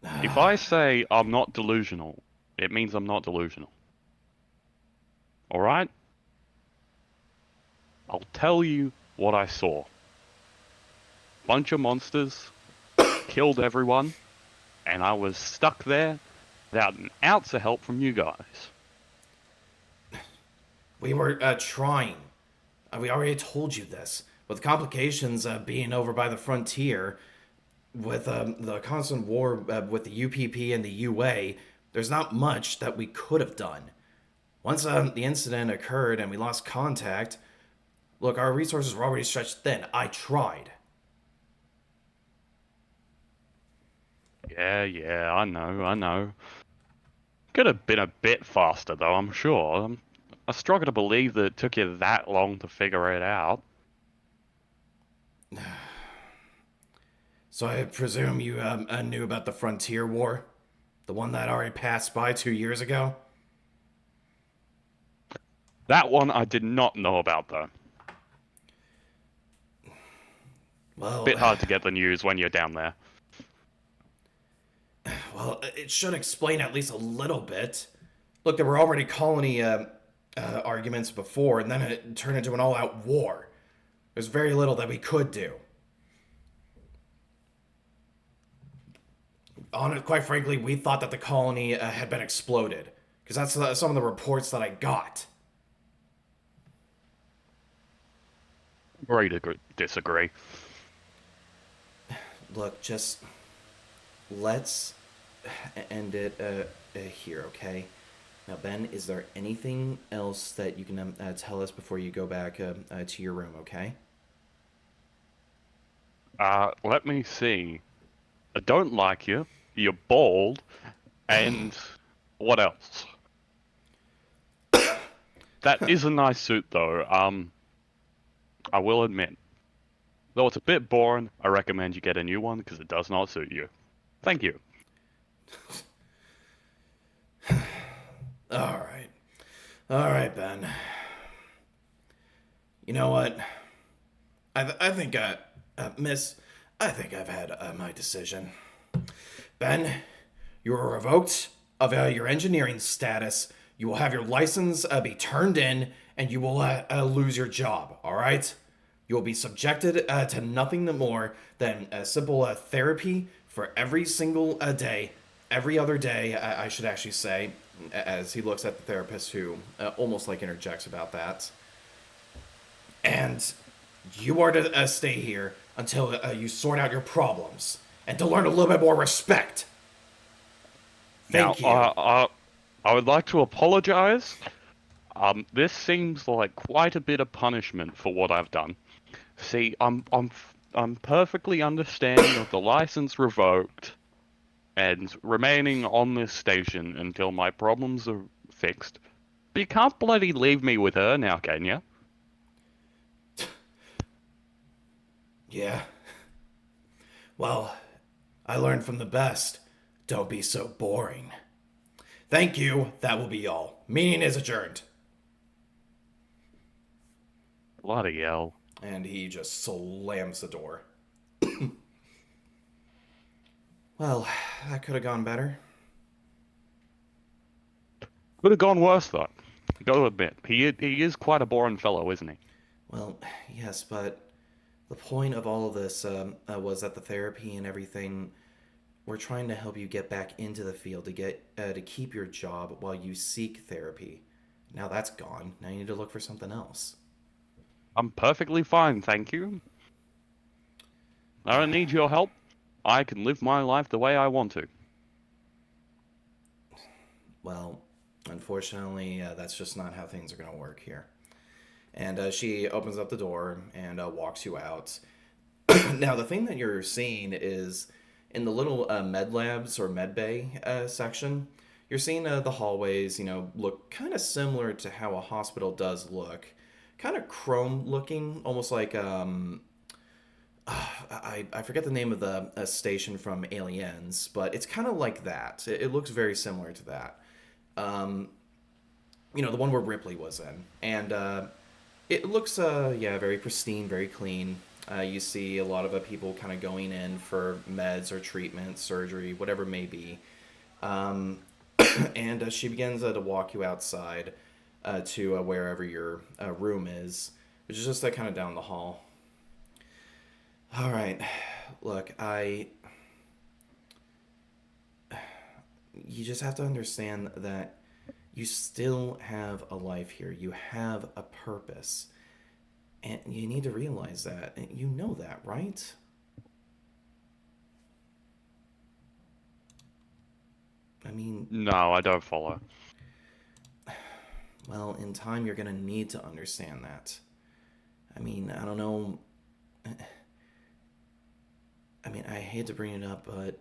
If I say I'm not delusional, it means I'm not delusional. Alright? I'll tell you what I saw. Bunch of monsters, killed everyone, and I was stuck there without an ounce of help from you guys. We were trying. We already told you this. With complications being over by the frontier, with the constant war with the UPP and the UA, there's not much that we could have done. Once the incident occurred and we lost contact, look, our resources were already stretched thin. I tried. Yeah, I know. Could have been a bit faster, though, I'm sure. I struggle to believe that it took you that long to figure it out. So I presume you knew about the Frontier War? The one that already passed by 2 years ago? That one I did not know about, though. Well, Bit hard to get the news when you're down there. Well, it should explain at least a little bit. Look, there were already colony arguments before, and then it turned into an all-out war. There's very little that we could do. Quite frankly, we thought that the colony had been exploded, because that's some of the reports that I got. Agree to disagree. Look, just let's end it here, okay? Now, Ben, is there anything else that you can tell us before you go back to your room, okay? Let me see. I don't like you. You're bald. And what else? That is a nice suit, though. I will admit. Though it's a bit boring, I recommend you get a new one because it does not suit you. Thank you. All right, Ben. You know what? I think, Miss, I think I've had my decision. Ben, you are revoked of your engineering status. You will have your license be turned in, and you will lose your job, all right? You will be subjected to nothing more than a simple therapy for every single day. Every other day, I should actually say, as he looks at the therapist who almost like interjects about that. And you are to stay here until you sort out your problems and to learn a little bit more respect. Thank you. I would like to apologize. This seems like quite a bit of punishment for what I've done. See, I'm perfectly understanding of the license revoked and remaining on this station until my problems are fixed. But you can't bloody leave me with her now, can you? Yeah. Well, I learned from the best. Don't be so boring. Thank you. That will be all. Meeting is adjourned. Bloody hell. And he just slams the door. Well, that could have gone better. Could have gone worse, though. Gotta admit, he is quite a boring fellow, isn't he? Well, yes, but the point of all of this was that the therapy and everything, we're trying to help you get back into the field to keep your job while you seek therapy. Now that's gone. Now you need to look for something else. I'm perfectly fine, thank you. I don't need your help. I can live my life the way I want to. Well, unfortunately, that's just not how things are going to work here. And she opens up the door and walks you out. Now, the thing that you're seeing is in the little med labs or med bay section, you're seeing the hallways, look kind of similar to how a hospital does look. Kind of chrome looking, almost like I forget the name of the station from Aliens, but it's kind of like that. It looks very similar to that. The one where Ripley was in. And it looks, very pristine, very clean. You see a lot of people kind of going in for meds or treatment, surgery, whatever it may be. And she begins to walk you outside to wherever your room is, which is just kind of down the hall. All right, look, you just have to understand that you still have a life here. You have a purpose. And you need to realize that. And you know that, right? I mean... No, I don't follow. Well, in time, you're going to need to understand that. I mean, I don't know... I mean, I hate to bring it up, but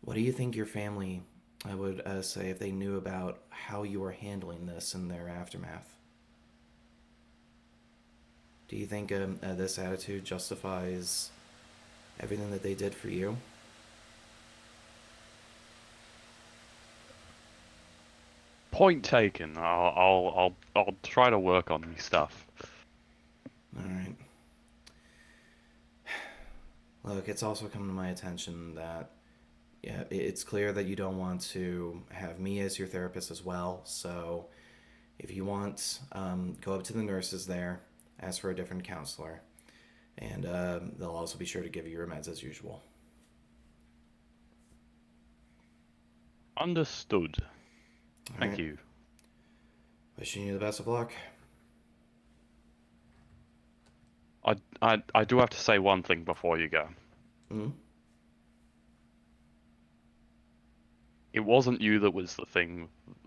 what do you think your family would say if they knew about how you were handling this in their aftermath? Do you think this attitude justifies everything that they did for you? Point taken. I'll try to work on these stuff. All right. Look, it's also come to my attention that, it's clear that you don't want to have me as your therapist as well. So, if you want, go up to the nurses there, ask for a different counselor, and they'll also be sure to give you your meds as usual. Understood. Thank you. Wishing you the best of luck. I do have to say one thing before you go. Hmm? It wasn't you that was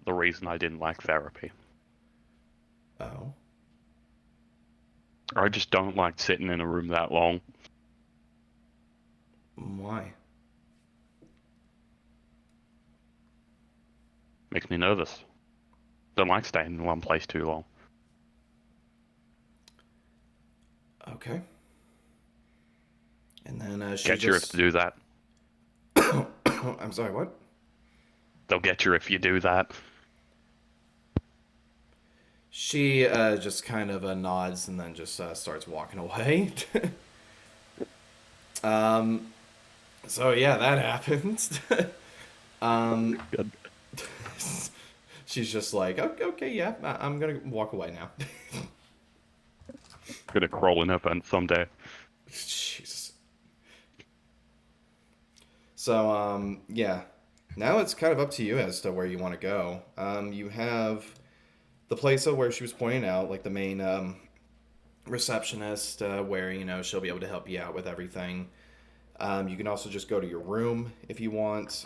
the reason I didn't like therapy. Oh? I just don't like sitting in a room that long. Why? Makes me nervous. Don't like staying in one place too long. Okay. And then she Get you if just... to do that. I'm sorry, what? They'll get you if you do that. She just kind of nods and then just starts walking away. So yeah, that happened. Good. She's just like, okay, yeah, I'm gonna walk away now. Gonna crawl in her pants someday. Jesus. So, yeah. Now it's kind of up to you as to where you want to go. You have the place where she was pointing out, like the main receptionist, where, she'll be able to help you out with everything. You can also just go to your room if you want.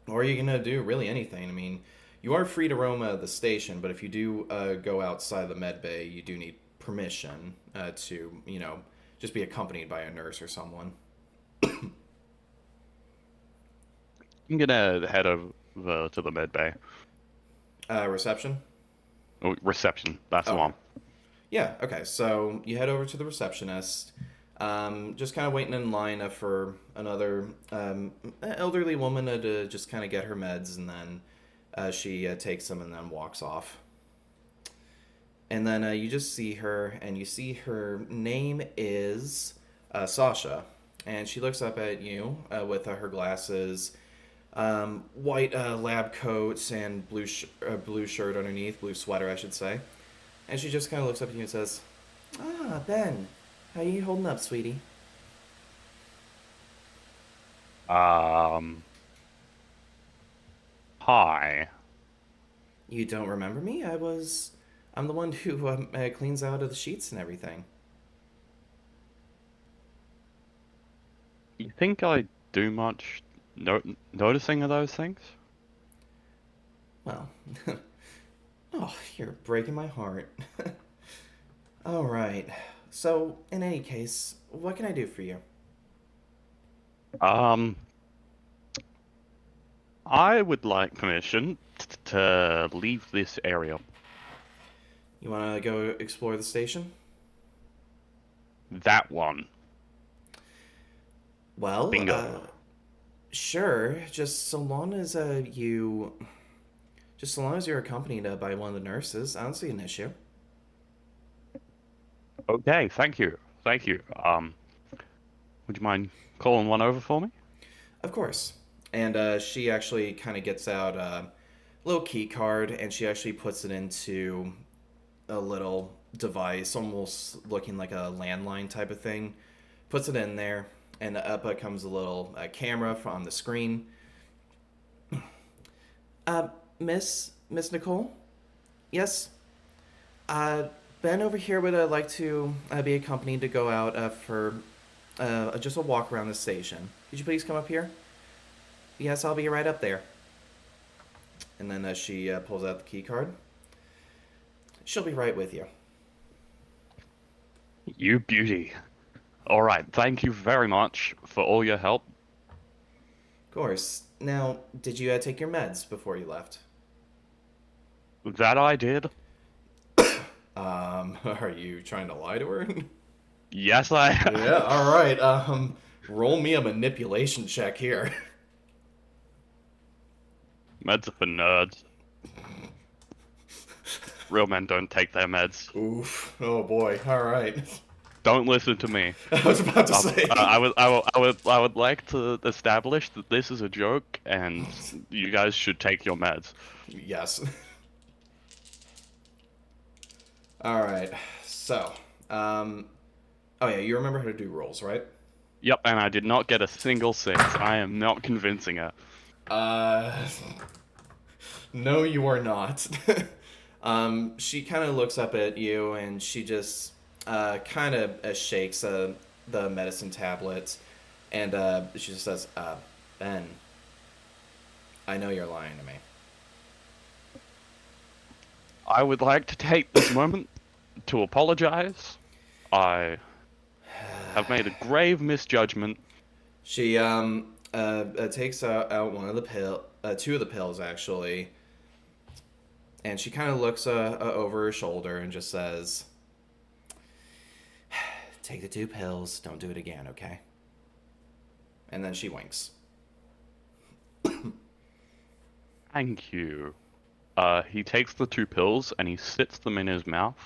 Or you can do really anything. I mean, you are free to roam the station, but if you do go outside the med bay, you do need permission to, just be accompanied by a nurse or someone. I'm gonna head over to the med bay. Reception? Oh, reception. That's the one. Yeah, okay. So you head over to the receptionist. Just kind of waiting in line for another elderly woman to just kind of get her meds, and then she takes them and then walks off. And then you just see her, and you see her name is Sasha. And she looks up at you with her glasses, white lab coat, and blue shirt underneath, blue sweater, I should say. And she just kind of looks up at you and says, "Ah, Ben, How you holding up, sweetie? Hi. You don't remember me? I'm the one who cleans out of the sheets and everything. You think I do much noticing of those things? Well, oh, you're breaking my heart. All right. So, in any case, what can I do for you? I would like permission to leave this area. You want to go explore the station? That one. Well, Bingo. sure. Just so long as you're accompanied by one of the nurses, I don't see an issue. Okay, thank you. Thank you. Would you mind calling one over for me? Of course. And she actually kind of gets out a little key card, and she actually puts it into a little device, almost looking like a landline type of thing. Puts it in there, and up comes a little camera on the screen. Miss Nicole? Yes? Ben over here would like to be accompanied to go out for just a walk around the station. Could you please come up here? Yes, I'll be right up there. And then she pulls out the key card. She'll be right with you. You beauty. All right, thank you very much for all your help. Of course. Now, did you take your meds before you left? That I did. Are you trying to lie to her? Yes, I. Yeah, alright. Roll me a manipulation check here. Meds are for nerds. Real men don't take their meds. Oof. Oh boy. Alright. Don't listen to me. I was about to say. I would like to establish that this is a joke, and you guys should take your meds. Yes. Alright. So, oh yeah, you remember how to do rolls, right? Yep, and I did not get a single 6. I am not convincing her. No, you are not. She kind of looks up at you and she just kind of shakes the medicine tablet, and she just says, Ben, I know you're lying to me. I would like to take this moment to apologize. I have made a grave misjudgment. She takes out one of the two of the pills actually, and she kind of looks over her shoulder and just says, "Take the 2 pills. Don't do it again, okay?" And then she winks. Thank you. He takes the 2 pills and he sits them in his mouth.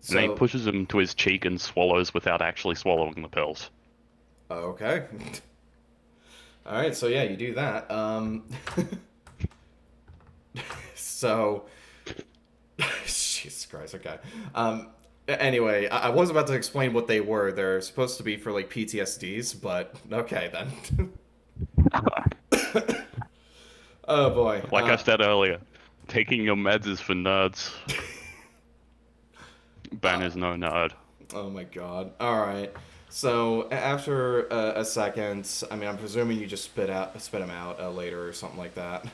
And then he pushes them to his cheek and swallows without actually swallowing the pills. Okay. All right, so yeah, you do that. So, Jesus Christ, okay. Anyway, I was about to explain what they were. They're supposed to be for like PTSDs, but okay then. Oh boy. Like I said earlier, taking your meds is for nerds. Ben is no nerd. Oh my god. Alright. So, after a second, I mean, I'm presuming you just spit them out later or something like that.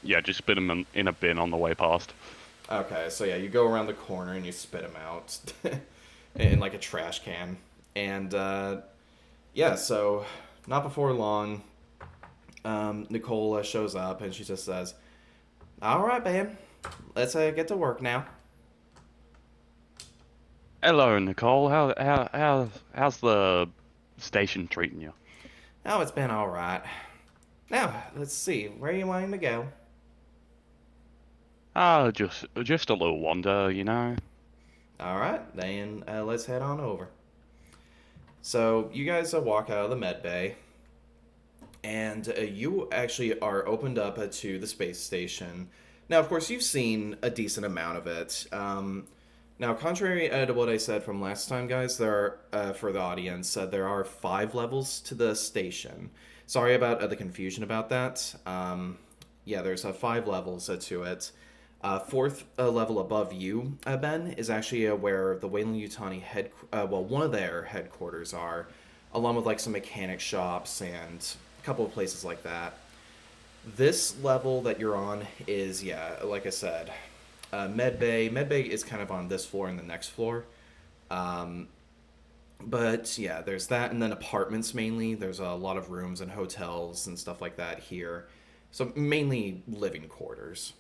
Yeah, just spit them in a bin on the way past. Okay, so yeah, you go around the corner and you spit them out in like a trash can. And, yeah, so not before long, Nicole shows up and she just says, "Alright, Ben, let's get to work now." Hello, Nicole. How's the station treating you? Oh, it's been alright. Now, let's see, where are you wanting to go? Just a little wander, you know. Alright, then let's head on over. So, you guys walk out of the med bay, and you actually are opened up to the space station. Now, of course, you've seen a decent amount of it. Now, contrary to what I said from last time, guys, there are, for the audience, there are 5 levels to the station. Sorry about the confusion about that. Yeah, there's 5 levels to it. Fourth level above you, Ben, is actually where the Weyland-Yutani one of their headquarters are, along with like some mechanic shops and a couple of places like that. This level that you're on is, yeah, like I said, Med Bay. Med Bay is kind of on this floor and the next floor. But yeah, there's that, and then apartments mainly. There's a lot of rooms and hotels and stuff like that here. So mainly living quarters.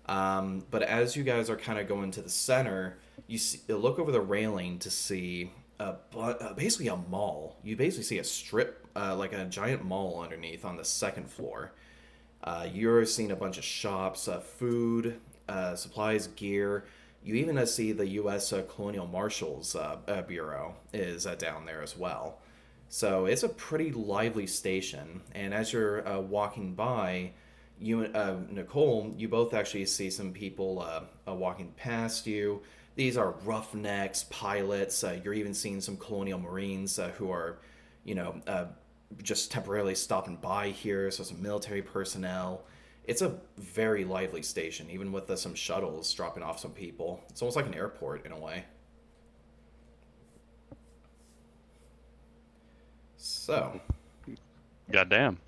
But as you guys are kind of going to the center, you look over the railing to see basically a mall. You basically see a strip, like a giant mall underneath on the second floor. You're seeing a bunch of shops, food, supplies, gear. You even see the U.S. Colonial Marshals Bureau is down there as well. So it's a pretty lively station. And as you're walking by, you and Nicole, you both actually see some people walking past you. These are roughnecks, pilots. You're even seeing some Colonial Marines who are, just temporarily stopping by here. So some military personnel. It's a very lively station, even with some shuttles dropping off some people. It's almost like an airport in a way. So. Goddamn.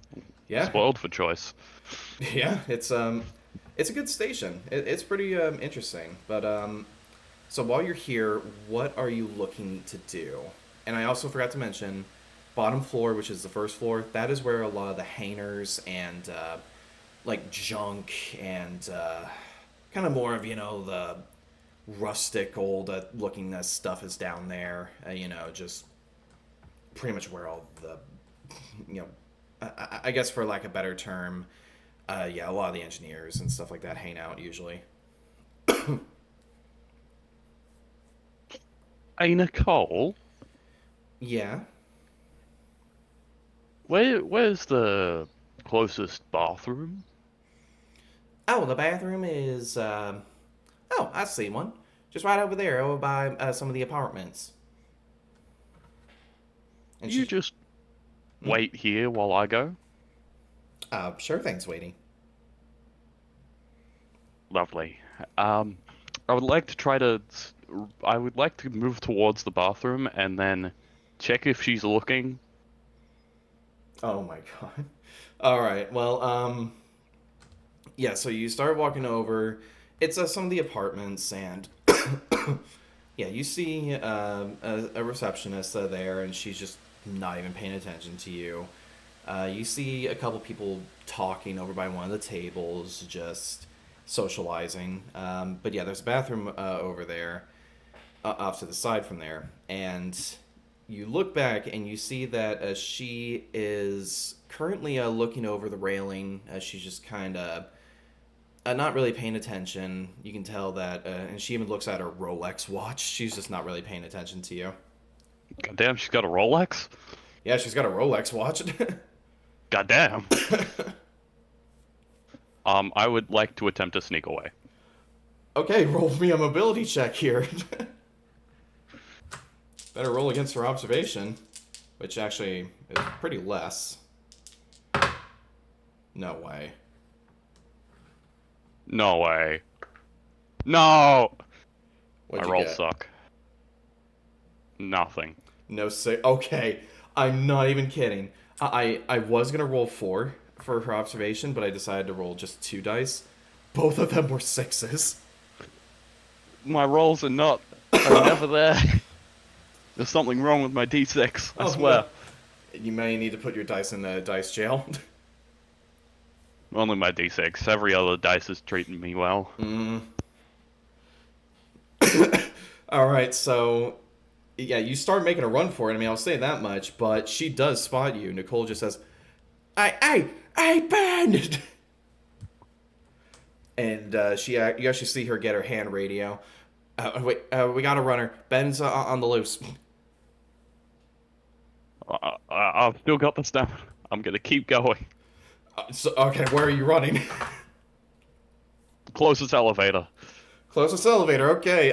Yeah. Spoiled for choice. Yeah, it's a good station. It's pretty interesting. But so while you're here, what are you looking to do? And I also forgot to mention, bottom floor, which is the first floor, that is where a lot of the hangars and like junk and kind of more of the rustic old looking stuff is down there. Just pretty much where all the I guess for lack of a better term, a lot of the engineers and stuff like that hang out usually. Hey, Nicole. Yeah. Where's the closest bathroom? Oh, the bathroom is oh, I see one. Just right over there, over by some of the apartments. And You just wait here while I go? Sure thing, sweetie. Lovely. I would like to move towards the bathroom and then check if she's looking. Oh my god. All right. Well, yeah, so you start walking over. It's some of the apartments, and yeah, you see a receptionist there, and she's just not even paying attention to you. You see a couple people talking over by one of the tables, just socializing. But yeah, there's a bathroom over there, off to the side from there, and you look back and you see that she is currently looking over the railing. She's just kind of not really paying attention. You can tell that, and she even looks at her Rolex watch. She's just not really paying attention to you. Goddamn, she's got a Rolex? Yeah, she's got a Rolex watch. Goddamn. I would like to attempt to sneak away. Okay, roll me a mobility check here. Better roll against her observation, which actually is pretty less. No way. No way. No! What'd My you rolls get? suck. Nothing. No okay, I'm not even kidding. I was gonna roll 4 for her observation, but I decided to roll just 2 dice. Both of them were 6s. My rolls are never there. There's something wrong with my D6, I swear. No. You may need to put your dice in the dice jail. Only my D6. Every other dice is treating me well. Alright, so yeah, you start making a run for it. I mean, I'll say that much, but she does spot you. Nicole just says, Hey, Ben! And you actually see her get her hand radio. Wait, we got a runner. Ben's on the loose. I've still got this down. I'm gonna keep going. Okay, where are you running? Closest elevator. Closest elevator. Okay.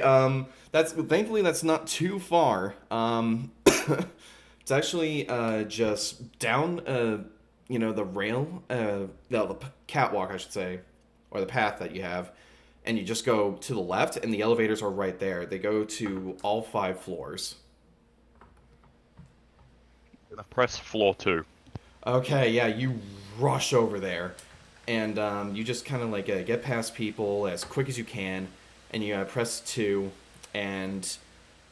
That's thankfully that's not too far. It's actually just down the rail, no, the catwalk I should say, or the path that you have, and you just go to the left, and the elevators are right there. They go to all 5 floors. Press floor 2. Okay, yeah, you rush over there, and you just kind of like get past people as quick as you can, and you press 2, and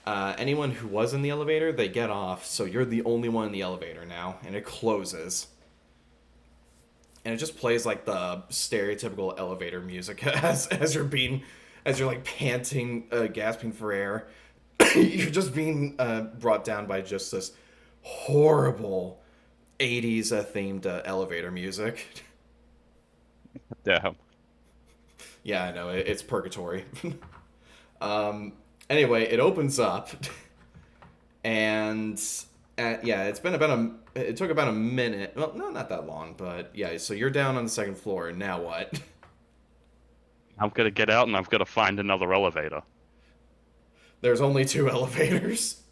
anyone who was in the elevator, they get off, so you're the only one in the elevator now, and it closes. And it just plays like the stereotypical elevator music as you're like panting, gasping for air. You're just being brought down by just this horrible 80s themed elevator music. Damn. Yeah, I know, it's purgatory. Anyway, it opens up, and it took about a minute. Well, no, not that long, but yeah. So you're down on the 2nd floor, and now what? I'm gonna get out and I've got to find another elevator. There's only 2 elevators.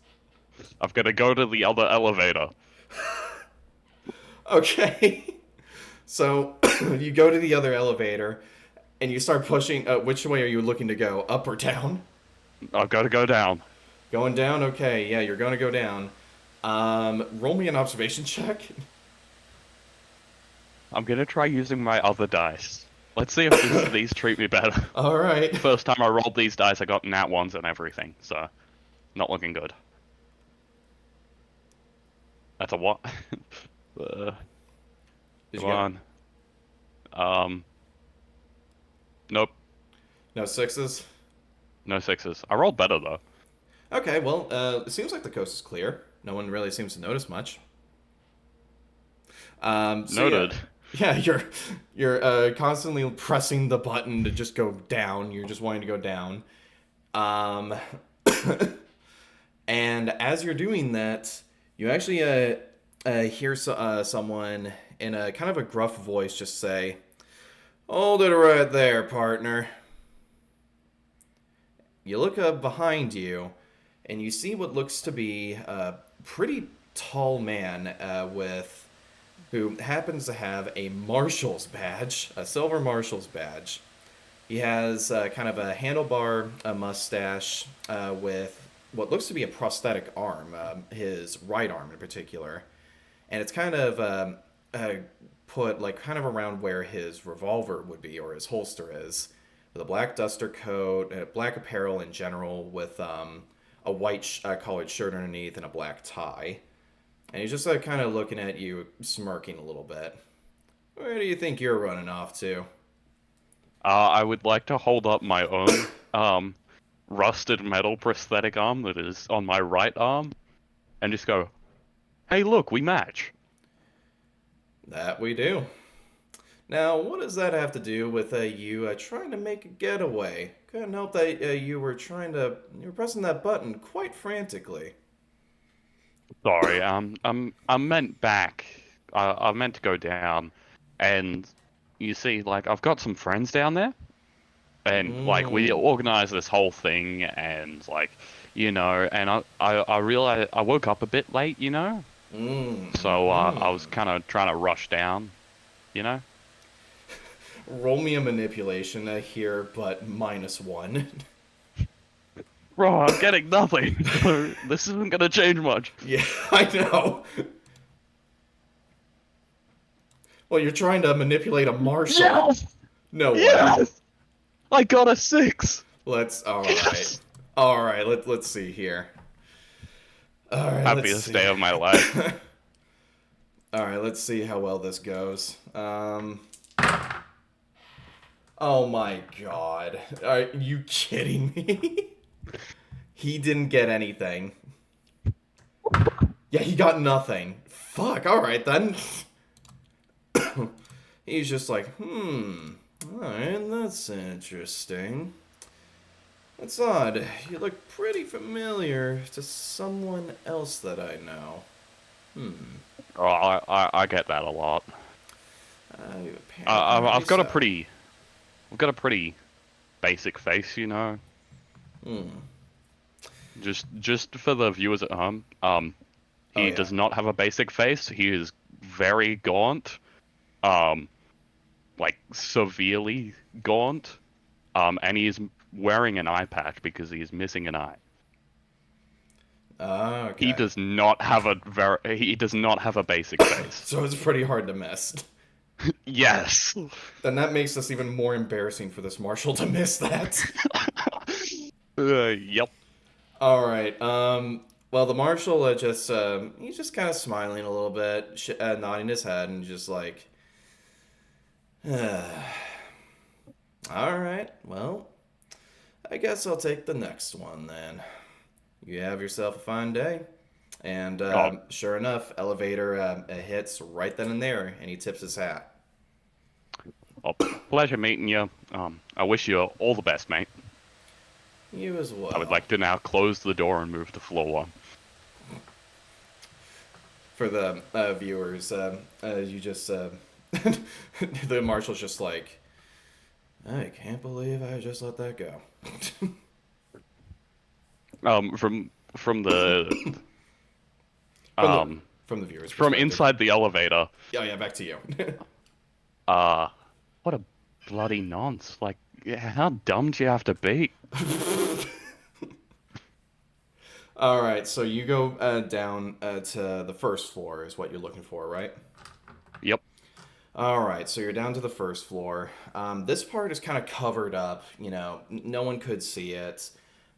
I've got to go to the other elevator. Okay. So you go to the other elevator, and you start pushing. Which way are you looking to go? Up or down? I've got to go down. Going down? Okay, yeah, you're going to go down. Roll me an observation check. I'm gonna try using my other dice. Let's see if these treat me better. Alright. First time I rolled these dice, I got nat 1s and everything, so not looking good. That's a what? Come on. Nope. No 6s? No 6s. I rolled better though. Okay, well, it seems like the coast is clear. No one really seems to notice much. Noted. Yeah, you're constantly pressing the button to just go down. You're just wanting to go down. And as you're doing that, you actually hear someone in a kind of a gruff voice just say, "Hold it right there, partner." You look up behind you, and you see what looks to be a pretty tall man who happens to have a marshal's badge, a silver marshal's badge. He has kind of a handlebar mustache with what looks to be a prosthetic arm, his right arm in particular. And it's kind of put like kind of around where his revolver would be, or his holster is, with a black duster coat, black apparel in general, with a white collared shirt underneath and a black tie. And he's just kind of looking at you, smirking a little bit. Where do you think you're running off to? I would like to hold up my own rusted metal prosthetic arm that is on my right arm, and just go, "Hey, look, we match." That we do. Now, what does that have to do with you trying to make a getaway? Couldn't help that you were pressing that button quite frantically. Sorry, I meant back. I meant to go down, and you see, like, I've got some friends down there, and like we organized this whole thing, and like, and I realized I woke up a bit late, so I was kind of trying to rush down, Roll me a manipulation here, but -1. Bro, I'm getting nothing. So this isn't gonna change much. Yeah, I know. Well, you're trying to manipulate a marshal. Yes! No way. Yes! I got a 6. All right. Let's see here. All right. Happiest day of my life. All right. Let's see how well this goes. Oh my God. Are you kidding me? He didn't get anything. Yeah, he got nothing. Fuck, alright then. He's just like, alright, that's interesting. That's odd. You look pretty familiar to someone else that I know. Oh, I get that a lot. I've got a pretty basic face, you know. Hmm. Just for the viewers at home, he does not have a basic face. He is very gaunt, like severely gaunt, and he is wearing an eye patch because he is missing an eye. Okay. He does not have a basic face. So it's pretty hard to miss. Yes. Then that makes us even more embarrassing for this marshal to miss that. Yep. All right. Well, the marshal he's just kind of smiling a little bit, nodding his head, and just like, all right. Well, I guess I'll take the next one then. You have yourself a fine day. And sure enough, elevator hits right then and there, and he tips his hat. Well, pleasure meeting you. I wish you all the best, mate. You as well. I would like to now close the door and move to floor 1. For the viewers, you just the marshal's just like, I can't believe I just let that go. From the from the viewers. from inside the elevator. Oh yeah, back to you. What a bloody nonce! Like, how dumb do you have to be? All right, so you go down to the first floor is what you're looking for, right? Yep. All right, so you're down to the first floor. This part is kind of covered up. You know, no one could see it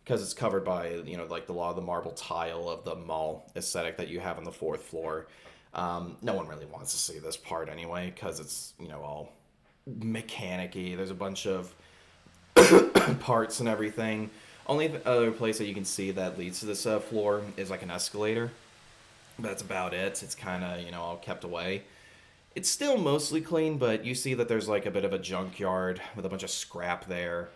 because it's covered by, you know, like a lot of the marble tile of the mall aesthetic that you have on the 4th floor. No one really wants to see this part anyway because it's, you know, all mechanic-y. There's a bunch of parts and everything. Only other place that you can see that leads to this floor is like an escalator. But that's about it. It's kind of, you know, all kept away. It's still mostly clean, but you see that there's like a bit of a junkyard with a bunch of scrap there.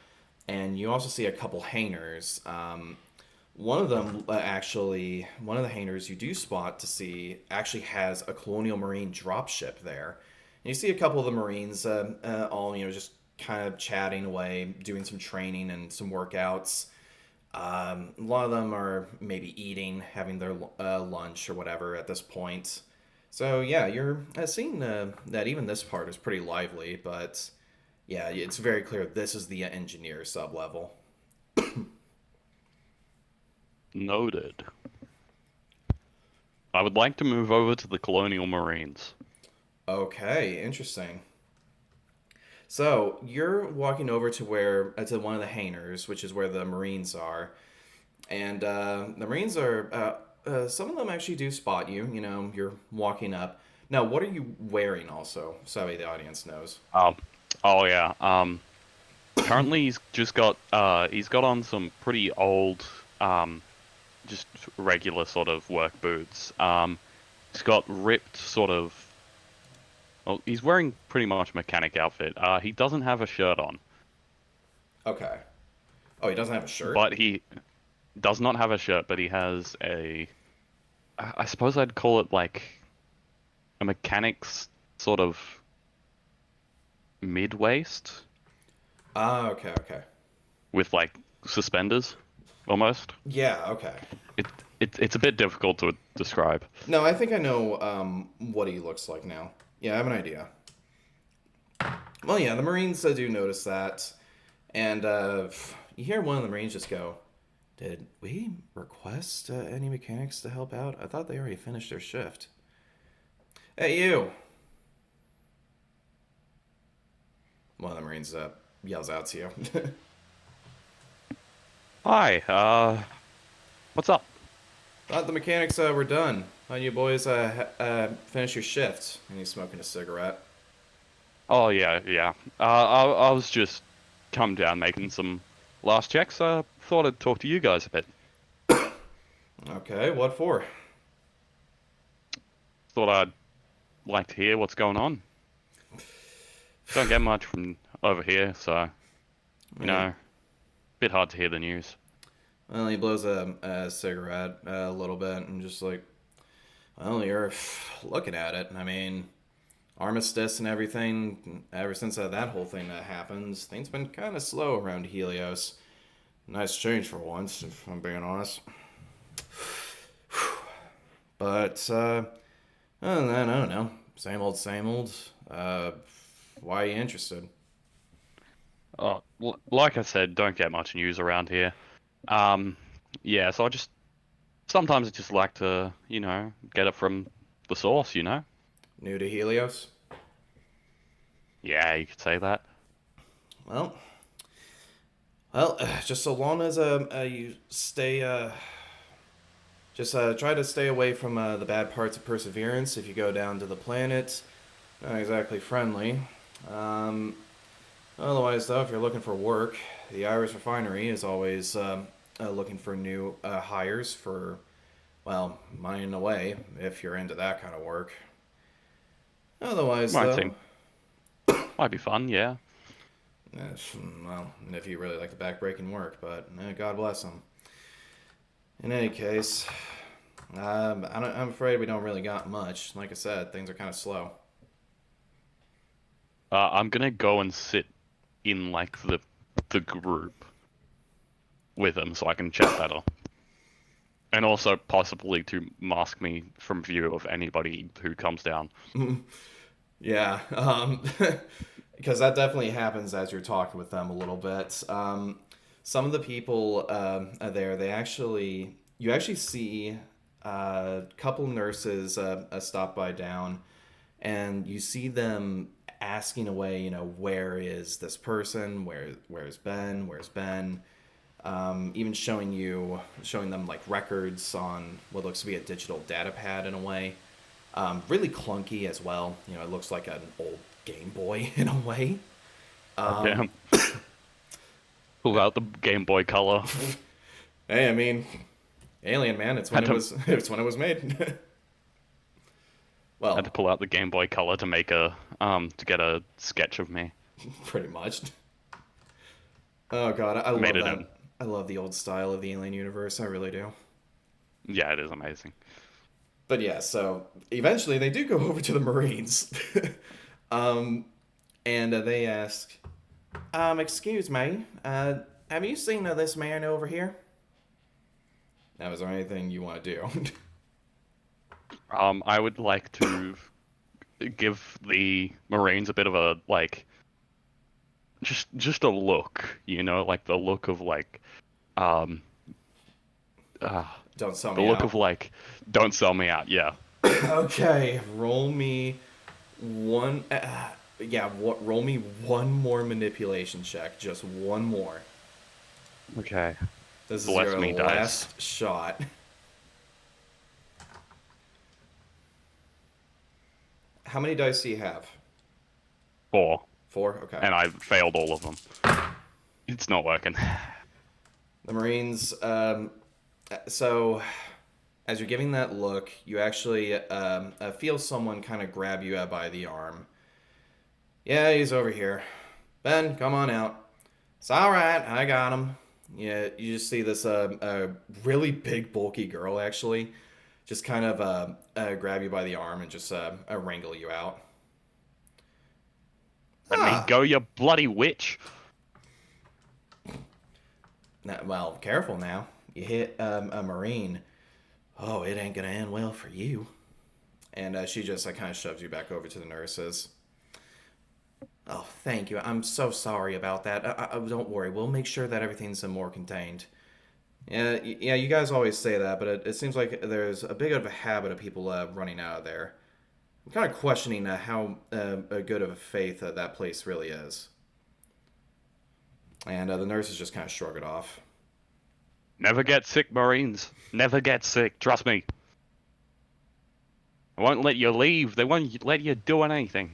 And you also see a couple hangars. One of them one of the hangars you do spot to see actually has a Colonial Marine dropship there. And you see a couple of the Marines all, you know, just kind of chatting away, doing some training and some workouts. A lot of them are maybe eating, having their lunch or whatever at this point. So yeah, you're seeing that even this part is pretty lively, but yeah, it's very clear this is the engineer sub-level. Noted. I would like to move over to the Colonial Marines. Okay, interesting. So you're walking over to one of the hangars, which is where the Marines are, and the Marines are some of them actually do spot you. You know, you're walking up. Now, what are you wearing? Also, so the audience knows. Oh yeah. Currently he's got on some pretty old, just regular sort of work boots. He's got ripped sort of. Well, he's wearing pretty much mechanic outfit. He doesn't have a shirt on. Okay. Oh, he doesn't have a shirt? But he does not have a shirt, but he has I suppose I'd call it like a mechanic's sort of mid-waist. Okay. With like suspenders, almost. Yeah, okay. It's a bit difficult to describe. No, I think I know what he looks like now. Yeah, I have an idea. Well, yeah, the Marines do notice that. And you hear one of the Marines just go, did we request any mechanics to help out? I thought they already finished their shift. Hey, you! One of the Marines yells out to you. Hi, what's up? Thought the mechanics were done. Thought you boys finish your shift. And he's smoking a cigarette. Oh, yeah. I was just come down making some last checks. Thought I'd talk to you guys a bit. Okay, what for? Thought I'd like to hear what's going on. Don't get much from over here, so, you know, bit hard to hear the news. Well, he blows a cigarette a little bit and just like, well, you're looking at it. I mean, armistice and everything, ever since that whole thing that happened, things been kind of slow around Helios. Nice change for once, if I'm being honest. But, other than that, I don't know. Same old, same old. Why are you interested? Like I said, don't get much news around here. Yeah, so sometimes I just like to, get it from the source, New to Helios? Yeah, you could say that. Well, just so long as you stay, just try to stay away from the bad parts of Perseverance. If you go down to the planet, not exactly friendly. Otherwise, though, if you're looking for work, the Iris Refinery is always looking for new hires for, well, money in a way, if you're into that kind of work. Otherwise, Might be fun, yeah. Well, if you really like the backbreaking work, but God bless them. In any case, I'm afraid we don't really got much. Like I said, things are kind of slow. I'm gonna go and sit in like the group with them so I can chat better. And also possibly to mask me from view of anybody who comes down. Yeah, because that definitely happens as you're talking with them a little bit. Some of the people there, you actually see a couple nurses stop by down, and you see them asking away, where is this person? Where's Ben? Where's Ben? Even showing them like records on what looks to be a digital data pad in a way. Really clunky as well. It looks like an old Game Boy in a way. Damn. Pull out the Game Boy Color. Hey, I mean, Alien, man. It's when it was made. Well, had to pull out the Game Boy Color to make to get a sketch of me. Pretty much. Oh god, I love that. I love the old style of the Alien universe. I really do. Yeah, it is amazing. But yeah, so eventually they do go over to the Marines. And they ask, excuse me, have you seen this man over here? Now, is there anything you want to do? I would like to give the Marines a bit of a, like, just a look, like the look of, like, don't sell me out. The look of, like, don't sell me out, yeah. Okay, roll me one, roll me one more manipulation check, just one more. Okay. This is your last shot. How many dice do you have? 4. 4? Okay. And I failed all of them. It's not working. The Marines, so as you're giving that look, you actually feel someone kind of grab you by the arm. Yeah, he's over here. Ben, come on out. It's all right, I got him. Yeah, you just see this really big, bulky girl, actually, just kind of grab you by the arm and just wrangle you out. Let me go, you bloody witch. Now, well, careful now. You hit a Marine. Oh, it ain't gonna end well for you. And she just kind of shoves you back over to the nurses. Oh, thank you. I'm so sorry about that. Don't worry. We'll make sure that everything's more contained. Yeah, you guys always say that, but it seems like there's a bit of a habit of people running out of there. I'm kind of questioning how good of a faith that place really is. And the nurses just kind of shrug it off. Never get sick, Marines. Never get sick. Trust me. I won't let you leave. They won't let you do anything.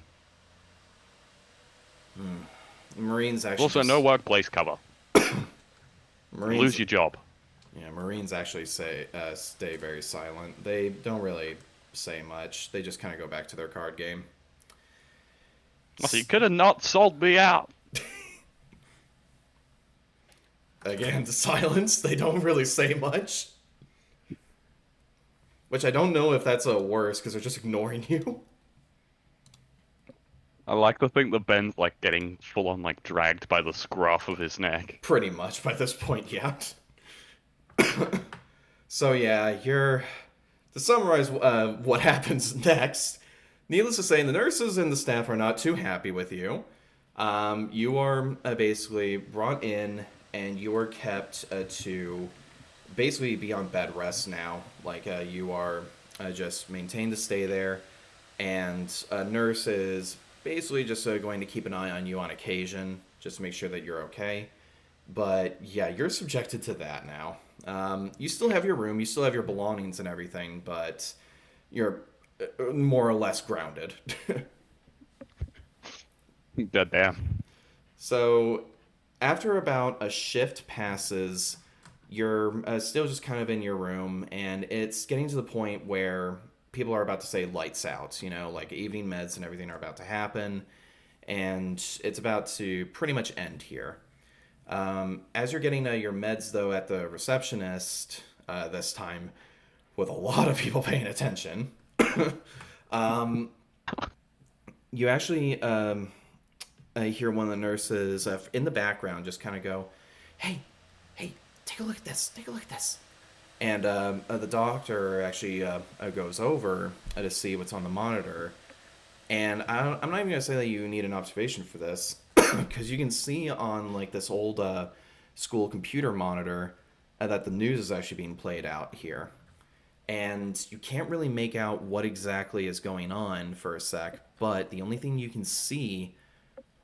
Marines actually. Also, no workplace cover. Marines, lose your job. Yeah, Marines actually stay very silent. They don't really say much. They just kind of go back to their card game. So you could have not sold me out. Again, the silence. They don't really say much. Which I don't know if that's a worse, because they're just ignoring you. I like to think that Ben's like getting full on like dragged by the scruff of his neck. Pretty much by this point, yeah. So yeah, to summarize what happens next, needless to say, the nurses and the staff are not too happy with you. You are basically brought in, and you are kept to basically be on bed rest now. Like, you are just maintained to stay there, and a nurse is basically just going to keep an eye on you on occasion, just to make sure that you're okay. But yeah, you're subjected to that now. You still have your room, you still have your belongings and everything, but you're more or less grounded. Goddamn. So, after about a shift passes, you're still just kind of in your room, and it's getting to the point where people are about to say lights out. Like evening meds and everything are about to happen, and it's about to pretty much end here. As you're getting your meds, though, at the receptionist this time, with a lot of people paying attention, you actually hear one of the nurses in the background just kind of go, hey, take a look at this. And the doctor actually goes over to see what's on the monitor. And I'm not even going to say that you need an observation for this, because you can see on like this old school computer monitor that the news is actually being played out here. And you can't really make out what exactly is going on for a sec, but the only thing you can see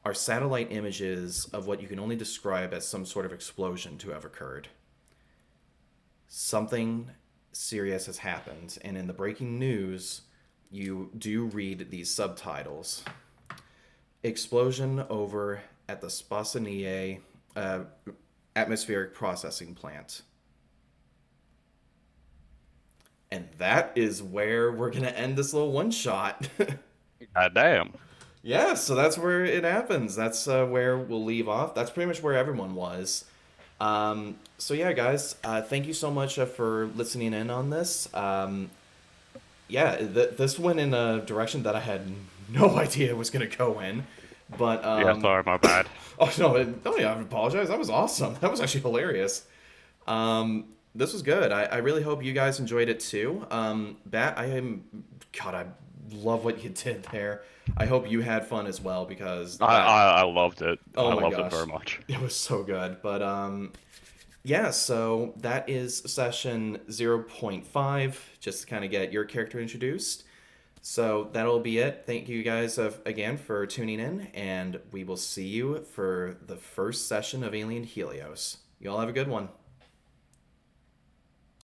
are satellite images of what you can only describe as some sort of explosion to have occurred. Something serious has happened, and in the breaking news, you do read these subtitles. Explosion over at the Spasanie atmospheric processing plant. And that is where we're going to end this little one-shot. Goddamn. Yeah, so that's where it happens. That's where we'll leave off. That's pretty much where everyone was. So yeah, guys, thank you so much for listening in on this. This went in a direction that I had no idea it was going to go in. But yeah, sorry, my bad. Oh no, don't even apologize. That was awesome. That was actually hilarious. This was good. I really hope you guys enjoyed it too. Bat, I love what you did there. I hope you had fun as well, because I loved it. Oh I my loved gosh. it very much. It was so good. But yeah, so that is session 0.5, just to kind of get your character introduced. So that'll be it. Thank you guys again for tuning in, and we will see you for the first session of Alien Helios. You all have a good one.